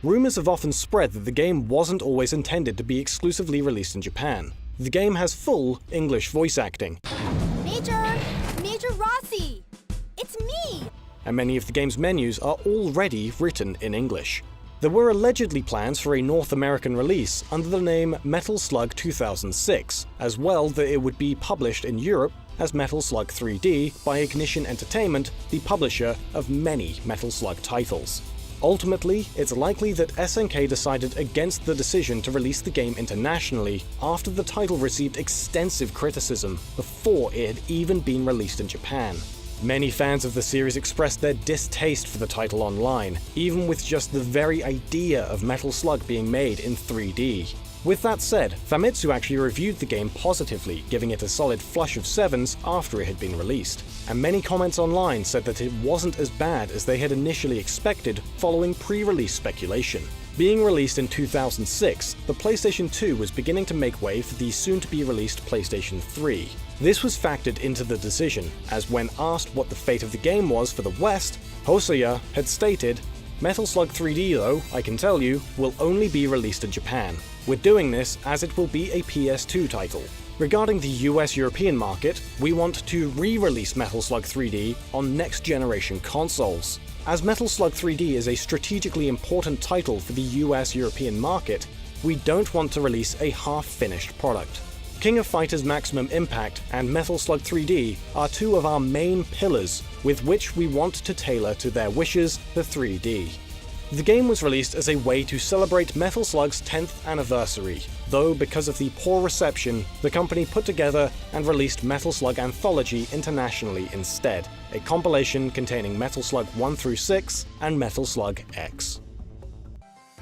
Rumors have often spread that the game wasn't always intended to be exclusively released in Japan. The game has full English voice acting. Major Rossi! It's me! And many of the game's menus are already written in English. There were allegedly plans for a North American release under the name Metal Slug 2006, as well that it would be published in Europe as Metal Slug 3D by Ignition Entertainment, the publisher of many Metal Slug titles. Ultimately, it's likely that SNK decided against the decision to release the game internationally after the title received extensive criticism before it had even been released in Japan. Many fans of the series expressed their distaste for the title online, even with just the very idea of Metal Slug being made in 3D. With that said, Famitsu actually reviewed the game positively, giving it a solid flush of 7s after it had been released, and many comments online said that it wasn't as bad as they had initially expected following pre-release speculation. Being released in 2006, the PlayStation 2 was beginning to make way for the soon-to-be-released PlayStation 3. This was factored into the decision, as when asked what the fate of the game was for the West, Hosoya had stated, "Metal Slug 3D though, I can tell you, will only be released in Japan. We're doing this as it will be a PS2 title. Regarding the US European market, we want to re-release Metal Slug 3D on next-generation consoles. As Metal Slug 3D is a strategically important title for the US European market, we don't want to release a half-finished product. King of Fighters Maximum Impact and Metal Slug 3D are two of our main pillars with which we want to tailor to their wishes the 3D. The game was released as a way to celebrate Metal Slug's 10th anniversary, though because of the poor reception, the company put together and released Metal Slug Anthology internationally instead, a compilation containing Metal Slug 1 through 6 and Metal Slug X.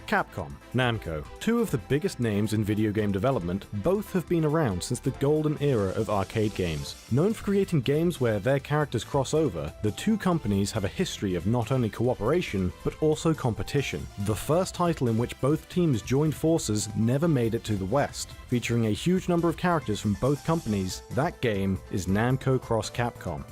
Capcom, Namco, two of the biggest names in video game development, both have been around since the golden era of arcade games. Known for creating games where their characters cross over, the two companies have a history of not only cooperation, but also competition. The first title in which both teams joined forces never made it to the West. Featuring a huge number of characters from both companies, that game is Namco Cross Capcom.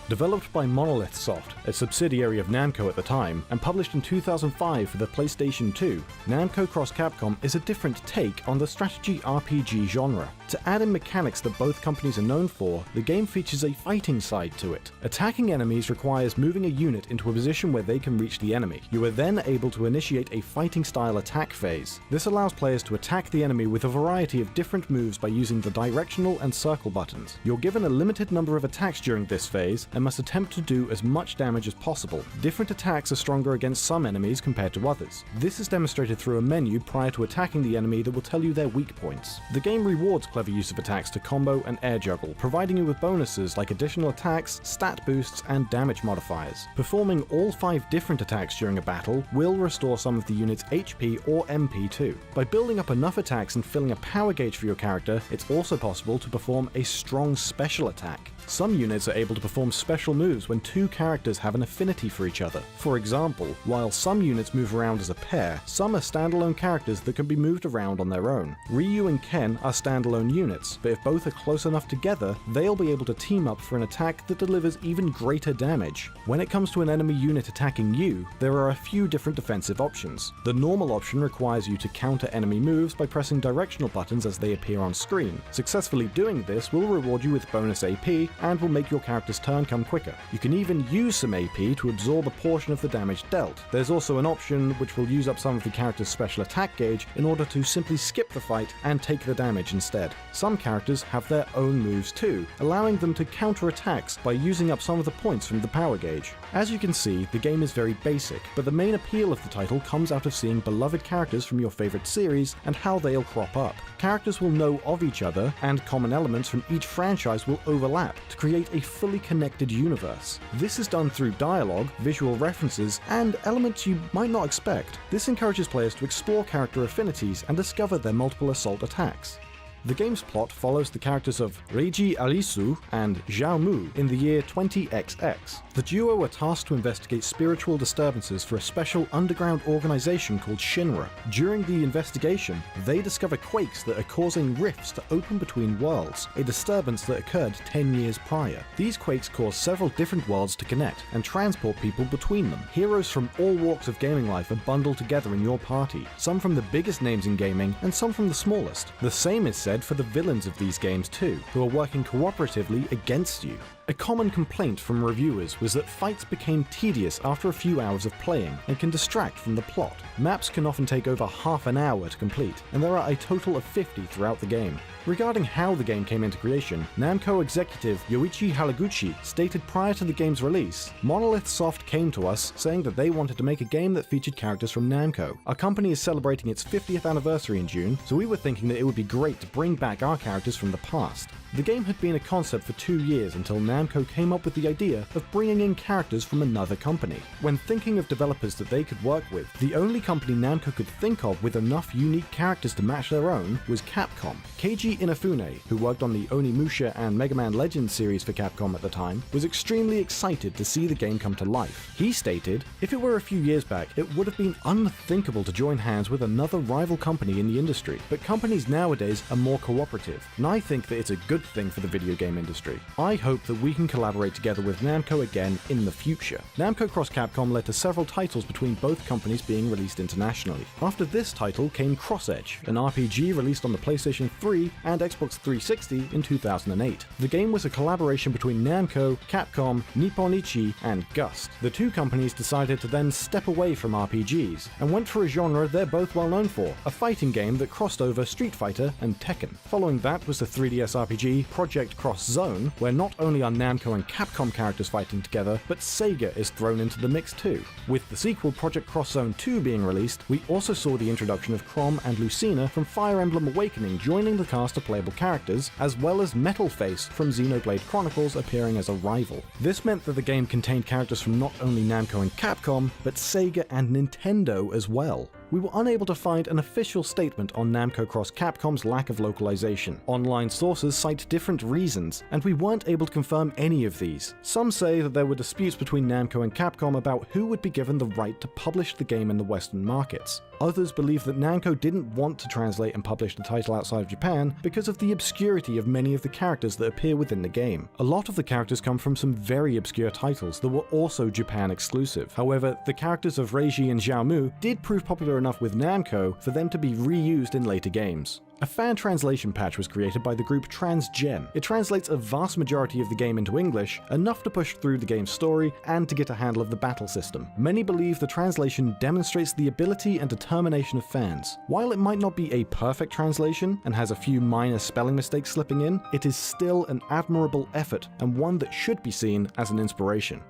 Developed by Monolith Soft, a subsidiary of Namco at the time, and published in 2005 for the PlayStation 2, Namco Cross Capcom is a different take on the strategy RPG genre. To add in mechanics that both companies are known for, the game features a fighting side to it. Attacking enemies requires moving a unit into a position where they can reach the enemy. You are then able to initiate a fighting-style attack phase. This allows players to attack the enemy with a variety of different moves by using the directional and circle buttons. You're given a limited number of attacks during this phase, and must attempt to do as much damage as possible. Different attacks are stronger against some enemies compared to others. This is demonstrated through a menu prior to attacking the enemy that will tell you their weak points. The game rewards clever use of attacks to combo and air juggle, providing you with bonuses like additional attacks, stat boosts, and damage modifiers. Performing all 5 different attacks during a battle will restore some of the unit's HP or MP too. By building up enough attacks and filling a power gauge for your character, it's also possible to perform a strong special attack. Some units are able to perform special moves when two characters have an affinity for each other. For example, while some units move around as a pair, some are standalone characters that can be moved around on their own. Ryu and Ken are standalone units, but if both are close enough together, they'll be able to team up for an attack that delivers even greater damage. When it comes to an enemy unit attacking you, there are a few different defensive options. The normal option requires you to counter enemy moves by pressing directional buttons as they appear on screen. Successfully doing this will reward you with bonus AP and will make your character's turn come quicker. You can even use some AP to absorb a portion of the damage dealt. There's also an option which will use up some of the character's special attack gauge in order to simply skip the fight and take the damage instead. Some characters have their own moves too, allowing them to counter attacks by using up some of the points from the power gauge. As you can see, the game is very basic, but the main appeal of the title comes out of seeing beloved characters from your favorite series and how they'll crop up. Characters will know of each other, and common elements from each franchise will overlap to create a fully connected universe. This is done through dialogue, visual references, and elements you might not expect. This encourages players to explore character affinities and discover their multiple assault attacks. The game's plot follows the characters of Reiji Alisu and Zhao Mu in the year 20XX. The duo are tasked to investigate spiritual disturbances for a special underground organization called Shinra. During the investigation, they discover quakes that are causing rifts to open between worlds, a disturbance that occurred 10 years prior. These quakes cause several different worlds to connect and transport people between them. Heroes from all walks of gaming life are bundled together in your party, some from the biggest names in gaming and some from the smallest. The same is said for the villains of these games too, who are working cooperatively against you. A common complaint from reviewers was that fights became tedious after a few hours of playing and can distract from the plot. Maps can often take over half an hour to complete, and there are a total of 50 throughout the game. Regarding how the game came into creation, Namco executive Yoichi Haraguchi stated prior to the game's release, "Monolith Soft came to us saying that they wanted to make a game that featured characters from Namco. Our company is celebrating its 50th anniversary in June, so we were thinking that it would be great to bring back our characters from the past." The game had been a concept for 2 years until Namco came up with the idea of bringing in characters from another company. When thinking of developers that they could work with, the only company Namco could think of with enough unique characters to match their own was Capcom. Keiji Inafune, who worked on the Onimusha and Mega Man Legends series for Capcom at the time, was extremely excited to see the game come to life. He stated, "If it were a few years back, it would have been unthinkable to join hands with another rival company in the industry, but companies nowadays are more cooperative, and I think that it's a good thing for the video game industry. I hope that we can collaborate together with Namco again in the future." Namco Cross Capcom led to several titles between both companies being released internationally. After this title came Cross Edge, an RPG released on the PlayStation 3 and Xbox 360 in 2008. The game was a collaboration between Namco, Capcom, Nippon Ichi, and Gust. The two companies decided to then step away from RPGs and went for a genre they're both well known for, a fighting game that crossed over Street Fighter and Tekken. Following that was the 3DS RPG Project Cross Zone, where not only are Namco and Capcom characters fighting together, but Sega is thrown into the mix too. With the sequel Project Cross Zone 2 being released, we also saw the introduction of Chrom and Lucina from Fire Emblem Awakening joining the cast of playable characters, as well as Metal Face from Xenoblade Chronicles appearing as a rival. This meant that the game contained characters from not only Namco and Capcom, but Sega and Nintendo as well. We were unable to find an official statement on Namco Cross Capcom's lack of localization. Online sources cite different reasons, and we weren't able to confirm any of these. Some say that there were disputes between Namco and Capcom about who would be given the right to publish the game in the Western markets. Others believe that Namco didn't want to translate and publish the title outside of Japan because of the obscurity of many of the characters that appear within the game. A lot of the characters come from some very obscure titles that were also Japan exclusive. However, the characters of Reiji and Zhao Mu did prove popular enough with Namco for them to be reused in later games. A fan translation patch was created by the group Transgen. It translates a vast majority of the game into English, enough to push through the game's story and to get a handle of the battle system. Many believe the translation demonstrates the ability and determination of fans. While it might not be a perfect translation and has a few minor spelling mistakes slipping in, it is still an admirable effort and one that should be seen as an inspiration.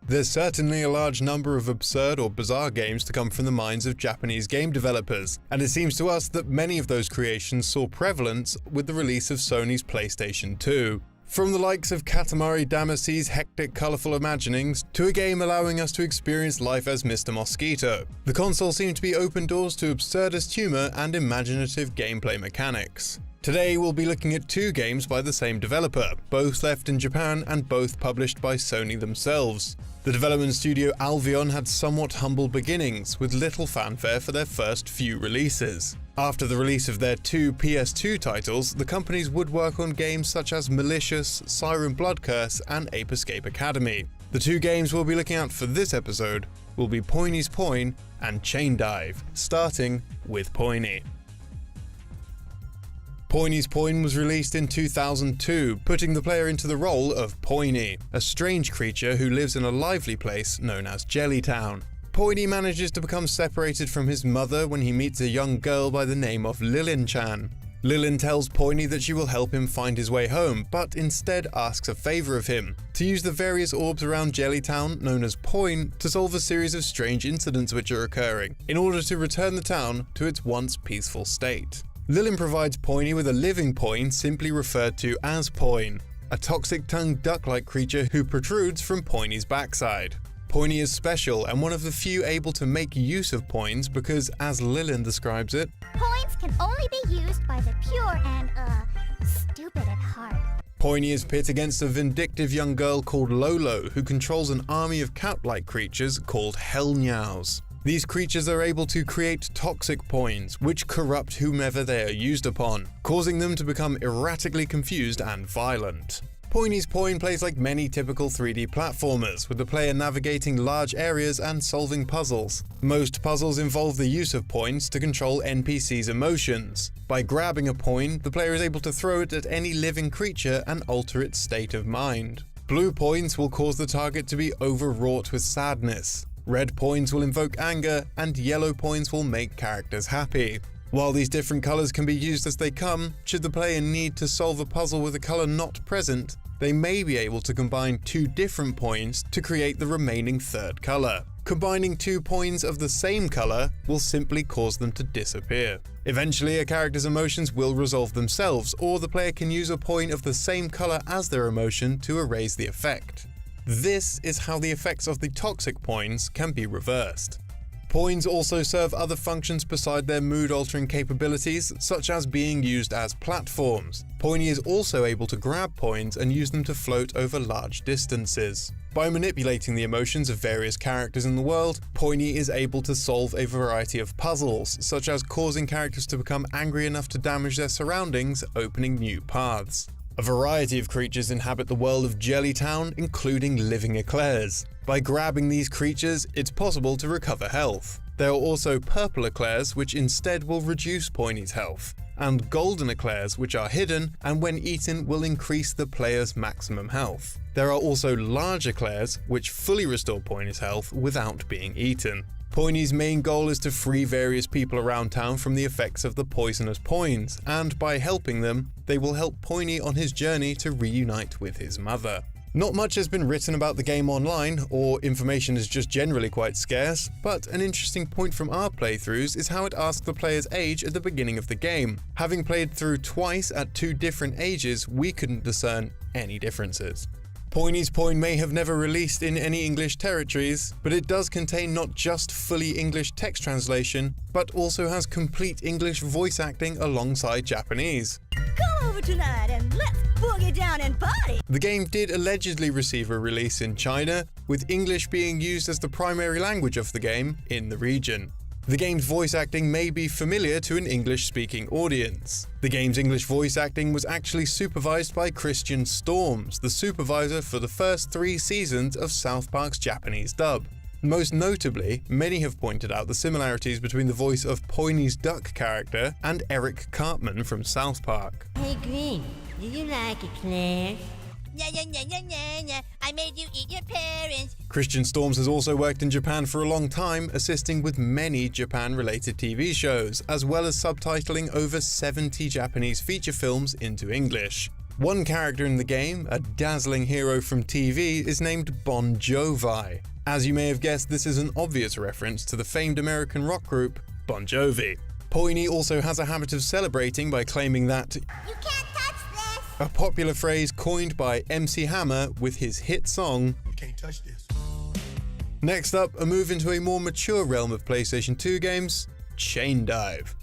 There's certainly a large number of absurd or bizarre games to come from the minds of Japanese game developers, and it seems to us that many of those creations saw prevalence with the release of Sony's PlayStation 2. From the likes of Katamari Damacy's hectic, colourful imaginings, to a game allowing us to experience life as Mr. Mosquito, the console seemed to be open doors to absurdist humour and imaginative gameplay mechanics. Today we'll be looking at two games by the same developer, both left in Japan and both published by Sony themselves. The development studio Albion had somewhat humble beginnings, with little fanfare for their first few releases. After the release of their two PS2 titles, the companies would work on games such as Malicious, Siren Blood Curse, and Ape Escape Academy. The two games we'll be looking at for this episode will be Poiny's Poin and Chain Dive, starting with Poiny. Poiny's Poin was released in 2002, putting the player into the role of Poiny, a strange creature who lives in a lively place known as Jellytown. Poiny manages to become separated from his mother when he meets a young girl by the name of Lilin-chan. Lilin tells Poiny that she will help him find his way home, but instead asks a favour of him, to use the various orbs around Jellytown, known as Poin, to solve a series of strange incidents which are occurring, in order to return the town to its once peaceful state. Lilin provides Poiny with a living Poin, simply referred to as Poin, a toxic-tongued duck-like creature who protrudes from Poiny's backside. Poiny is special and one of the few able to make use of Poins because, as Lilin describes it, Poins can only be used by the pure and, stupid at heart. Poiny is pit against a vindictive young girl called Lolo, who controls an army of cat-like creatures called Hellnyaos. These creatures are able to create toxic poins, which corrupt whomever they are used upon, causing them to become erratically confused and violent. Poiny's Poin plays like many typical 3D platformers, with the player navigating large areas and solving puzzles. Most puzzles involve the use of points to control NPCs' emotions. By grabbing a poin, the player is able to throw it at any living creature and alter its state of mind. Blue points will cause the target to be overwrought with sadness. Red points will invoke anger, and yellow points will make characters happy. While these different colors can be used as they come, should the player need to solve a puzzle with a color not present, they may be able to combine two different points to create the remaining third color. Combining two points of the same color will simply cause them to disappear. Eventually, a character's emotions will resolve themselves, or the player can use a point of the same color as their emotion to erase the effect. This is how the effects of the toxic points can be reversed. Poins also serve other functions beside their mood-altering capabilities, such as being used as platforms. Poiny is also able to grab poins and use them to float over large distances. By manipulating the emotions of various characters in the world, Poiny is able to solve a variety of puzzles, such as causing characters to become angry enough to damage their surroundings, opening new paths. A variety of creatures inhabit the world of Jellytown, including living eclairs. By grabbing these creatures, it's possible to recover health. There are also purple eclairs, which instead will reduce Poiny's health, and golden eclairs, which are hidden and when eaten will increase the player's maximum health. There are also large eclairs, which fully restore Poiny's health without being eaten. Poiny's main goal is to free various people around town from the effects of the poisonous poins, and by helping them, they will help Poiny on his journey to reunite with his mother. Not much has been written about the game online, or information is just generally quite scarce, but an interesting point from our playthroughs is how it asks the player's age at the beginning of the game. Having played through twice at two different ages, we couldn't discern any differences. Poiny's Poin may have never released in any English territories, but it does contain not just fully English text translation, but also has complete English voice acting alongside Japanese. Come over tonight and let's boogie down and party! The game did allegedly receive a release in China, with English being used as the primary language of the game in the region. The game's voice acting may be familiar to an English-speaking audience. The game's English voice acting was actually supervised by Christian Storms, the supervisor for the first 3 seasons of South Park's Japanese dub. Most notably, many have pointed out the similarities between the voice of Poiny's duck character and Eric Cartman from South Park. Hey Green, do you like eclairs? I made you eat your parents. Christian Storms has also worked in Japan for a long time, assisting with many Japan-related TV shows, as well as subtitling over 70 Japanese feature films into English. One character in the game, a dazzling hero from TV, is named Bon Jovi. As you may have guessed, this is an obvious reference to the famed American rock group Bon Jovi. Poiny also has a habit of celebrating by claiming that "You can't touch this!" a popular phrase coined by MC Hammer with his hit song, "You can't touch this." Next up, a move into a more mature realm of PlayStation 2 games, Chain Dive.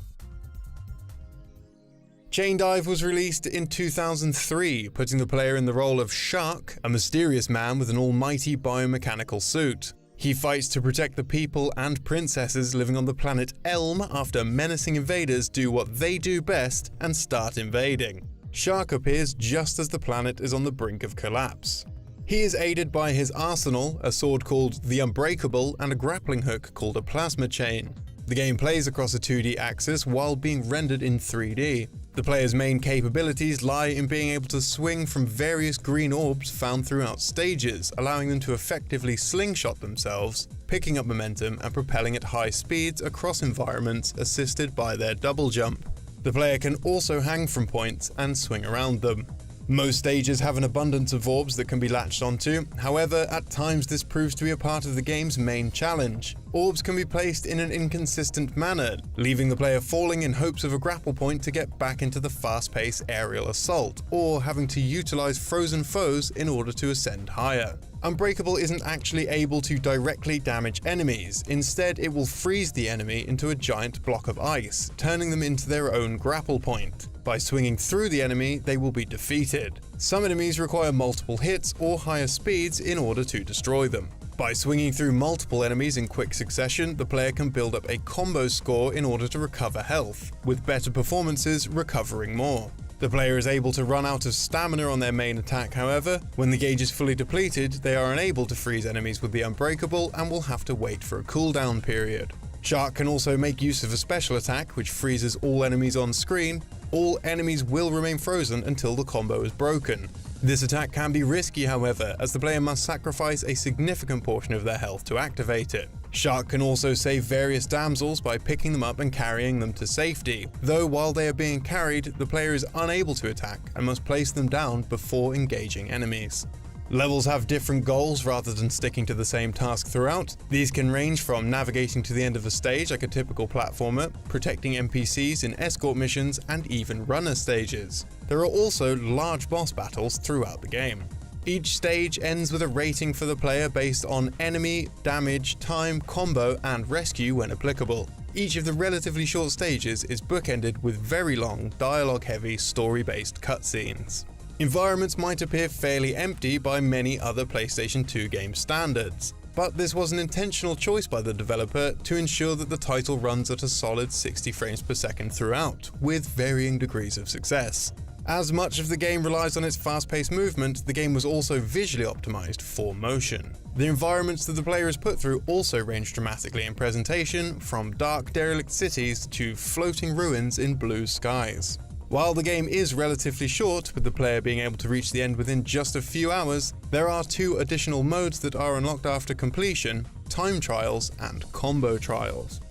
Chain Dive was released in 2003, putting the player in the role of Shark, a mysterious man with an almighty biomechanical suit. He fights to protect the people and princesses living on the planet Elm after menacing invaders do what they do best and start invading. Shark appears just as the planet is on the brink of collapse. He is aided by his arsenal, a sword called the Unbreakable and a grappling hook called a Plasma Chain. The game plays across a 2D axis while being rendered in 3D. The player's main capabilities lie in being able to swing from various green orbs found throughout stages, allowing them to effectively slingshot themselves, picking up momentum and propelling at high speeds across environments assisted by their double jump. The player can also hang from points and swing around them. Most stages have an abundance of orbs that can be latched onto, however, at times this proves to be a part of the game's main challenge. Orbs can be placed in an inconsistent manner, leaving the player falling in hopes of a grapple point to get back into the fast-paced aerial assault, or having to utilize frozen foes in order to ascend higher. Unbreakable isn't actually able to directly damage enemies, instead it will freeze the enemy into a giant block of ice, turning them into their own grapple point. By swinging through the enemy, they will be defeated. Some enemies require multiple hits or higher speeds in order to destroy them. By swinging through multiple enemies in quick succession, the player can build up a combo score in order to recover health, with better performances recovering more. The player is able to run out of stamina on their main attack, however. When the gauge is fully depleted, they are unable to freeze enemies with the Unbreakable and will have to wait for a cooldown period. Shark can also make use of a special attack which freezes all enemies on screen. All enemies will remain frozen until the combo is broken. This attack can be risky, however, as the player must sacrifice a significant portion of their health to activate it. Shark can also save various damsels by picking them up and carrying them to safety, though while they are being carried, the player is unable to attack and must place them down before engaging enemies. Levels have different goals rather than sticking to the same task throughout. These can range from navigating to the end of a stage like a typical platformer, protecting NPCs in escort missions, and even runner stages. There are also large boss battles throughout the game. Each stage ends with a rating for the player based on enemy, damage, time, combo, and rescue when applicable. Each of the relatively short stages is bookended with very long, dialogue-heavy, story-based cutscenes. Environments might appear fairly empty by many other PlayStation 2 game standards, but this was an intentional choice by the developer to ensure that the title runs at a solid 60 frames per second throughout, with varying degrees of success. As much of the game relies on its fast-paced movement, the game was also visually optimized for motion. The environments that the player is put through also range dramatically in presentation, from dark, derelict cities to floating ruins in blue skies. While the game is relatively short, with the player being able to reach the end within just a few hours, there are 2 additional modes that are unlocked after completion: time trials and combo trials.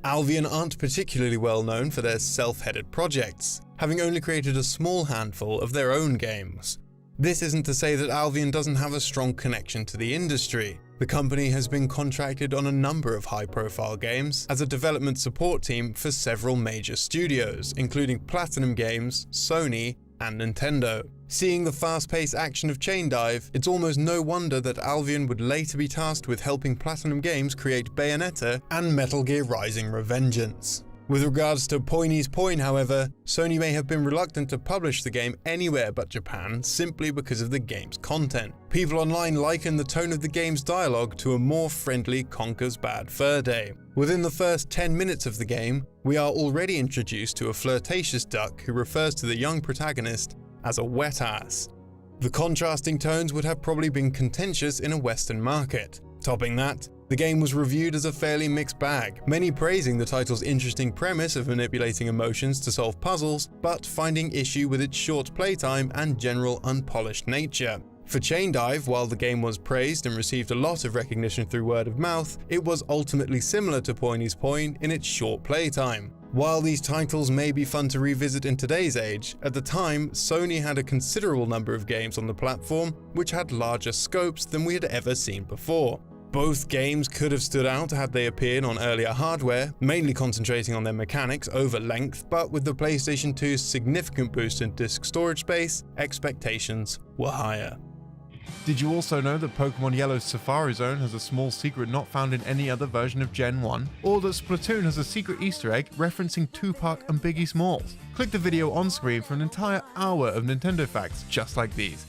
Albion aren't particularly well known for their self-headed projects, having only created a small handful of their own games. This isn't to say that Albion doesn't have a strong connection to the industry. The company has been contracted on a number of high-profile games as a development support team for several major studios, including Platinum Games, Sony, and Nintendo. Seeing the fast-paced action of Chain Dive, it's almost no wonder that Albion would later be tasked with helping Platinum Games create Bayonetta and Metal Gear Rising: Revengeance. With regards to Pointy's Point, however, Sony may have been reluctant to publish the game anywhere but Japan simply because of the game's content. People online liken the tone of the game's dialogue to a more friendly Conker's Bad Fur Day. Within the first 10 minutes of the game, we are already introduced to a flirtatious duck who refers to the young protagonist as a wet ass. The contrasting tones would have probably been contentious in a Western market. Topping that, the game was reviewed as a fairly mixed bag, many praising the title's interesting premise of manipulating emotions to solve puzzles, but finding issue with its short playtime and general unpolished nature. For Chain Dive, while the game was praised and received a lot of recognition through word of mouth, it was ultimately similar to Pointy's Point in its short playtime. While these titles may be fun to revisit in today's age, at the time, Sony had a considerable number of games on the platform which had larger scopes than we had ever seen before. Both games could have stood out had they appeared on earlier hardware, mainly concentrating on their mechanics over length, but with the PlayStation 2's significant boost in disk storage space, expectations were higher. Did you also know that Pokemon Yellow's Safari Zone has a small secret not found in any other version of Gen 1? Or that Splatoon has a secret Easter egg referencing Tupac and Biggie Smalls? Click the video on screen for an entire hour of Nintendo facts just like these.